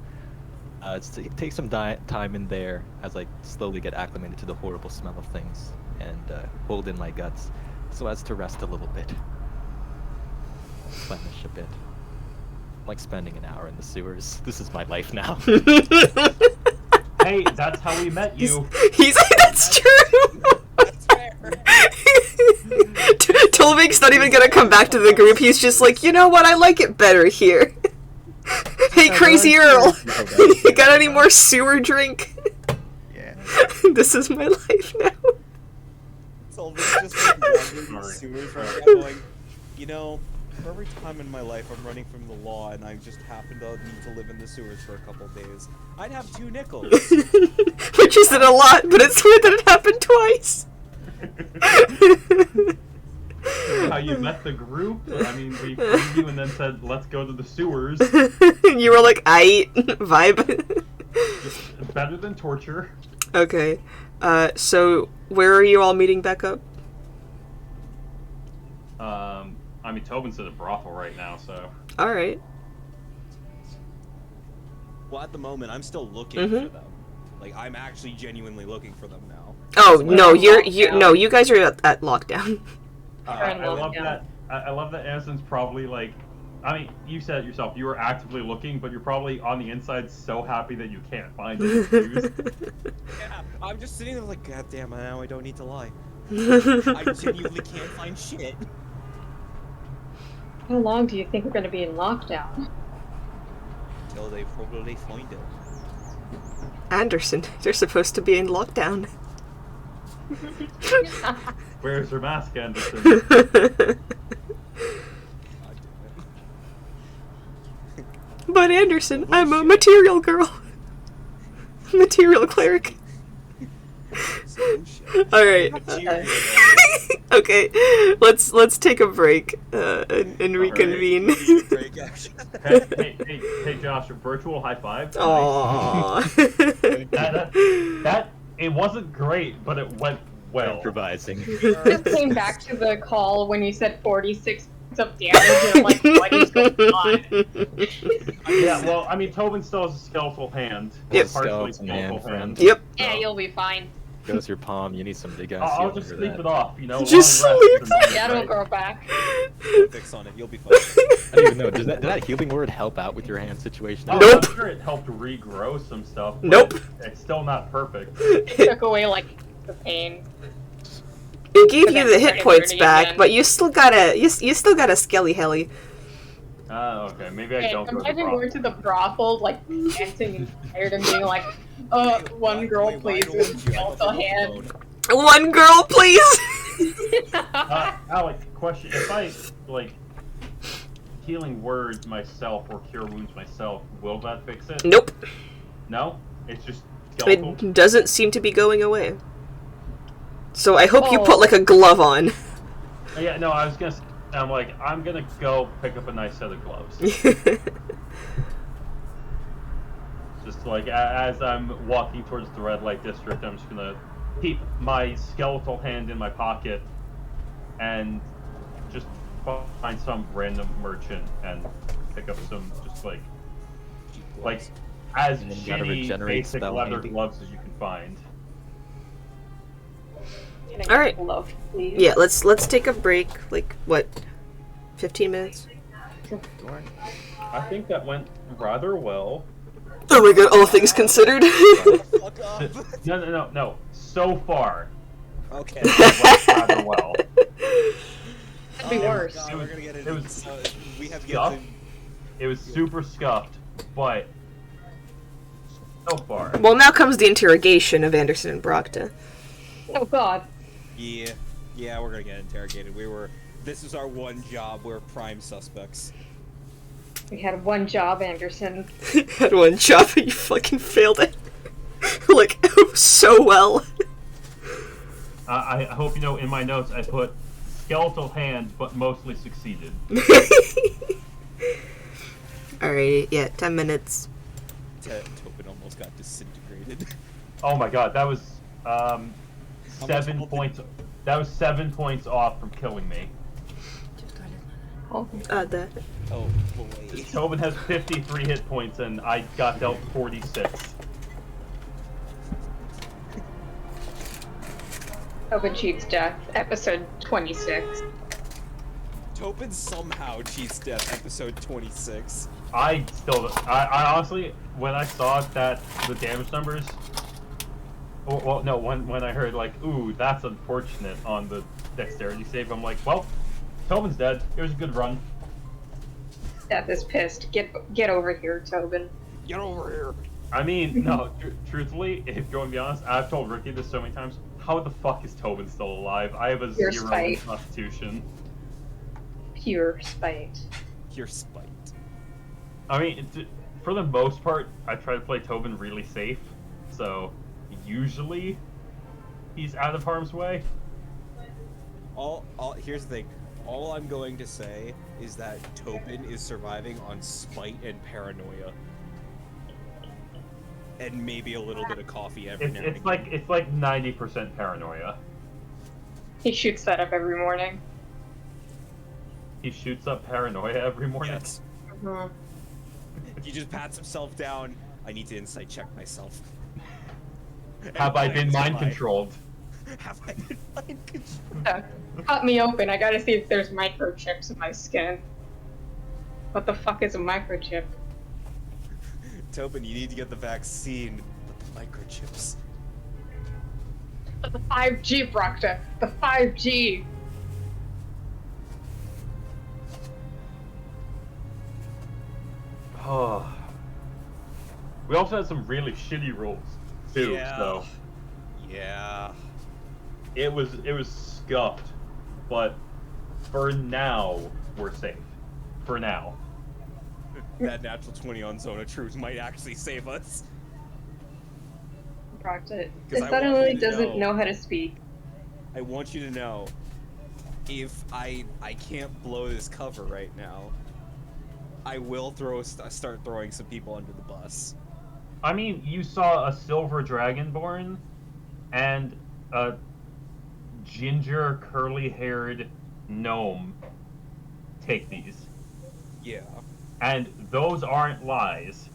Take some time in there as I slowly get acclimated to the horrible smell of things and hold in my guts, so as to rest a little bit, replenish a bit. I'm like spending an hour in the sewers. This is my life now. Hey, that's how we met you. He's like, that's true! That's fair. Tolvig's not even gonna come back to the group, he's just like, you know what, I like it better here. Hey, Crazy Earl! You got any more sewer drink? Yeah. This is my life now. Tolvig's just like wandering the sewers right now going, you know, for every time in my life I'm running from the law and I just happen to need to live in the sewers for a couple of days, I'd have 2 nickels. Which isn't a lot, but it's weird that it happened twice. How you met the group? I mean, we found you and then said, let's go to the sewers. You were like, aight, vibe. Just better than torture. Okay, so where are you all meeting back up? I mean, Tobin's at a brothel right now, so. Alright. Well, at the moment, I'm still looking Mhm. for them. Like, I'm actually genuinely looking for them now. Oh, no, you lockdown. guys are at lockdown. Turn I love lockdown. that. I love that Anderson's probably like. I mean, you said it yourself. You were actively looking, but you're probably on the inside so happy that you can't find any clues. Yeah, I'm just sitting there like, God damn, now I don't need to lie. I genuinely can't find shit. How long do you think we're gonna be in lockdown? Until they probably find it. Anderson, they're supposed to be in lockdown. Where's your mask, Anderson? God damn But Anderson, I'm a material girl. Material cleric. it. So shit. Alright. Material. Okay, let's take a break and reconvene. Break action. Hey, Josh, a virtual high five. Aww. That it wasn't great, but it went well. Improvising. Just came back to the call when you said 46 points of damage, and I'm like, what is going on? Yeah, well, I mean, Tobin still has a skeletal hand. Yep. Partially Skeleton hand, friend. Yep. Yeah, you'll be fine. Goes your palm. You need some big ass. I'll healing just for sleep that. it off, you know. Just long sleep rest and- Yeah, it'll right? grow back. Fix on it. You'll be fine. I don't even know. Did that healing word help out with your hand situation? Oh, Nope. I'm sure it helped regrow some stuff. But Nope. It's still not perfect. It took away, like, the pain. It gave you Then the hit started points burning back, again. but you still got a skelly helly. Okay, maybe I Hey, don't go to the imagine going to the brothel, like, dancing and tired and being like, one girl, Wait, please, why with don't you have a skeletal hand. phone? One girl, please. Alec, question: if I like healing words myself or cure wounds myself, will that fix it? Nope. No, it's just skeletal. It doesn't seem to be going away. So I hope you Oh. put like a glove on. Yeah, no, I was gonna. I'm like, I'm gonna go pick up a nice set of gloves. Just like as I'm walking towards the red light district, I'm just gonna keep my skeletal hand in my pocket and just find some random merchant and pick up some just like as And then you gotta shitty regenerate basic spell leather handy. gloves as you can find. Can I Alright. get glove, please? Yeah, let's take a break. Like what? 15 minutes? I think that went rather well. Oh my god, all things considered. Fuck up. No. So far, Okay. went rather well. Could be worse. God, we're gonna get It was so we have to scuffed. get It was super scuffed, but so far. Well, now comes the interrogation of Anderson and Brocta. Oh god. Yeah, we're gonna get interrogated. This is our one job. We're prime suspects. We had one job, Anderson. Had one job and you fucking failed it. Like, so well. I hope you know in my notes I put skeletal hand, but mostly succeeded. Alright, yeah, 10 minutes. Tobin almost got disintegrated. Oh my god, that was 7 much points. That was 7 points off from killing me. Oh. That. Oh boy. Tobin has 53 hit points and I got dealt 46. Tobin cheats death, episode 26. Tobin somehow cheats death. Episode 26. I honestly, when I saw that the damage numbers, well, no, when I heard like, ooh, that's unfortunate on the dexterity save, I'm like, well, Tobin's dead. It was a good run. Death is pissed. Get over here, Tobin. Get over here. I mean, no, truthfully, if you're going to be honest, I've told Ricky this so many times. How the fuck is Tobin still alive? I have a Pure 0 in spite. Constitution. Pure spite. Pure spite. I mean, for the most part, I try to play Tobin really safe, so usually he's out of harm's way. Here's the thing. All I'm going to say is that Tobin is surviving on spite and paranoia. And maybe a little bit of coffee every now and It's again. like 90% paranoia. He shoots that up every morning. He shoots up paranoia every morning. Yes. Mhm. He just pats himself down. I need to insight check myself. Have I been Am mind controlled? Have I been mind controlled? Cut me open. I gotta see if there's microchips in my skin. What the fuck is a microchip? Tobin, you need to get the vaccine with the microchips. The 5G, Brocta. The 5G. Oh. We also had some really shitty rolls too, Yeah. so Yeah. it was scuffed. But for now, we're safe. For now. That natural 20 on Zone of Truth might actually save us. Brocta 'Cause I want suddenly you to doesn't know. know how to speak. I want you to know, if I can't blow this cover right now, I will start throwing some people under the bus. I mean, you saw a silver dragonborn and a ginger curly-haired gnome take these. Yeah. And those aren't lies.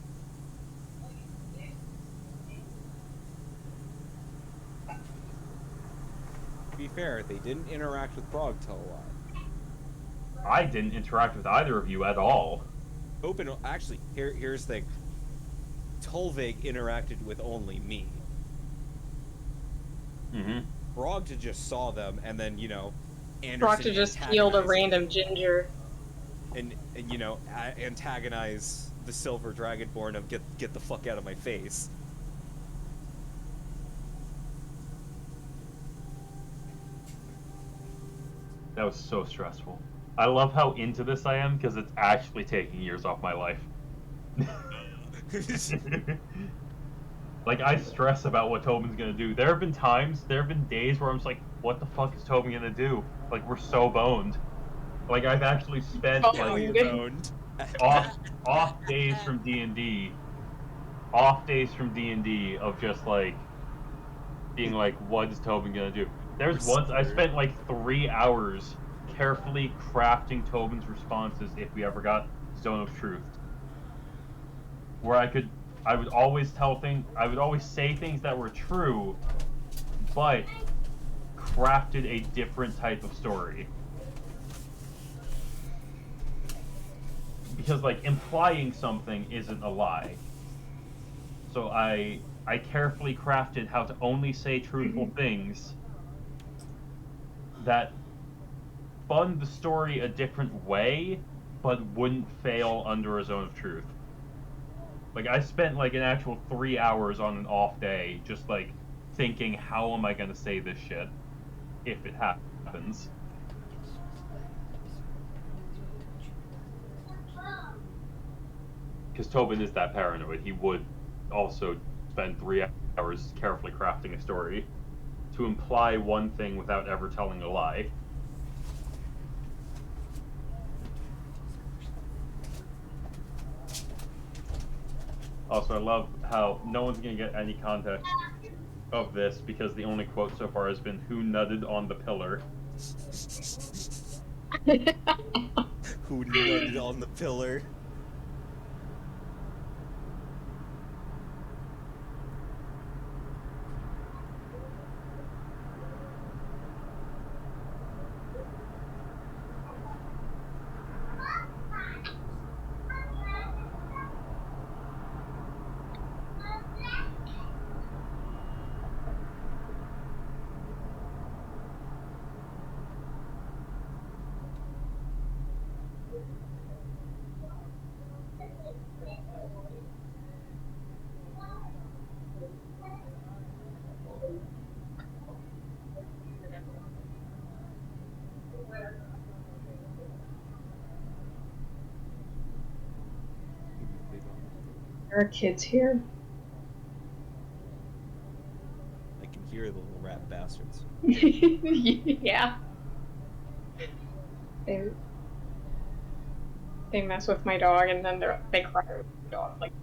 To be fair, they didn't interact with Brogta a lot. I didn't interact with either of you at all. Actually, here's the thing. Tolvig interacted with only me. Mm-hmm. Brogta just saw them, and then, Anderson Brocta just healed a antagonized- random ginger. and antagonize the Silver Dragonborn of get the fuck out of my face. That was so stressful. I love how into this I am because it's actually taking years off my life. Like, I stress about what Tobin's gonna do. There have been days where I'm just like, what the fuck is Tobin gonna do? Like, we're so boned. Like, I've actually spent, Oh, Now like, you're good. boned. off days from D&D. Off days from D&D of just, like, being like, what is Tobin gonna do? There's once I spent, like, 3 hours carefully crafting Tobin's responses if we ever got Zone of Truth. Where I would always say things that were true, but crafted a different type of story. Because, like, implying something isn't a lie. So I carefully crafted how to only say truthful things, that spun the story a different way, but wouldn't fail under a zone of truth. Like, I spent like an actual 3 hours on an off day just like thinking, how am I gonna say this shit if it happens? Because Tobin is that paranoid. He would also spend 3 hours carefully crafting a story to imply one thing without ever telling a lie. Also, I love how no one's gonna get any context of this because the only quote so far has been "Who nutted on the pillar?" Who nutted on the pillar? There are kids here. I can hear the little rat bastards. Yeah. They mess with my dog and then they cry with my dog. Like,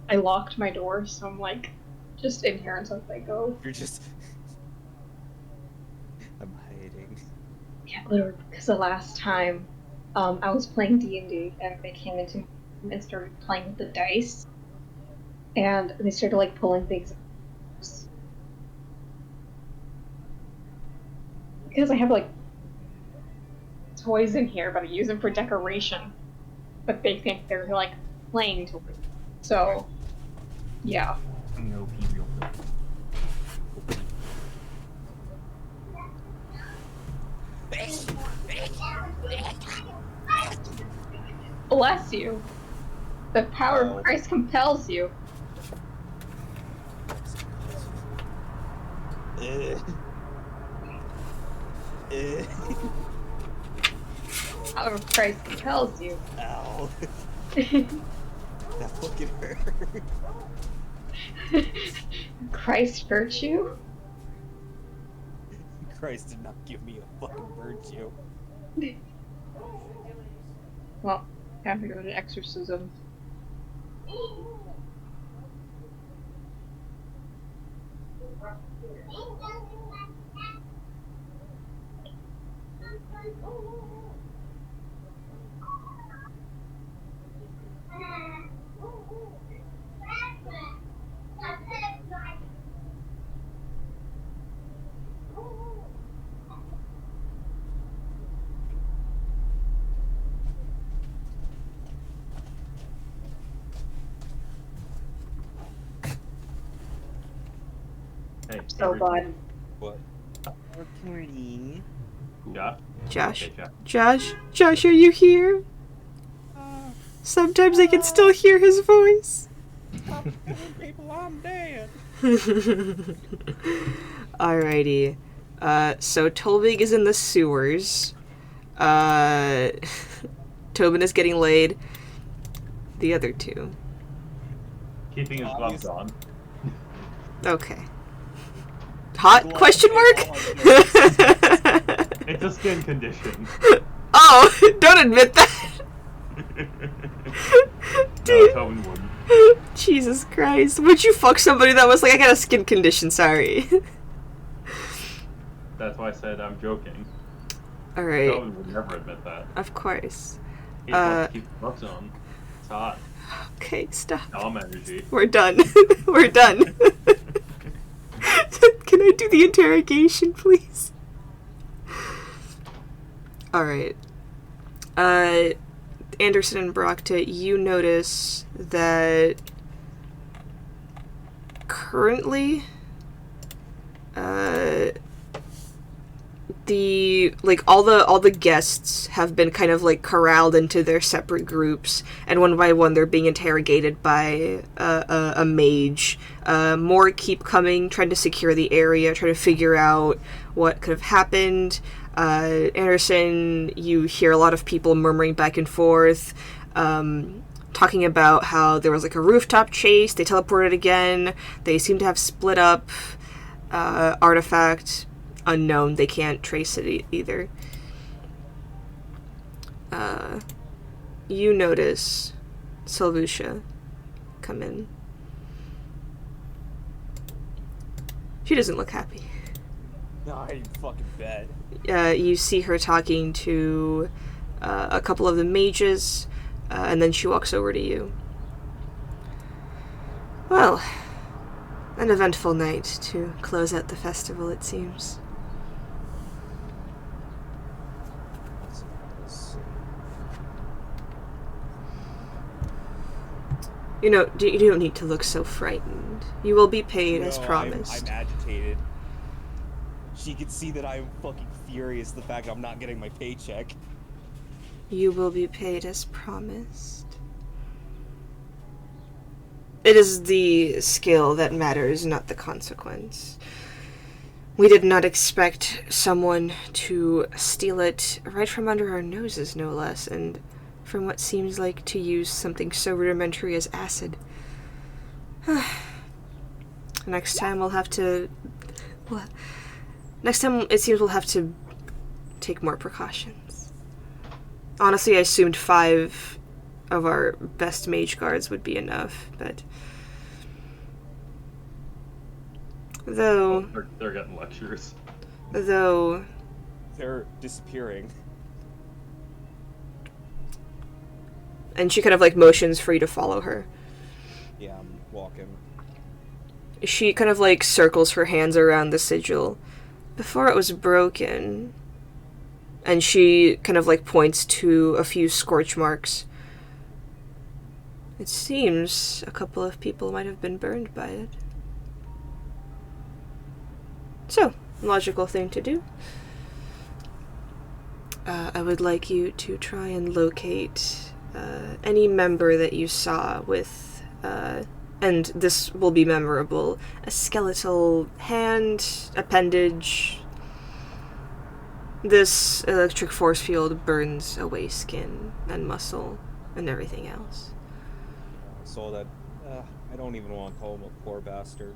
I locked my door, so I'm like just in here until they go. You're just. I'm hiding. Yeah, literally, because the last time I was playing D&D and they came into my room and started playing with the dice, and they started like pulling things because I have like toys in here, but I use them for decoration, but they think they're like playing toys. So yeah. No, pee real quick. Bless you. The power Oh. of Christ compels you. Power of Christ compels you. Ow. That fucking hurt. Christ virtue? Christ did not give me a fucking virtue. Well, time to go to exorcism. Hey, So glad. What? Recording. Yeah. Josh? Okay, Jack. Josh, are you here? Sometimes I can still hear his voice. People, I'm dead. Alrighty. So Tolvig is in the sewers. Tobin is getting laid. The other two. Keeping his gloves on. Okay. Hot? Gloves Question mark? It's a skin condition. Oh, don't admit that. No, Dude. Tobin wouldn't. Jesus Christ. Would you fuck somebody that was like, I got a skin condition, sorry. That's why I said I'm joking. Alright. Tobin would never admit that. Of course. He wants to keep the gloves on. It's hot. Okay, stop. Dom energy. We're done. We're done. Can I do the interrogation, please? Alright. Anderson and Brockta, you notice that currently all the guests have been kind of like corralled into their separate groups, and one by one they're being interrogated by a mage. More keep coming, trying to secure the area, trying to figure out what could have happened. Anderson, you hear a lot of people murmuring back and forth, talking about how there was like a rooftop chase, they teleported again, they seem to have split up, artifact unknown, they can't trace it either. You notice Silvucia come in. She doesn't look happy. No, I fucking bet. You see her talking to a couple of the mages, and then she walks over to you. Well, an eventful night to close out the festival, it seems. You know, you don't need to look so frightened. You will be paid as promised. I'm agitated. She can see that I'm fucking furious the fact I'm not getting my paycheck. You will be paid as promised. It is the skill that matters, not the consequence. We did not expect someone to steal it right from under our noses, no less, and from what seems like to use something so rudimentary as acid. Next time we'll have to... Next time it seems we'll have to take more precautions. Honestly, I assumed 5 of our best mage guards would be enough, but... Though... They're getting lectures. Though... They're disappearing. And she kind of like motions for you to follow her. Yeah, I'm walking. She kind of like circles her hands around the sigil. Before it was broken. And she kind of like points to a few scorch marks. It seems a couple of people might have been burned by it. So, logical thing to do. I would like you to try and locate any member that you saw with, and this will be memorable, a skeletal hand, appendage. This electric force field burns away skin and muscle and everything else. So that, I don't even want to call him a poor bastard.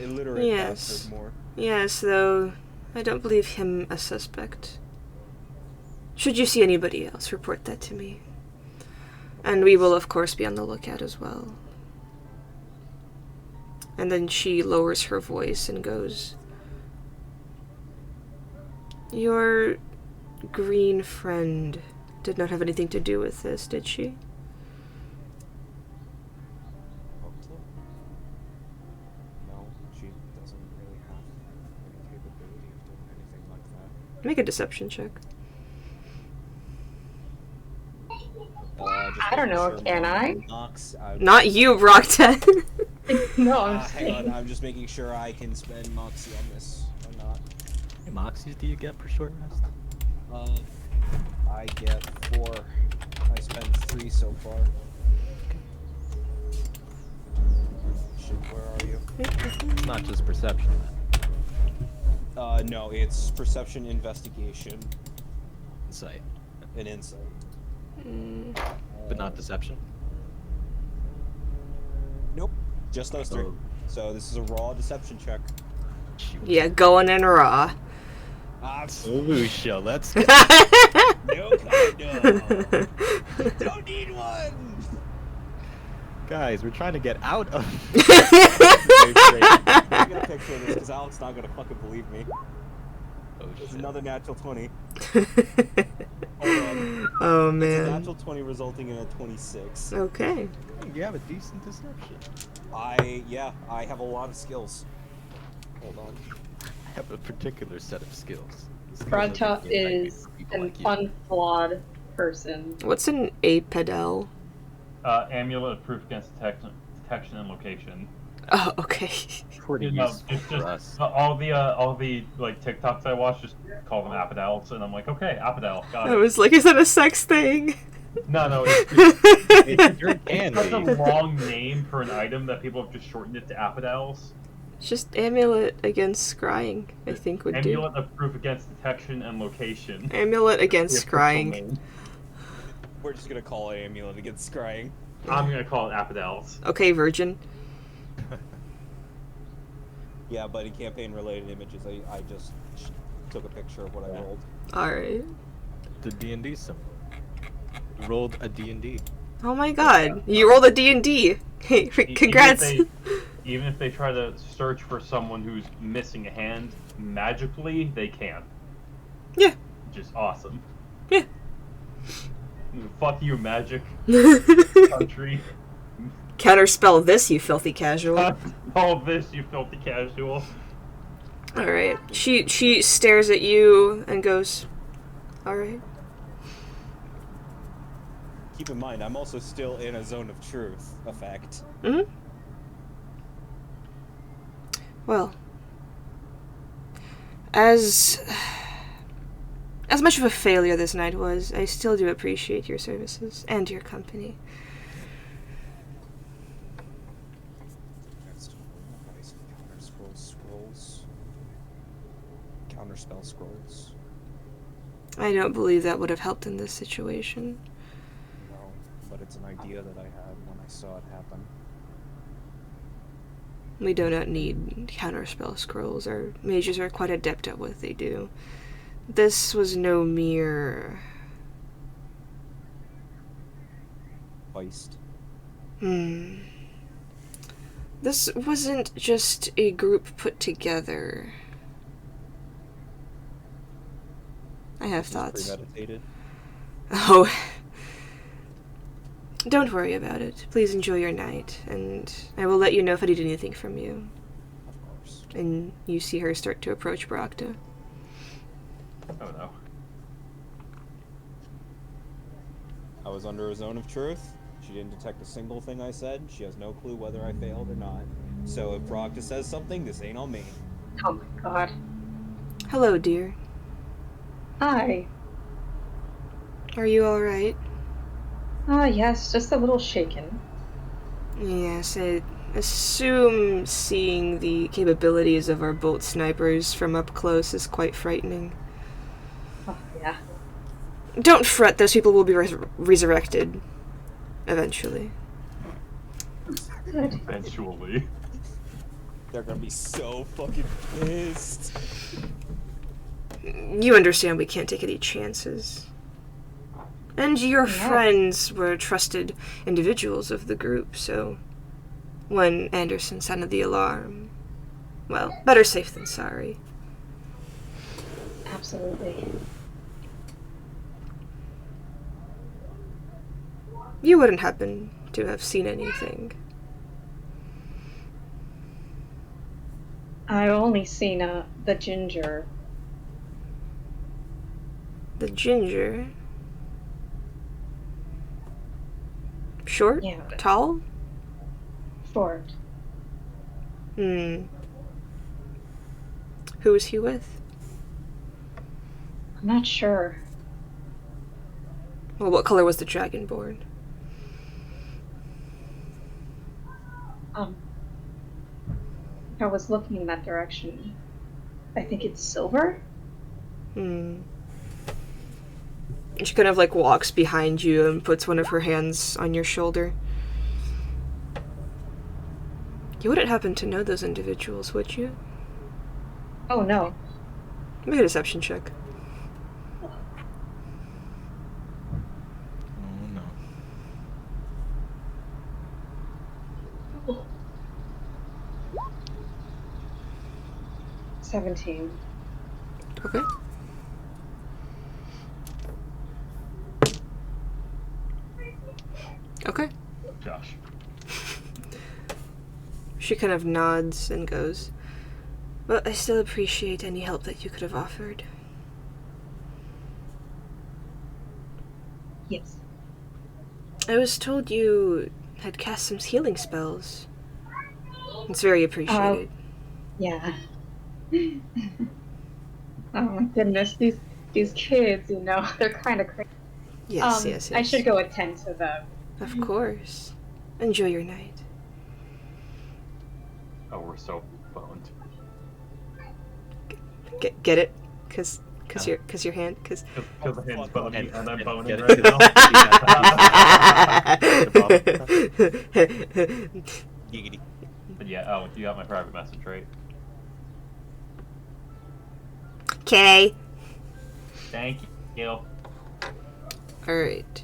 Illiterate Yes. bastard more. Yes, though I don't believe him a suspect. Should you see anybody else, report that to me. And we will, of course, be on the lookout as well. And then she lowers her voice and goes, Your green friend did not have anything to do with this, did she? No, she doesn't really have any capability of doing anything like that. Make a deception check. I don't know, can I? Not you, Rockton. No, I'm Hang on, saying. I'm just making sure I can spend Moxie on this or not. How many Moxies do you get per short rest? I get 4. I spent 3 so far. Shit, where are you? It's not just perception. No, it's perception, investigation, Insight. and insight. But not deception? Nope, just those 3. Oh. So this is a raw deception check. Yeah, going in raw. Lucia, let's go. No condom. Don't need one. Guys, we're trying to get out of... I'm gonna picture this because Alex not gonna fucking believe me. Oh, It's shit. another natural 20. Hold on. Oh It's a man. natural 20 resulting in a 26. Okay. You have a decent deception. I have a lot of skills. Hold on. I have a particular set of skills. Skills Grunta that can get is for people an like you. unflawed person. What's an apedel? Amulet of proof against detection and location. Oh, okay. Pretty You know, useful it's for just us. all the like TikToks I watch just call them Apodels, and I'm like, okay, Apodel, got I it. was like, is that a sex thing? No, It's your it's such a candy. long name for an item that people have just shortened it to Apodels. Just amulet against scrying, I think would do. Amulet of proof against detection and location. Amulet The against official scrying. name. We're just gonna call it amulet against scrying. I'm gonna call it Apodels. Okay, virgin. Yeah, but in campaign-related images, I just took a picture of what I rolled. Alright. The D&D symbol. You rolled a D&D. Oh my god, you rolled a D&D. Hey, congrats. Even if they try to search for someone who's missing a hand magically, they can. Yeah. Which is awesome. Yeah. Fuck you, magic country. Counterspell this, you filthy casual. All this, you filthy casual. Alright. She stares at you and goes, alright. Keep in mind, I'm also still in a zone of truth effect. Mm-hmm. Well, as much of a failure this night was, I still do appreciate your services and your company. Counterspell scrolls. I don't believe that would have helped in this situation. No, but it's an idea that I had when I saw it happen. We do not need counterspell scrolls. Our mages are quite adept at what they do. This was no mere... Heist. This wasn't just a group put together. I have thoughts. Premeditated. Oh. Don't worry about it. Please enjoy your night, and I will let you know if I need anything from you. Of course. And you see her start to approach Brakta. Oh no. I was under a zone of truth. She didn't detect a single thing I said. She has no clue whether I failed or not. So if Procta says something, this ain't on me. Oh my god. Hello, dear. Hi. Are you alright? Yes, just a little shaken. Yes, I assume seeing the capabilities of our bolt snipers from up close is quite frightening. Oh, yeah. Don't fret, those people will be resurrected. Eventually. Good. Eventually. They're gonna be so fucking pissed. You understand we can't take any chances. And your friends were trusted individuals of the group, so when Anderson sounded the alarm, well, better safe than sorry. Absolutely. You wouldn't happen to have seen anything. I've only seen the ginger. The ginger? Short? Yeah. Tall? Short. Who was he with? I'm not sure. Well, what color was the dragonborn? I was looking in that direction. I think it's silver? And she kind of like walks behind you and puts one of her hands on your shoulder. You wouldn't happen to know those individuals, would you? Oh no. Make a deception check. Oh no. 17. Okay. Okay. Josh. She kind of nods and goes, "Well, I still appreciate any help that you could have offered." Yes. I was told you had cast some healing spells. It's very appreciated. Yeah. Oh my goodness, these kids, you know, they're kind of crazy. Yes, yes, yes. I should go attend to them. Of course. Enjoy your night. Oh, we're so boned. Get it? Cause your hand. Cause. Because the hand's boning and I'm boning Get right it? now. Giggity. But yeah, oh, you got my private message, right? Okay. Thank you. All right.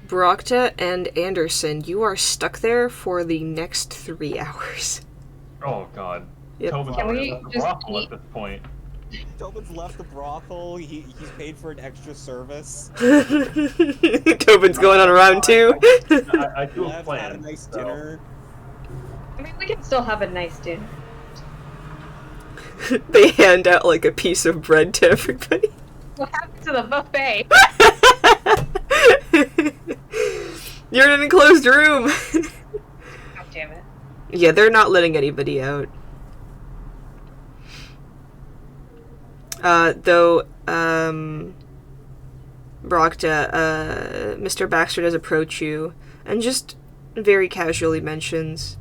Brockta and Anderson, you are stuck there for the next 3 hours. Oh god. Yep. Tobin's Can already we left the just brothel eat? at this point. Tobin's left the brothel. He's paid for an extra service. Tobin's going on round 2. I do a Left, plan. had a nice so- dinner. I mean, we can still have a nice dinner. They hand out like a piece of bread to everybody. What happened to the buffet? You're in an enclosed room. God damn it. Yeah, they're not letting anybody out. Though, Brockta, Mr. Baxter does approach you and just very casually mentions,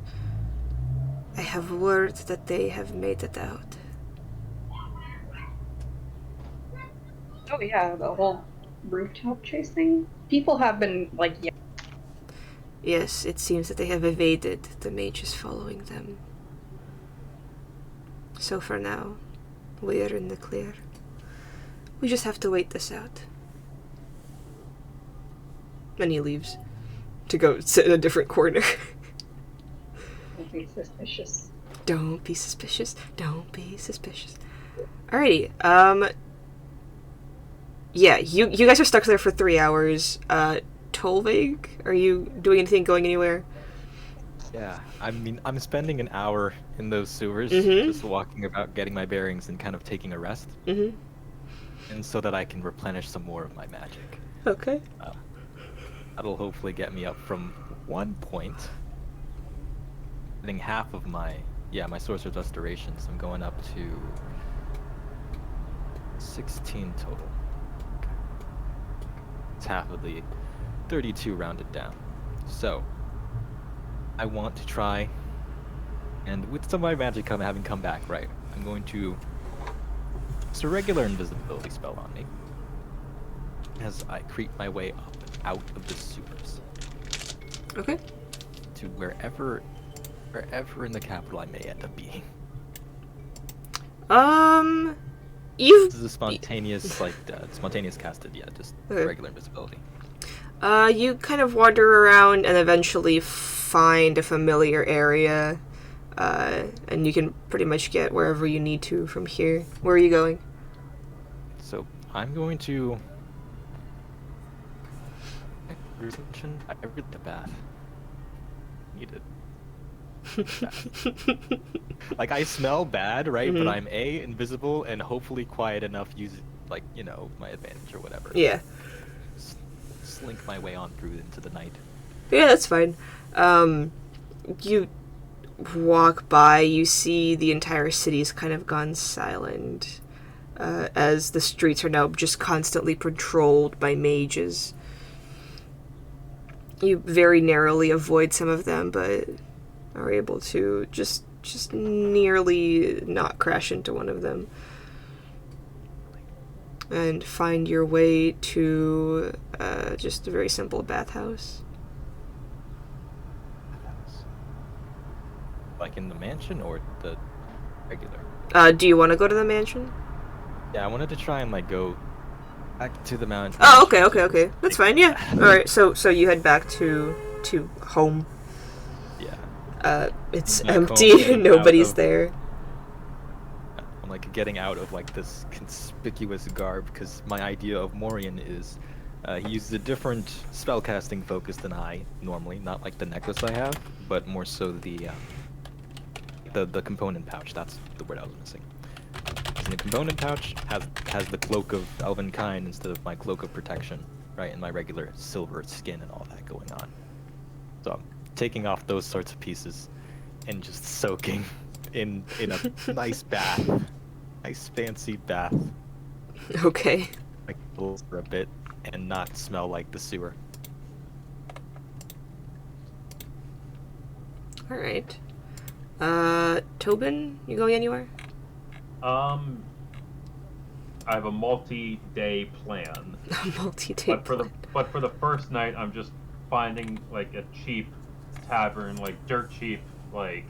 I have word that they have made it out. Oh yeah, the whole rooftop chasing. People have been like, yeah. Yes, it seems that they have evaded the mages following them. So for now, we are in the clear. We just have to wait this out. And he leaves to go sit in a different corner. Don't be suspicious. Don't be suspicious. Don't be suspicious. Alrighty. Yeah, you guys are stuck there for 3 hours. Tolvig, are you doing anything, going anywhere? Yeah, I mean, I'm spending an hour in those sewers, Mhm. just walking about, getting my bearings, and kind of taking a rest, Mm-hmm. and so that I can replenish some more of my magic. Okay. That'll hopefully get me up from 1 point, getting half of my Sorcerer's Restoration, so I'm going up to 16 total. It's half of the 32 rounded down. So, I want to try, and with some of my magic having come back, right, I'm going to cast a regular invisibility spell on me as I creep my way up and out of the sewers Okay. to wherever in the capital I may end up being. You've This is a spontaneous, spontaneous casted, just Okay. regular invisibility. You kind of wander around and eventually find a familiar area, and you can pretty much get wherever you need to from here. Where are you going? So I'm going to. I really the bath. Need it. Like I smell bad, right? Mhm. But I'm invisible and hopefully quiet enough. Use my advantage or whatever. Yeah. Slink my way on through into the night. Yeah, that's fine. You walk by, you see the entire city's kind of gone silent, as the streets are now just constantly patrolled by mages. You very narrowly avoid some of them, but are able to just nearly not crash into one of them. And find your way to just a very simple bathhouse. Like in the mansion or the regular? Do you want to go to the mansion? Yeah, I wanted to try and go back to the mountain. Oh, okay. That's fine. Yeah. All right. So you head back to home. Yeah. It's Back home, empty. getting Nobody's out of- there. I'm getting out of this conspicuous garb because my idea of Morian is he uses a different spellcasting focus than I normally, not like the necklace I have, but more so the component pouch. That's the word I was missing. And the component pouch has the cloak of Elvenkind instead of my cloak of protection, right? And my regular silver skin and all that going on. So I'm taking off those sorts of pieces and just soaking in a nice bath, nice fancy bath, Okay. like for a bit, and not smell like the sewer. All right. Tobin, you going anywhere? I have a multi-day plan. Multi-day. But for the first night, I'm just finding like a cheap tavern, like dirt cheap, like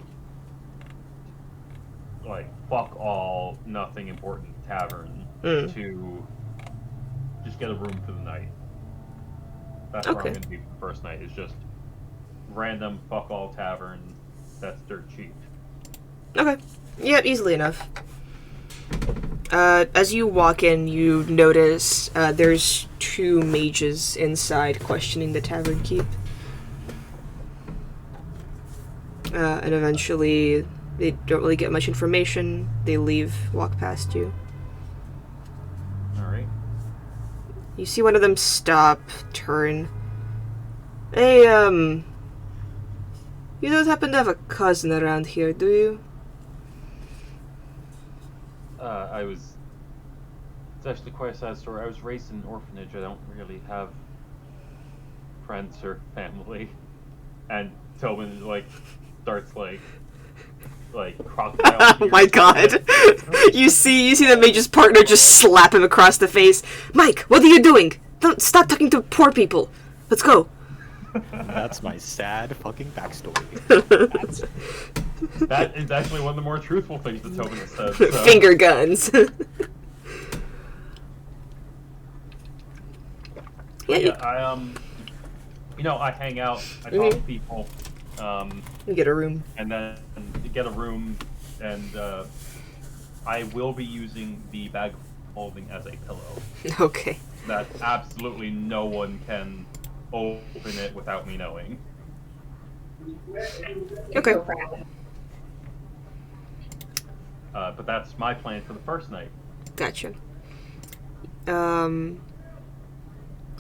fuck all, nothing important tavern to just get a room for the night. That's where I'm Okay. gonna be for the first night. Is just random fuck all tavern that's dirt cheap. Okay. Yep, easily enough. As you walk in, you notice there's 2 mages inside questioning the tavern keep. And eventually, they don't really get much information. They leave, walk past you. All right. You see one of them stop, turn. Hey, you don't happen to have a cousin around here, do you? It's actually quite a sad story. I was raised in an orphanage. I don't really have friends or family. And Tobin starts crocodile. Oh my god. You see the mage's partner just slap him across the face. Mike, what are you doing? Don't stop talking to poor people. Let's go. That's my sad fucking backstory. That is actually one of the more truthful things that Tobin has said. So. Finger guns. Yeah, I hang out, I talk to people, You get a room. and then get a room, and I will be using the bag of holding as a pillow. Okay. That absolutely no one can open it without me knowing. Okay. But that's my plan for the first night. Gotcha.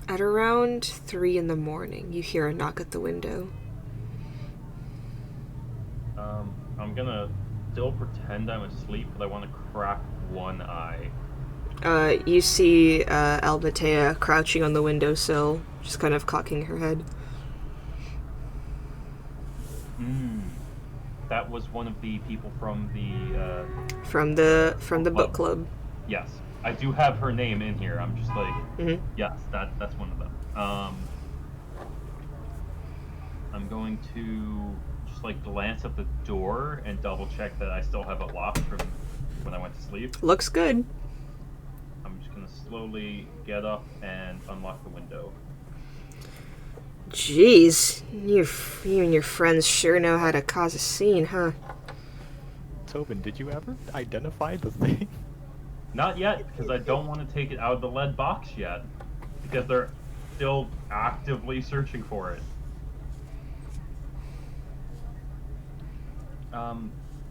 At around 3 in the morning, you hear a knock at the window. I'm gonna still pretend I'm asleep, but I want to crack one eye. You see Albatea crouching on the windowsill, just kind of cocking her head. That was one of the people from the, From the book club. yes. I do have her name in here. I'm just like, yes, that's one of them. I'm going to just glance at the door and double check that I still have it locked from when I went to sleep. Looks good. I'm just gonna slowly get up and unlock the window. Jeez, you and your friends sure know how to cause a scene, huh? Tobin, did you ever identify the thing? Not yet, because I don't want to take it out of the lead box yet, because they're still actively searching for it.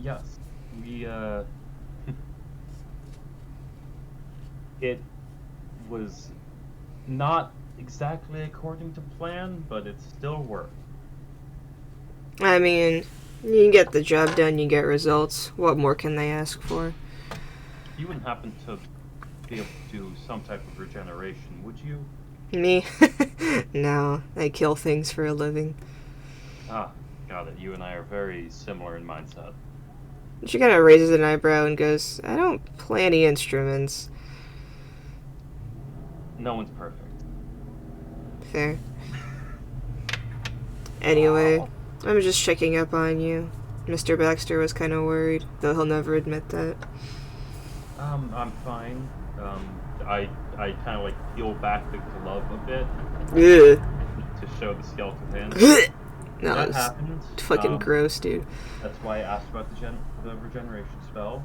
Yes, we, it was not exactly according to plan, but it still worked. I mean, you get the job done, you get results. What more can they ask for? You wouldn't happen to be able to do some type of regeneration, would you? Me? No, I kill things for a living. Ah, got it. You and I are very similar in mindset. She kind of raises an eyebrow and goes, I don't play any instruments. No one's perfect. Fair. Anyway, I'm just checking up on you. Mr. Baxter was kind of worried, though he'll never admit that. I'm fine. I kind of peel back the glove a bit Ugh. to show the skeleton hand. No, That it's happens. fucking gross, dude. That's why I asked about the regeneration spell.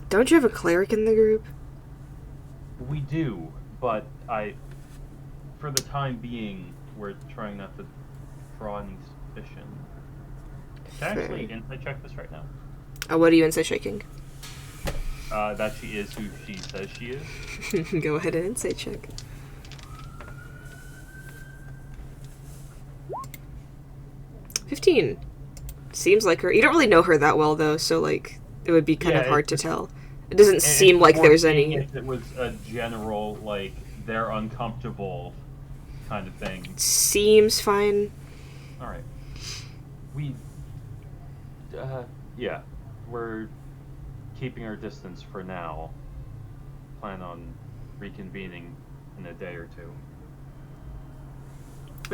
Don't you have a cleric in the group? We do, but for the time being, we're trying not to draw any suspicion. Can I actually insight check this right now? What are you insight checking? That she is who she says she is. Go ahead and insight check. 15. Seems like her. You don't really know her that well, though, so, like, it would be kind of hard to tell. It doesn't And seem it's like more there's seeing any... If it was a general, like, they're uncomfortable kind of thing. Seems fine. Alright. We... yeah. We're keeping our distance for now. Plan on reconvening in a day or two.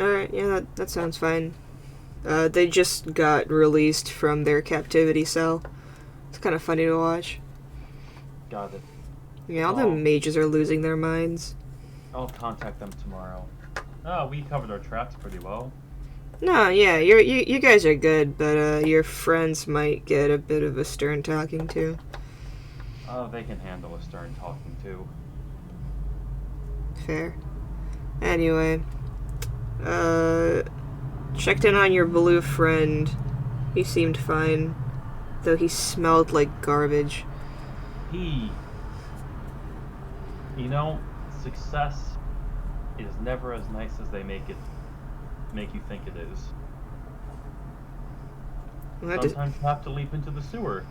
Alright, yeah, that sounds fine. They just got released from their captivity cell. It's kind of funny to watch. Got it. Yeah, all the mages are losing their minds. I'll contact them tomorrow. Oh, we covered our tracks pretty well. No, yeah, you guys are good, but your friends might get a bit of a stern talking to. Oh, they can handle a stern talking too. Fair. Anyway, checked in on your blue friend. He seemed fine, though he smelled like garbage. You know, success is never as nice as they make you think it is. Sometimes you have to leap into the sewer.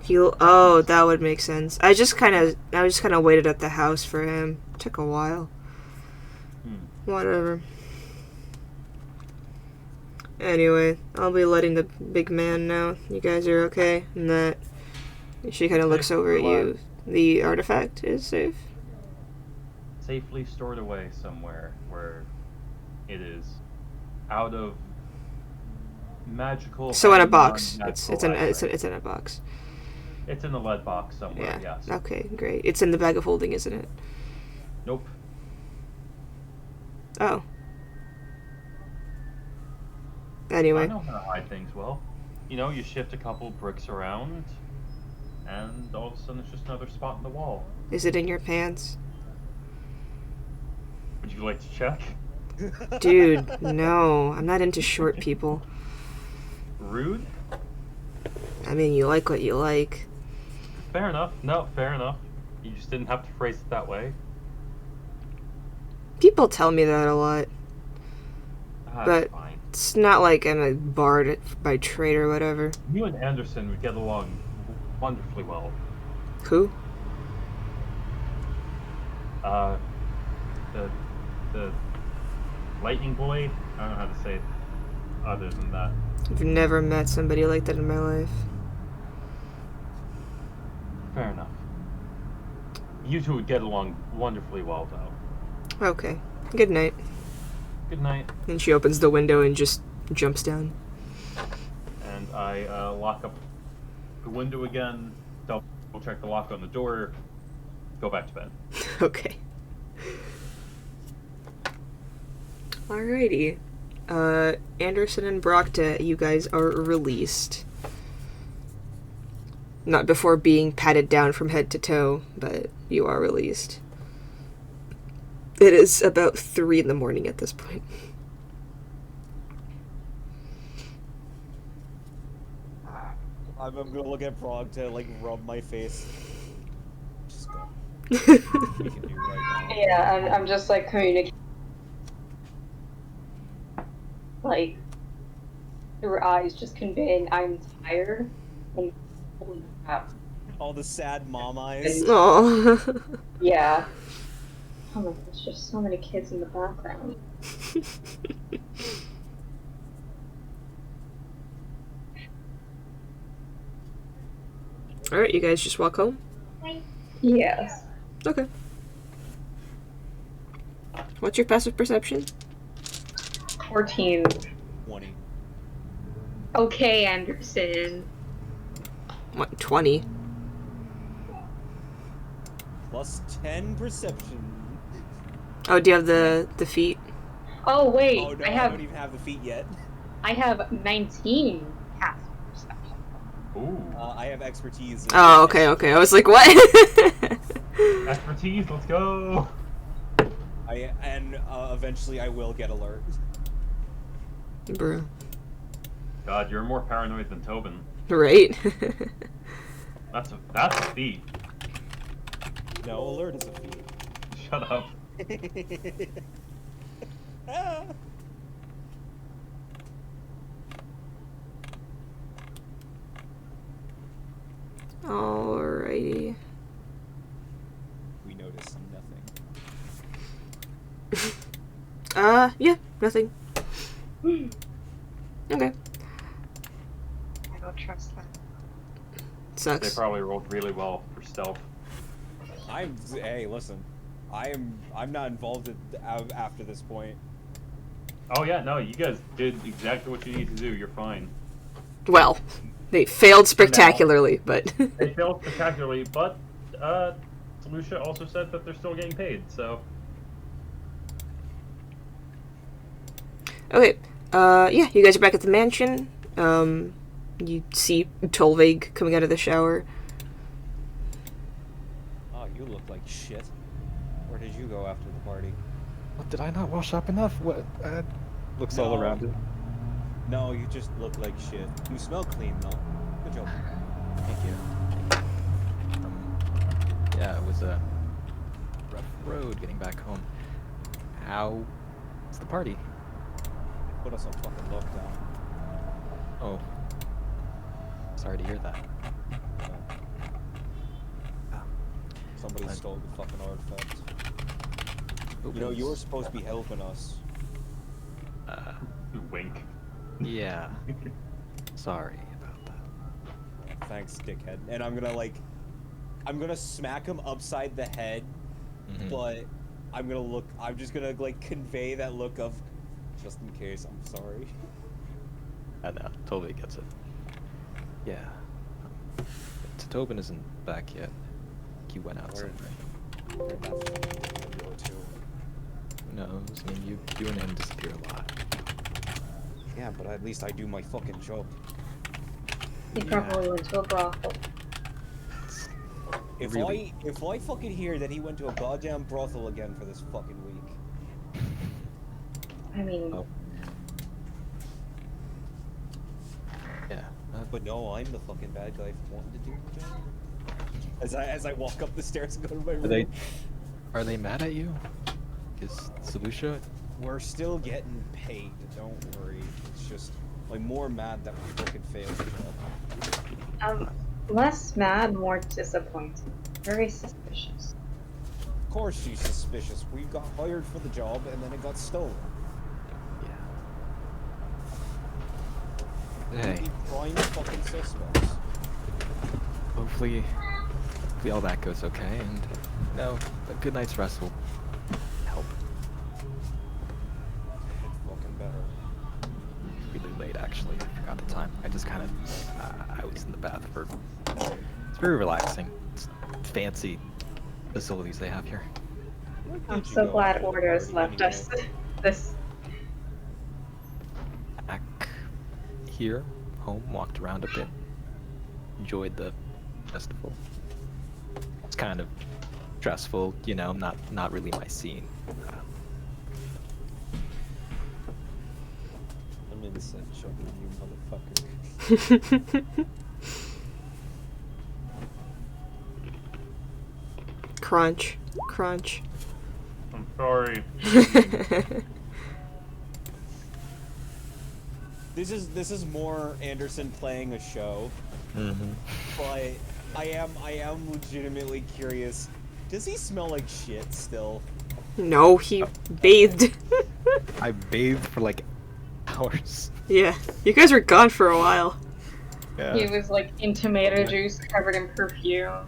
Oh, that would make sense. I just kind of waited at the house for him. Took a while. Whatever. Anyway, I'll be letting the big man know you guys are okay, and that she kind of looks over at you. The artifact is safe? Safely stored away somewhere where it is out of magical. So in a box. non-magical It's in a box. It's in the lead box somewhere. Yeah. Yes. Okay, great. It's in the bag of holding, isn't it? Nope. Oh. I Anyway. know how to hide things well. You know, you shift a couple bricks around, and all of a sudden it's just another spot in the wall. Is it in your pants? Would you like to check? Dude, no. I'm not into short people. Rude? I mean, you like what you like. Fair enough. No, fair enough. You just didn't have to phrase it that way. People tell me that a lot. That's But fine. it's not like I'm a bard by trade or whatever. You and Anderson would get along wonderfully well. Who? The lightning boy? I don't know how to say it other than that. I've never met somebody like that in my life. Fair enough. You two would get along wonderfully well, though. Okay. Good night. Good night. And she opens the window and just jumps down. And I lock up the window again, double check the lock on the door, go back to bed. Okay. Alrighty. Anderson and Brockta, you guys are released. Not before being patted down from head to toe, but you are released. It is about 3 in the morning at this point. I'm gonna look at Frog to like rub my face. Just go. You can do right now. Yeah, I'm just like communicating. Like, through eyes, just conveying I'm tired. And holy crap. All the sad mom eyes. Aww. Yeah. Oh my gosh, there's so many kids in the background. Alright, you guys just walk home? Yes. Okay. What's your passive perception? 14. 20. Okay, Anderson. What, 20? Plus 10 perception. Oh, do you have the feet? Oh wait, Oh no, I I don't even have the feet yet. have 19 passive perception. Ooh. I have expertise. Oh, okay. I was like, what? Expertise, let's go! Eventually I will get alert. Bruh. God, you're more paranoid than Tobin. Right? That's a feat. No, alert is a feat. Shut up. Ah. Yeah, nothing. Hmm. Okay. I don't trust that. They Sucks. probably rolled really well for stealth. Hey, listen. I'm not involved after this point. Oh yeah, no, you guys did exactly what you need to do. You're fine. Well, they failed spectacularly, but They failed spectacularly, but Lucia also said that they're still getting paid. So okay. Yeah, you guys are back at the mansion. You see Tolvig coming out of the shower. Oh, you look like shit. Where did you go after the party? What, did I not wash up enough? What? Looks all No. around it. No, you just look like shit. You smell clean though. Good job. Thank you. Yeah, it was a rough road getting back home. How's the party? Put us on fucking lockdown. Oh, sorry to hear that. Somebody Fine. stole the fucking artifact. Hope You know, it you were was- supposed to be helping us. wink. Yeah. Sorry about that. Thanks, dickhead. And I'm gonna smack him upside the head, Mhm. but I'm just gonna like convey that look of, just in case, I'm sorry. I know, totally gets it. Yeah. Tobin isn't back yet. He went out Where- somewhere. Where'd that fucking go to? Who knows? I mean, you and him disappear a lot. Yeah, but at least I do my fucking job. He probably went to a brothel. If Really? I fucking hear that he went to a goddamn brothel again for this fucking week. I mean, Oh. Yeah. But no, I'm the fucking bad guy for wanting to do the job. As I walk up the stairs and go to my room. Are they mad at you? Is Lucia? We're still getting paid, don't worry. It's just, like, more mad that we fucking failed the job. less mad, more disappointed. Very suspicious. Of course she's suspicious. We got hired for the job and then it got stolen. Yeah. Hey, We prime fucking suspects. hopefully all that goes okay, and no, a good night's rest will help. It's fucking better. Really late, actually. I forgot the time. I just kind of, I was in the bath for. It's very relaxing. It's fancy facilities they have here. Where I'm did you so go glad after the Orders party left us anyway? this. Back here, home, walked around a bit, enjoyed the festival. It's kind of stressful, you know, not really my scene. I'm innocent, children, you motherfucker. Crunch. Crunch. I'm sorry. This is more Anderson playing a show, Mm-hmm. but I am legitimately curious. Does he smell like shit still? No, he bathed. I bathed for like hours. Yeah, you guys were gone for a while. Yeah. He was like in tomato juice covered in perfume.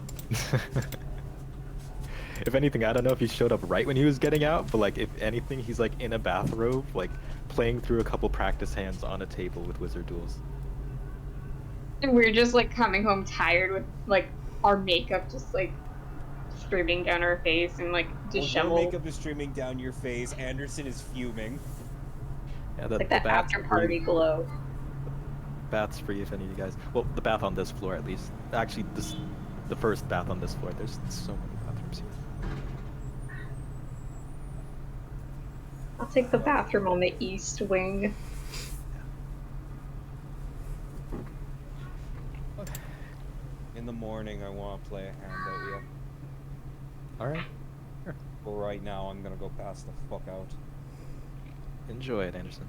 If anything, I don't know if he showed up right when he was getting out, but like if anything, he's like in a bathrobe, like playing through a couple practice hands on a table with Wizard Duels. And we're just like coming home tired with like our makeup just like streaming down our face and like When your disheveled. makeup is streaming down your face, Anderson is fuming. Yeah, Like that bath's after free. party glow. Bath's free if any of you guys. Well, the bath on this floor at least. Actually, the first bath on this floor. There's so many bathrooms here. I'll take the bathroom on the east wing. In the morning, I want to play a hand out, yeah. All right, sure. But right now, I'm gonna go pass the fuck out. Enjoy it, Anderson.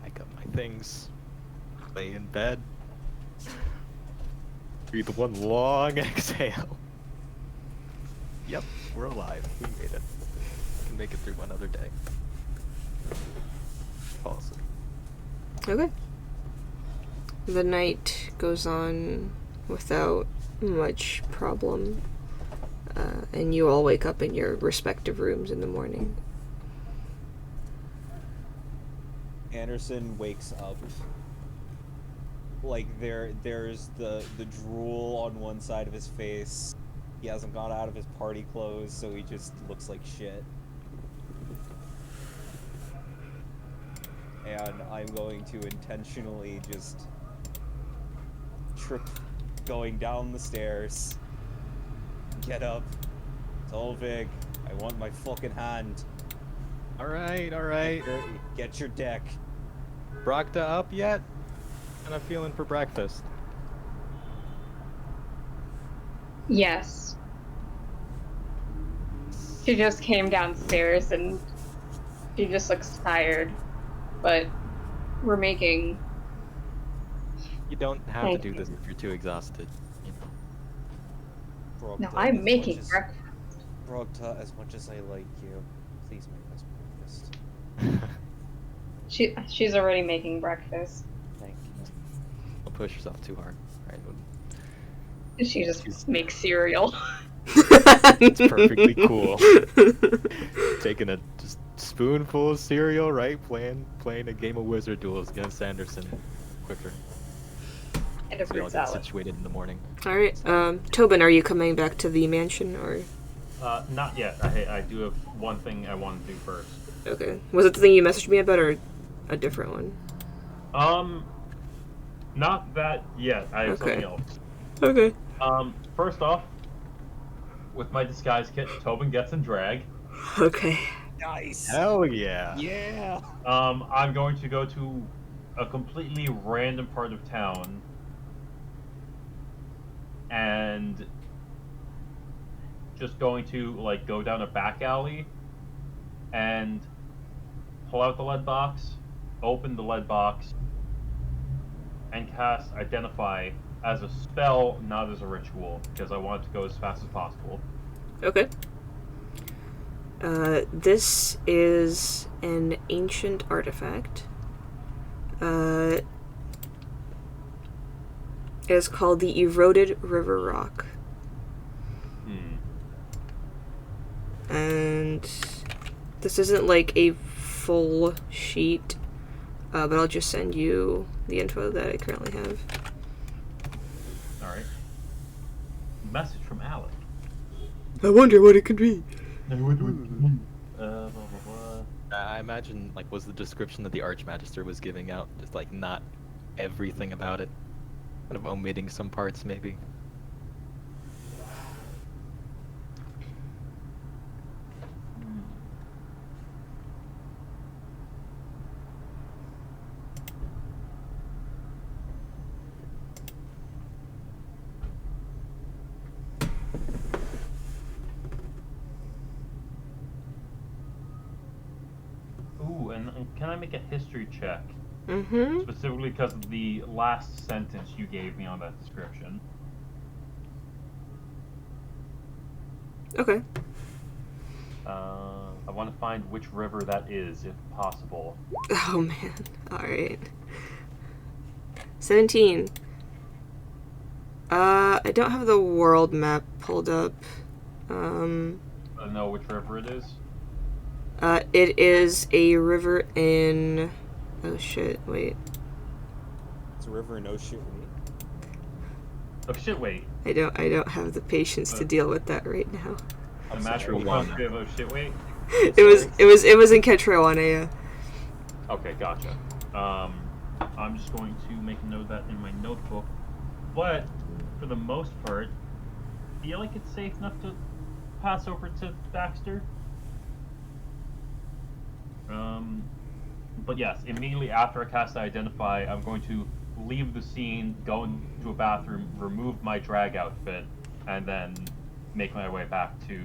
I got my things. Lay in bed. Breathe one long exhale. Yep, we're alive. We made it. make it through one other day. Fall asleep. Okay. The night goes on without much problem, and you all wake up in your respective rooms in the morning. Anderson wakes up. Like there's the drool on one side of his face. He hasn't got out of his party clothes, so he just looks like shit. And I'm going to intentionally just trip going down the stairs. Get up. Tell Vig, I want my fucking hand. Alright. Get your deck. Brocta up yet? Kind of feeling for breakfast. Yes. She just came downstairs and she just looks tired. But we're making... You don't have Thank to do you. this if you're too exhausted. You know. No, Brogta, I'm as making much as- breakfast. Brogta, as much as I like you, please make us breakfast. She's already making breakfast. Thank you. Don't push yourself too hard. Right? She just makes cereal. It's perfectly cool. Taking a just spoonful of cereal, right? Playing a game of Wizard Duels against Anderson quicker. And a So we all fruit get salad. situated in the morning. Alright, Tobin, are you coming back to the mansion, or... Not yet. I do have one thing I want to do first. Okay. Was it the thing you messaged me about, or a different one? Not that yet. I have Okay. something else. Okay. First off, with my disguise kit, Tobin gets in drag. Okay. Nice! Hell yeah! Yeah! I'm going to go to a completely random part of town and just going to like go down a back alley and pull out the lead box, open the lead box, and cast Identify as a spell, not as a ritual, because I want it to go as fast as possible. Okay. This is an ancient artifact. It is called the Eroded River Rock. And this isn't like a full sheet, but I'll just send you the info that I currently have. Alright. Message from Alec. I wonder what it could be. Blah, blah, blah. I imagine, like, was the description that the Archmagister was giving out just, like, not everything about it? Kind of omitting some parts, maybe? Ooh, and can I make a history check? Mm-hmm. Specifically because of the last sentence you gave me on that description. Okay. I want to find which river that is, if possible. Oh man. Alright. 17. I don't have the world map pulled up. I don't know which river it is. It is a river in... Oh shit, wait. It's a river in Oshiri. Oh shit, wait. I don't have the patience to deal with that right now. The magical Catriona. country of oh shit, wait. It was in Catriona, yeah. Okay, gotcha. I'm just going to make a note of that in my notebook. But, for the most part, I feel like it's safe enough to pass over to Baxter. But yes, immediately after I cast Identify, I'm going to leave the scene, go into a bathroom, remove my drag outfit, and then make my way back to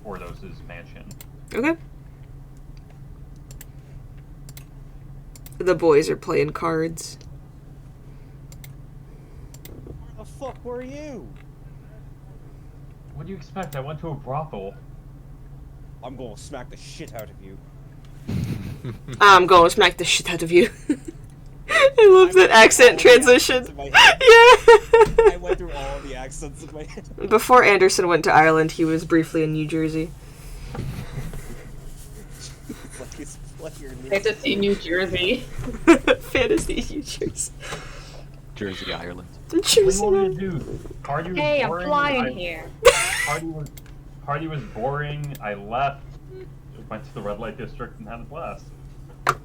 Ordos' mansion. Okay. The boys are playing cards. Where the fuck were you? What do you expect? I went to a brothel. I'm gonna smack the shit out of you. I'm gonna smack the shit out of you. I love that accent transition. In my head. Yeah. I went through all the accents in my head. Before Anderson went to Ireland, he was briefly in New Jersey. It's like you're Nice to see New Jersey. Fantasy New Jersey. Jersey, Ireland. Jersey. What do you do? Party was Hey, I'm boring. flying here. Party was boring. I left. Went to the red light district and had a blast. You're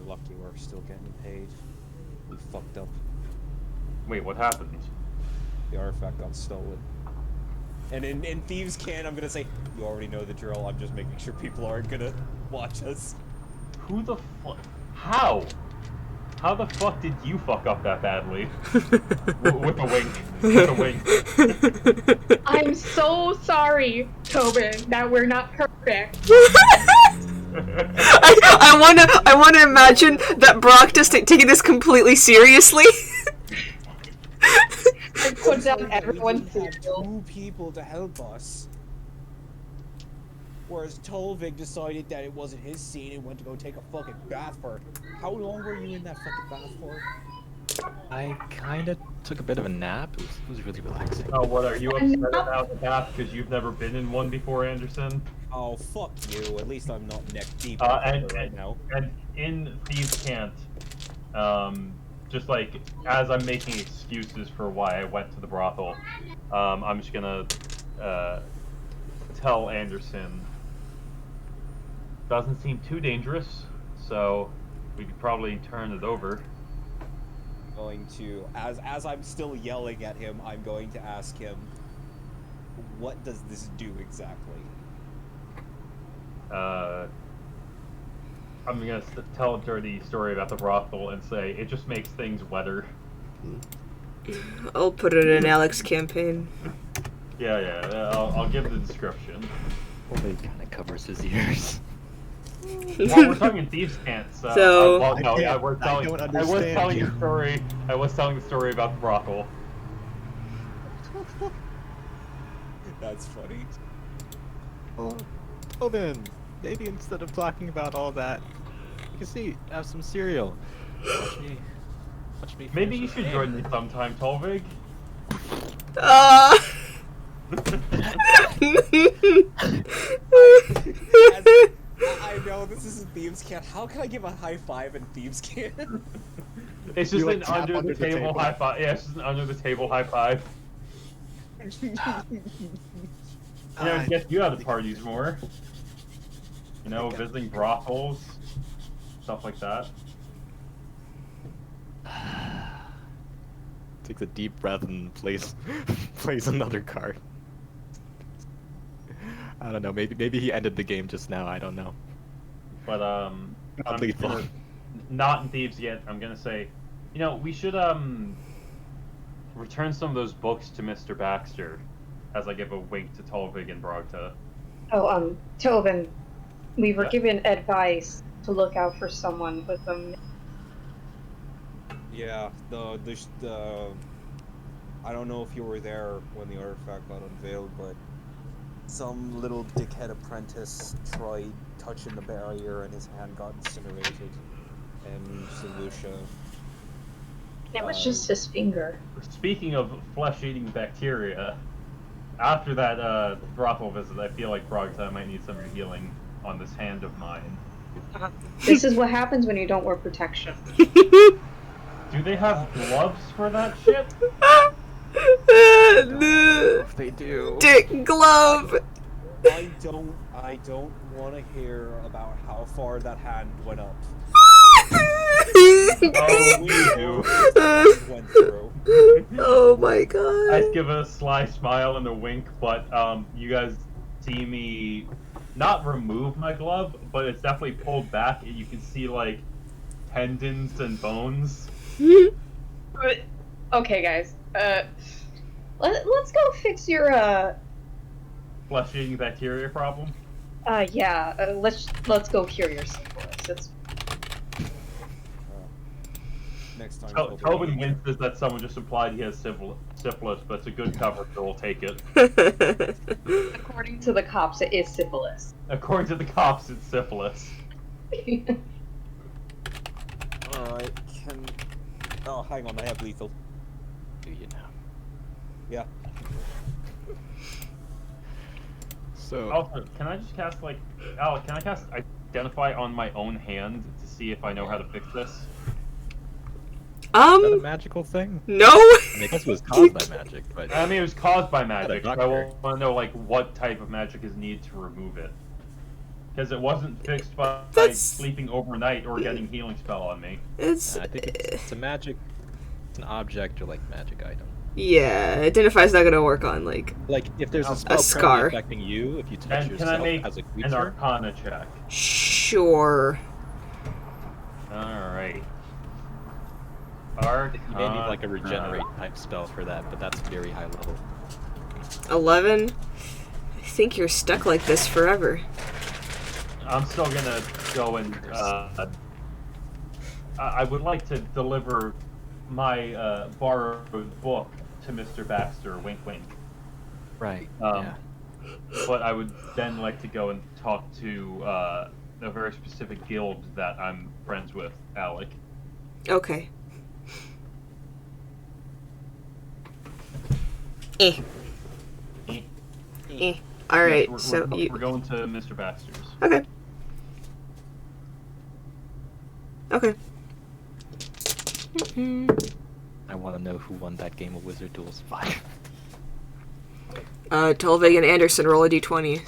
lucky we're still getting paid. We fucked up. Wait, what happened? The artifact got stolen. And in Thieves' Can, I'm gonna say, you already know the drill. I'm just making sure people aren't gonna watch us. Who the fuck? How? How the fuck did you fuck up that badly? With a wink. With a wink. I'm so sorry, Tobin, that we're not perfect. I wanna imagine that Brock just taking this completely seriously. I put down everyone's We had cereal. 2 people to help us. Whereas Tolvig decided that it wasn't his scene and went to go take a fucking bath for. How long were you in that fucking bath for? I kind of took a bit of a nap. It was really relaxing. Oh, what are you upset about the bath because you've never been in one before, Anderson? Oh, fuck you. At least I'm not neck deep And right now. and in Thieves Can't, just like as I'm making excuses for why I went to the brothel, I'm just gonna tell Anderson. Doesn't seem too dangerous, so we could probably turn it over. Going to, as I'm still yelling at him, I'm going to ask him, what does this do exactly? I'm gonna tell a dirty story about the brothel and say it just makes things wetter. I'll put it in Alex campaign. Yeah, I'll give the description. Well, it kind of covers his ears. Well, we're talking Thieves' Can't, So- well, no, yeah, I we're telling. don't I was understand telling you. the story. I was telling the story about the brothel. That's funny. Well then, maybe instead of talking about all that, you can see, have some cereal. Watch me Maybe finish you this should game. join me sometime, Tolvig. I know this isn't Thieves' Can. How can I give a high five in Thieves' Can? It's just You, like, an tap under the under the table table. high five. Yeah, it's just an under the table high five. Get you out of parties more. You know, visiting brothels, stuff like that. Takes a deep breath and plays another card. I don't know. Maybe he ended the game just now. I don't know. But Not I'm lethal. gonna- not in Thieves yet. I'm gonna say, you know, we should return some of those books to Mr. Baxter, as I give a wink to Tolvig and Brogta. Oh, Tobin, we were Yeah. given advice to look out for someone with a. Yeah, the I don't know if you were there when the artifact got unveiled, but some little dickhead apprentice tried touching the barrier and his hand got incinerated. And Lucia. It was just his finger. Speaking of flesh-eating bacteria, after that brothel visit, I feel like Brogta might need some healing on this hand of mine. This is what happens when you don't wear protection. Do they have gloves for that shit? If they do. Dick glove. I don't want to hear about how far that hand went up. Oh, we do. Went through. Oh my god. I'd give a sly smile and a wink, but you guys see me not remove my glove, but it's definitely pulled back, and you can see like tendons and bones. Okay, guys. Let's go fix your Flesh-eating bacteria problem. let's go cure your syphilis. It's next time. Tobin winces that someone just implied he has syphilis, but it's a good cover, so we'll take it. According to the cops, it is syphilis. According to the cops, it's syphilis. Alright, Oh, hang on, I have lethal. Do you now? Yeah. So Also, can I just cast, like... Alec, can I cast Identify on my own hand to see if I know how to fix this? is that a magical thing? No. I mean, I guess it was caused by magic, but I mean, it was caused by magic, Not but a I doctor. want to know, like, what type of magic is needed to remove it. Because it wasn't fixed by That's- sleeping overnight or getting healing spell on me. It's I think it's a magic, it's an object or like magic item. yeah. Identify's not gonna work on like. Like if there's A a spell scar. currently affecting you, if you touch And can I yourself make as a an creature, Arcana check? Sure. Alright. you may need like a regenerate type spell for that, but that's very high level. 11. I think you're stuck like this forever. I'm still gonna go and, I would like to deliver my, borrowed book to Mr. Baxter, wink wink. Right. Yeah. But I would then like to go and talk to, a very specific guild that I'm friends with, Alec. Okay. Eh. Eh. All right. Yes, So we're you. going to Mr. Baxter's. Okay. Okay. I want to know who won that game of Wizard Duels 5. Tolvig and Anderson roll a d20.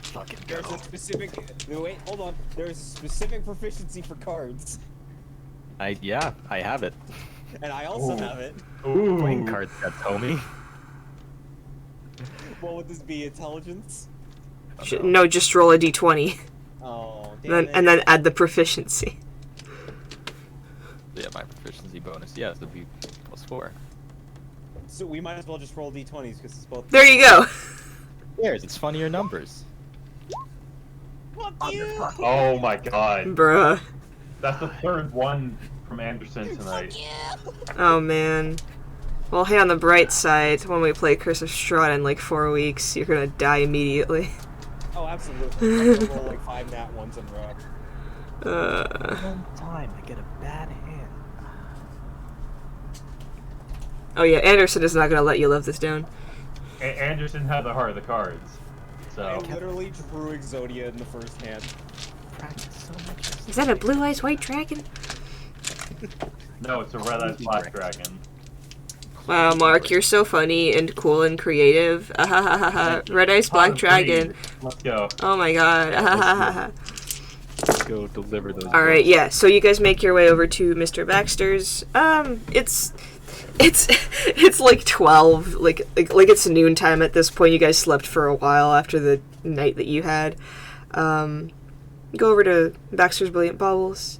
Fucking There's go. a specific. Wait, hold on. There's a specific proficiency for cards, I have it. and I also Ooh. have it. Ooh. Playing cards that Tommy. What would this be? Intelligence? No, just roll a d20, Oh, and damn then, it. and then add the proficiency. Yeah, my proficiency bonus. Yes, it'd be +4. So we might as well just roll d20s because it's both. There you go. Cares? It's funnier numbers. Fuck you! Oh my god. Bruh. That's the third one from Anderson tonight. Oh man. Well, hey, on the bright side, when we play Curse of Strahd in like 4 weeks, you're gonna die immediately. Oh, absolutely. I'm gonna roll like 5 nat ones in a row. One time I get a bad hand. Oh yeah, Anderson is not gonna let you live this down. Anderson had the heart of the cards. I So, literally drew Exodia in the first hand. Practice so much. Is that a blue eyes white dragon? no, it's a red eyes black dragon. Wow, Mark, you're so funny and cool and creative. Red eyes black dragon. Let's go. Oh my god. Let's go deliver those. Alright, yeah, so you guys make your way over to Mr. Baxter's. It's like 12, like it's noontime at this point. You guys slept for a while after the night that you had. Go over to Baxter's Brilliant Baubles.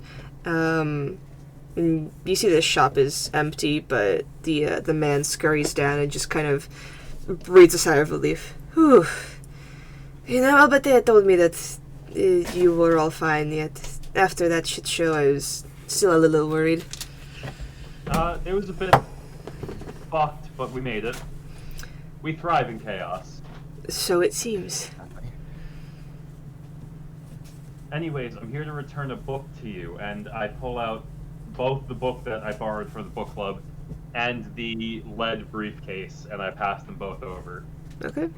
And you see this shop is empty, but the man scurries down and just kind of breathes a sigh of relief. Whew. You know, but they had told me that you were all fine, yet after that shit show I was still a little worried. It was a bit fucked, but we made it. We thrive in chaos. So it seems. Anyways, I'm here to return a book to you, and I pull out both the book that I borrowed for the book club and the lead briefcase, and I pass them both over. Okay.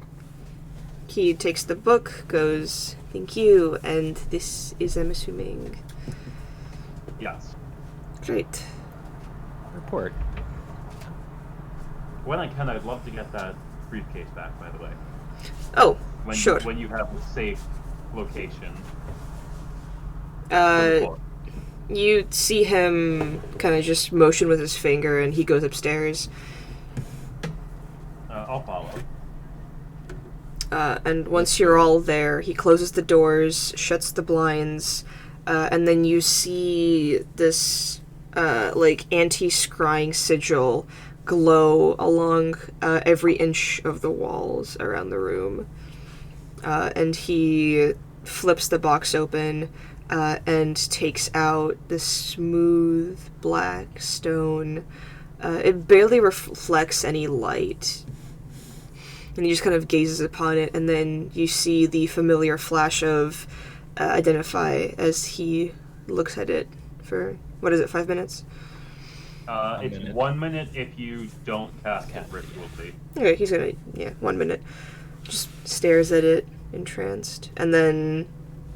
He takes the book, goes, thank you, and this is, I'm assuming. Yes. Great. Report. When I can, I'd love to get that briefcase back, by the way. Oh, When sure. when you have a safe location. You see him kind of just motion with his finger, and he goes upstairs. I'll follow. And once you're all there, he closes the doors, shuts the blinds, and then you see this, like, anti-scrying sigil glow along every inch of the walls around the room. And he flips the box open, and takes out the smooth black stone. It barely reflects any light. And he just kind of gazes upon it, and then you see the familiar flash of identify as he looks at it for, what is it, 5 minutes? It's minute. 1 minute if you don't cast it ritually. Okay, he's gonna, 1 minute. Just stares at it, entranced, and then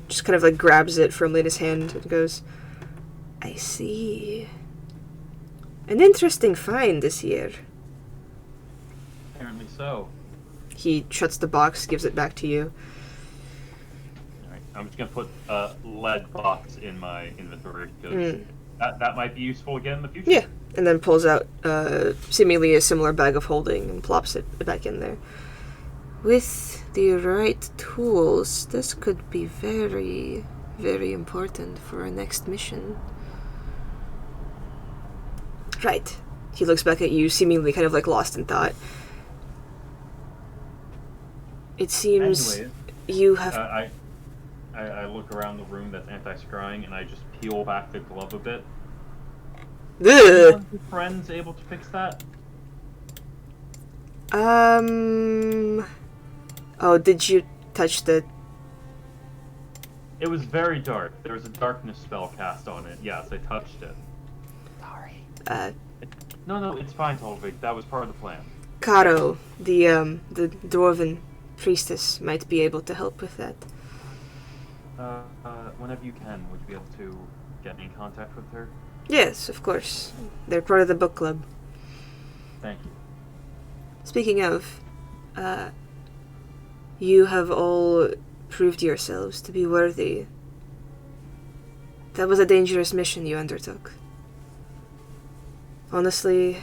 just kind of like grabs it firmly in his hand and goes, I see. An interesting find this year. Apparently so. He shuts the box, gives it back to you. Alright, I'm just gonna put a lead box in my inventory because that might be useful again in the future. Yeah, and then pulls out seemingly a similar bag of holding and plops it back in there. With the right tools, this could be very, very important for our next mission. Right. He looks back at you, seemingly kind of like lost in thought. It seems Anyways, you have... I look around the room that's anti-scrying and I just peel back the glove a bit. Ugh. Are your friends able to fix that? Oh, did you touch the... It was very dark. There was a darkness spell cast on it. Yes, I touched it. Uh, No, it's fine, Tolvik. That was part of the plan. Caro, the dwarven priestess, might be able to help with that. Whenever you can, would you be able to get me in contact with her? Yes, of course. They're part of the book club. Thank you. Speaking of, you have all proved yourselves to be worthy. That was a dangerous mission you undertook. Honestly,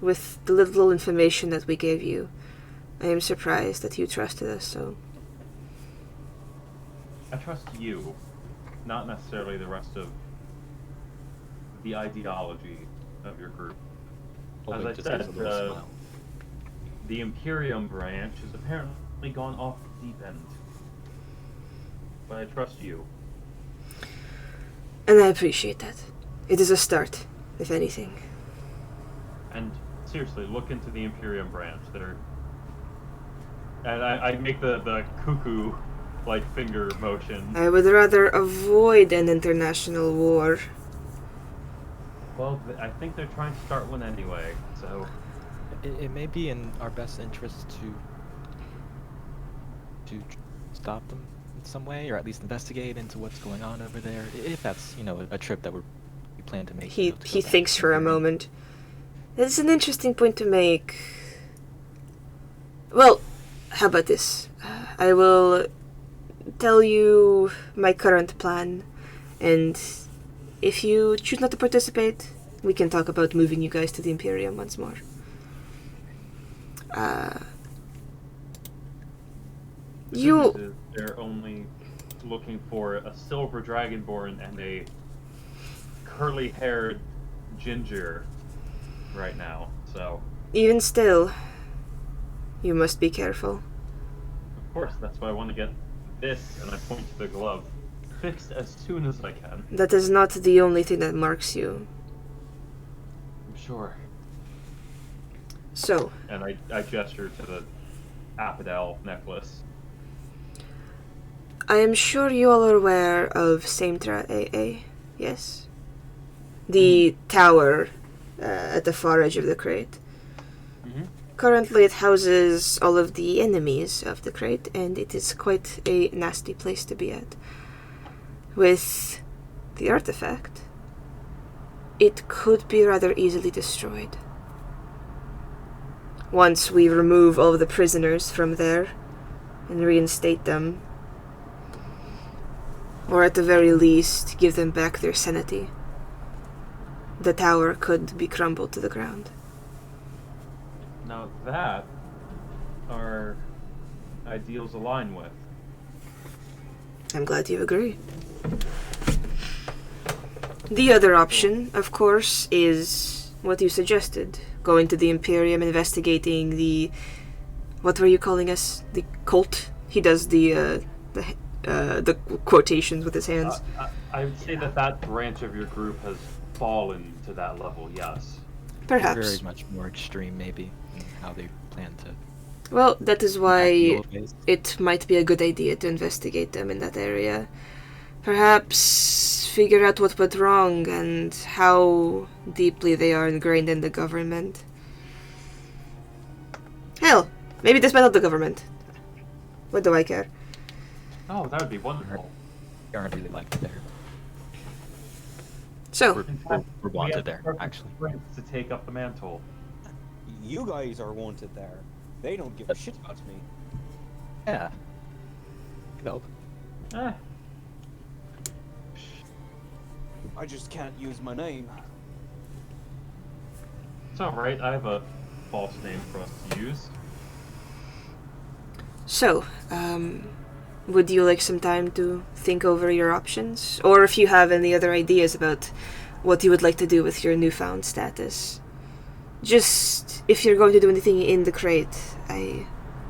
with the little information that we gave you, I am surprised that you trusted us so. I trust you, not necessarily the rest of the ideology of your group. As I Just has a said, little smile. the Imperium branch has apparently gone off the deep end. But I trust you. And I appreciate that. It is a start, if anything. And seriously, look into the Imperium branch. And I make the cuckoo like finger motion. I would rather avoid an international war. Well, I think they're trying to start one anyway, so... It may be in our best interest to stop them in some way, or at least investigate into what's going on over there. If that's, a trip that we plan to make. He to go he back thinks to for a Imperium. moment. It's an interesting point to make. Well, how about this? I will tell you my current plan, and if you choose not to participate, we can talk about moving you guys to the Imperium once more. You... The good news is they're only looking for a silver dragonborn and a curly-haired ginger right now, so... Even still, you must be careful. Of course, that's why I want to get this, and I point to the glove, fixed as soon as I can. That is not the only thing that marks you. I'm sure. So, And I gesture to the Apodel necklace. I am sure you all are aware of Sametra AA, yes? The tower at the far edge of the crate. Mm-hmm. Currently it houses all of the enemies of the crate, and it is quite a nasty place to be at. With the artifact, it could be rather easily destroyed. Once we remove all of the prisoners from there and reinstate them, or at the very least give them back their sanity, the tower could be crumbled to the ground. Now that our ideals align with. I'm glad you agree. The other option, of course, is what you suggested. Going to the Imperium, investigating the... What were you calling us? The cult? He does the the quotations with his hands. I would say that branch of your group has fallen to that level, yes. Perhaps. Very much more extreme, maybe, in how they plan to. Well, that is why Rule based. it might be a good idea to investigate them in that area. Perhaps figure out what went wrong and how deeply they are ingrained in the government. Hell, maybe dismantle the government. What do I care? Oh, that would be wonderful. They aren't really liked there. So, We're We wanted have there, perfect actually. strength to take up the mantle. You guys are wanted there. They don't give a shit about me. Yeah. Nope. Eh, I just can't use my name. it's alright, I have a false name for us to use. So, would you like some time to think over your options? Or if you have any other ideas about what you would like to do with your newfound status? Just, if you're going to do anything in the crate, I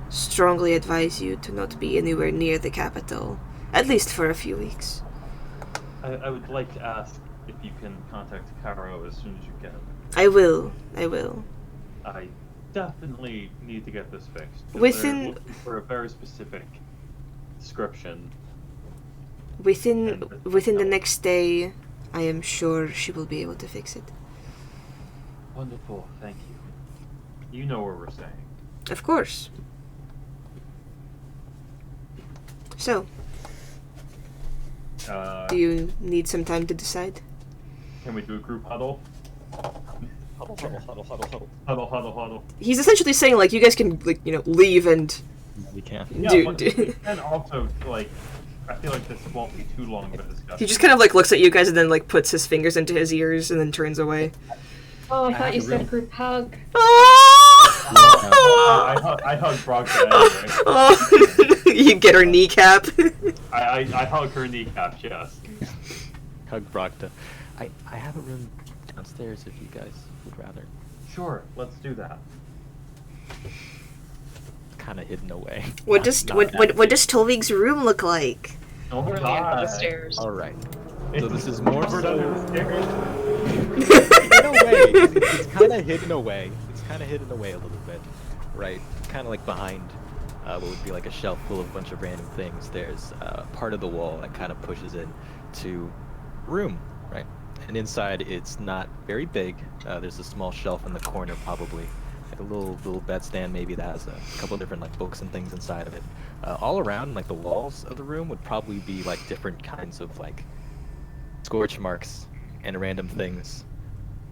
strongly advise you to not be anywhere near the capital, at least for a few weeks. I would like to ask if you can contact Caro as soon as you can. I will. I definitely need to get this fixed. 'Cause Within- they're looking for a very specific description. Within the next day, I am sure she will be able to fix it. Wonderful, thank you. You know where we're staying. Of course. So, do you need some time to decide? Can we do a group huddle? Huddle, huddle, huddle, huddle, huddle. Huddle, huddle, huddle. He's essentially saying, like, you guys can, like, leave and We can. Yeah, but and also, like, I feel like this won't be too long of a discussion. he just kind of, like, looks at you guys and then, like, puts his fingers into his ears and then turns away. Oh, I I thought have you a said room. group hug. I hug Brogdon anyway. Oh, you get her kneecap. I hug her kneecaps, yes. Hug Brogda. I have a room downstairs if you guys would rather. Sure, let's do that. Kind of hidden away. What does Tolvig's room look like? Oh my Really under the god. stairs. All right. So this is more covered so- under the stairs. In a way, it's kind of hidden away. It's kind of hidden away a little bit, right? Kind of like behind what would be like a shelf full of a bunch of random things. There's part of the wall that kind of pushes in to room, right? And inside, it's not very big. There's a small shelf in the corner, probably like a little bedstand, maybe that has a couple different like books and things inside of it. All around, like the walls of the room would probably be like different kinds of like scorch marks and random things.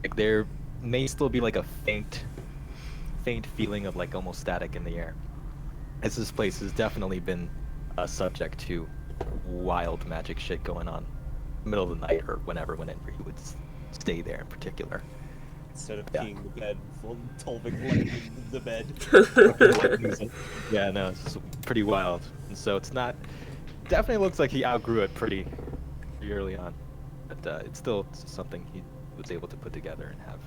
Like there may still be like a faint feeling of like almost static in the air, as this place has definitely been subject to wild magic shit going on, middle of the night or whenever you would stay there in particular. Instead of Yeah. peeing the bed, Tolvik lightning the bed. Yeah, no, it's pretty wild, and so it's not. Definitely looks like he outgrew it pretty early on, but it's still something he was able to put together and have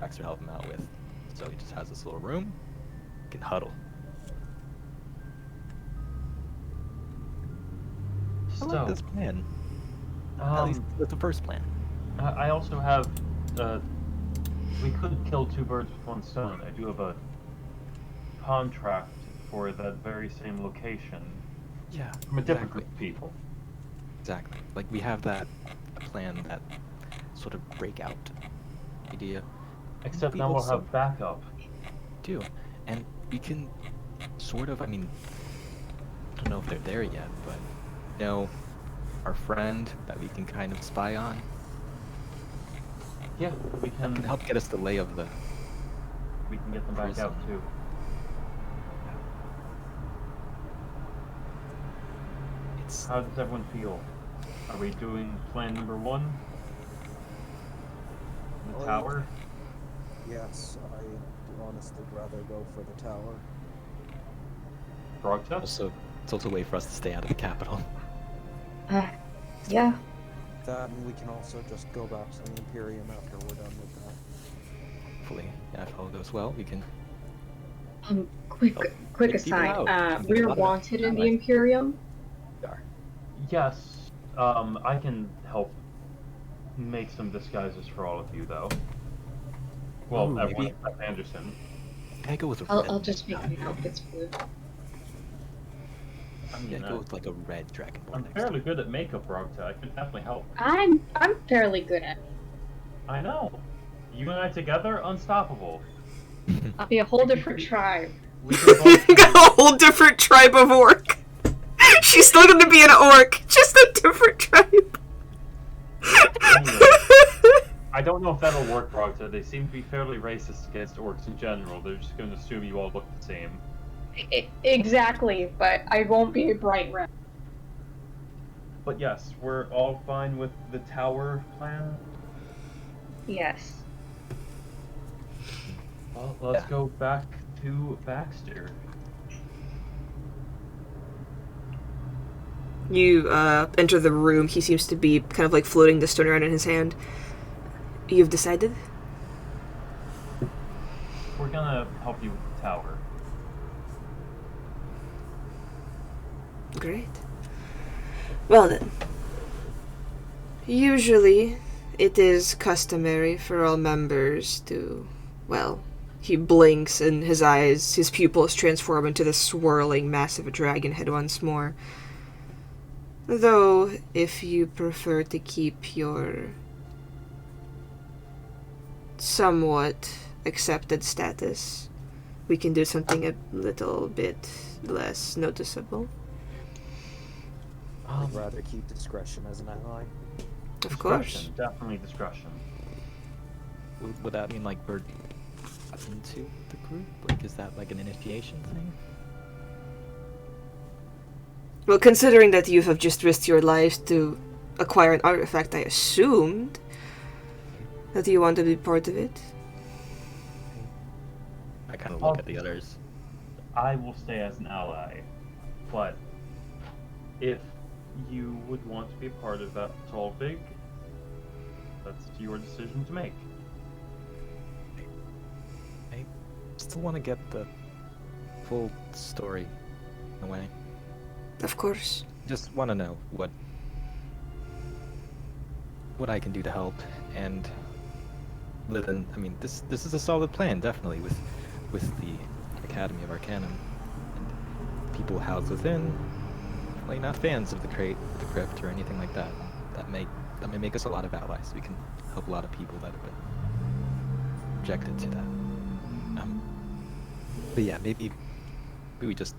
Baxter help him out with. So he just has this little room, he can huddle. I like this plan. At least that's the first plan. I also have. We could kill two birds with one stone. I do have a contract for that very same location Yeah, from a different group of people. Exactly. Like we have that plan, that sort of breakout idea. Except We now we'll also have backup. do, and we can sort of. I mean, I don't know if they're there yet, but know our friend that we can kind of spy on. Yeah, we That can can. help get us the lay of the. We can get them back prison. out too. It's How does everyone feel? Are we doing plan number one? The Oh, tower? Yes, I would honestly rather go for the tower. Brogta? also a way for us to stay out of the capital. Yeah. That, and we can also just go back to the Imperium after we're done with that. Hopefully, yeah, if all goes well, we can. Quick Help quick get people aside. out. We're Lot of wanted in the allies. Imperium. We are. Yes, I can help make some disguises for all of you, though. Well, Ooh, everyone maybe- except Anderson. Can I go with a red? I'll just make my outfits blue. I mean, Can I go with like a red dragonborn I'm next fairly good at makeup, Rogta. I could definitely help. I'm fairly good at it. I know. You and I together, unstoppable. I'll be a whole different tribe. We can both Got a whole different tribe of orc. She's still gonna be an orc, just a different tribe. Anyway, I don't know if that'll work, Rogta. They seem to be fairly racist against orcs in general. They're just going to assume you all look the same. Exactly, but I won't be a bright red. But yes, we're all fine with the tower plan. Yes. Well, let's Yeah. go back to Baxter. You enter the room. He seems to be kind of like floating the stone around in his hand. You've decided? We're gonna help you with the tower. Great. Well then. Usually, it is customary for all members to, well, he blinks and his eyes, his pupils transform into this swirling, massive dragon head once more. Though, if you prefer to keep your somewhat accepted status, we can do something a little bit less noticeable. I'd rather keep discretion as an ally. Of course. Discretion, definitely discretion. Would that mean like we're into the group? Like, is that like an initiation thing? Well, considering that you have just risked your lives to acquire an artifact, I assumed that you want to be part of it. I kind of look at the others. I will stay as an ally, but if you would want to be a part of that Tolvig, that's your decision to make. I still want to get the full story in a way. Of course. Just want to know what I can do to help, and then I mean this is a solid plan, definitely, with the Academy of Arcanum and people housed within. Like, not fans of the crypt or anything like that. That may make us a lot of allies. We can help a lot of people that have been rejected to that. But yeah, maybe we just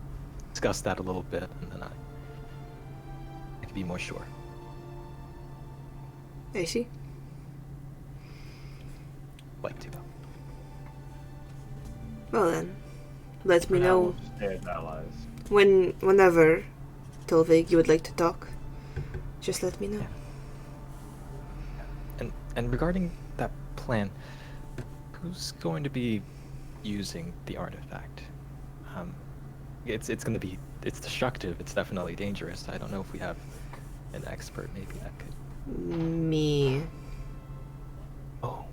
discuss that a little bit, and then I can be more sure. I see. Like to though. Well then, let For me now, know we'll just stay as allies. whenever, Tolvig, you would like to talk. Just let me know. And regarding that plan, who's going to be using the artifact? It's going to be destructive. It's definitely dangerous. I don't know if we have an expert maybe that could. Me. Oh,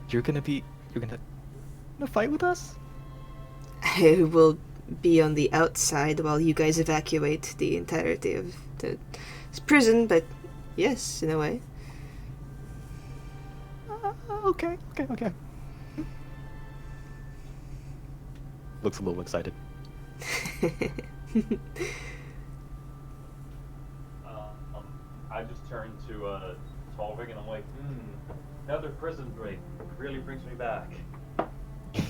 you're gonna fight with us? I will be on the outside while you guys evacuate the entirety of the prison, but yes, in a way. Okay. Looks a little excited. I just turned to Tolvig and I'm like, another prison break really brings me back.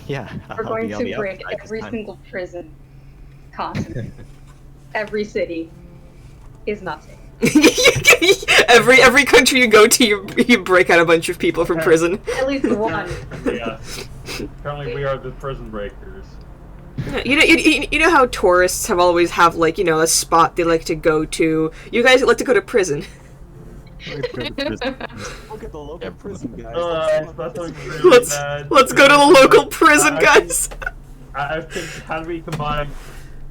Yeah, We're I'll going be on to the break outside this every time. single prison continent. Every city is nothing. every country you go to, you break out a bunch of people from prison. At least one. Yeah. Apparently we are the prison breakers. You know how tourists have like, you know, a spot they like to go to. You guys like to go to prison. Look at the local prison guys. That's really bad. Let's go to the local prison, guys. I think how do we combine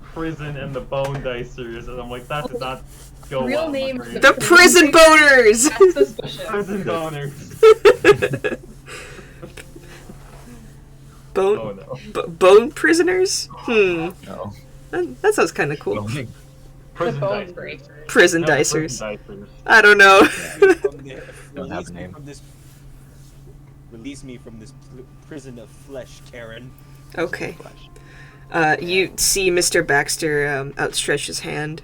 prison and the bone dicers? And I'm like, that did not go Real well. name- The prison boners. That's suspicious. Prison donors. Bone Oh no. bone prisoners? No. That sounds kind of cool. Prison bone dicers. breakers. Prison No, the dicers. prison dicers. I don't know. Don't have Release a me name. from this. Release me from this prison of flesh, Karen. Okay. Flash. You see Mr. Baxter outstretch his hand.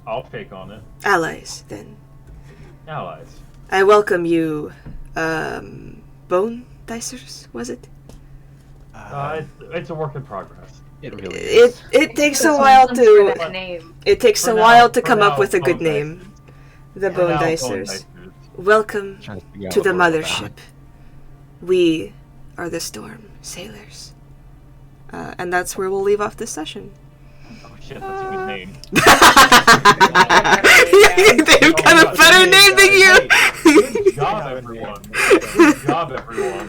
I'll take on it. Allies, then. Allies. I welcome you, Bone Dicers, was it? It's a work in progress. It really is. It takes a Someone while for to that name. it takes For a now- while to for come up now, with a good Bone name. Dicers. The For Bone now, Dicers. Dicers. Welcome Trying to figure out to what the we're all mothership. about. We are the Storm Sailors. And that's where we'll leave off this session. Oh shit, that's a good name. They've got a better name than you! Hey, good job, everyone. Good job, everyone.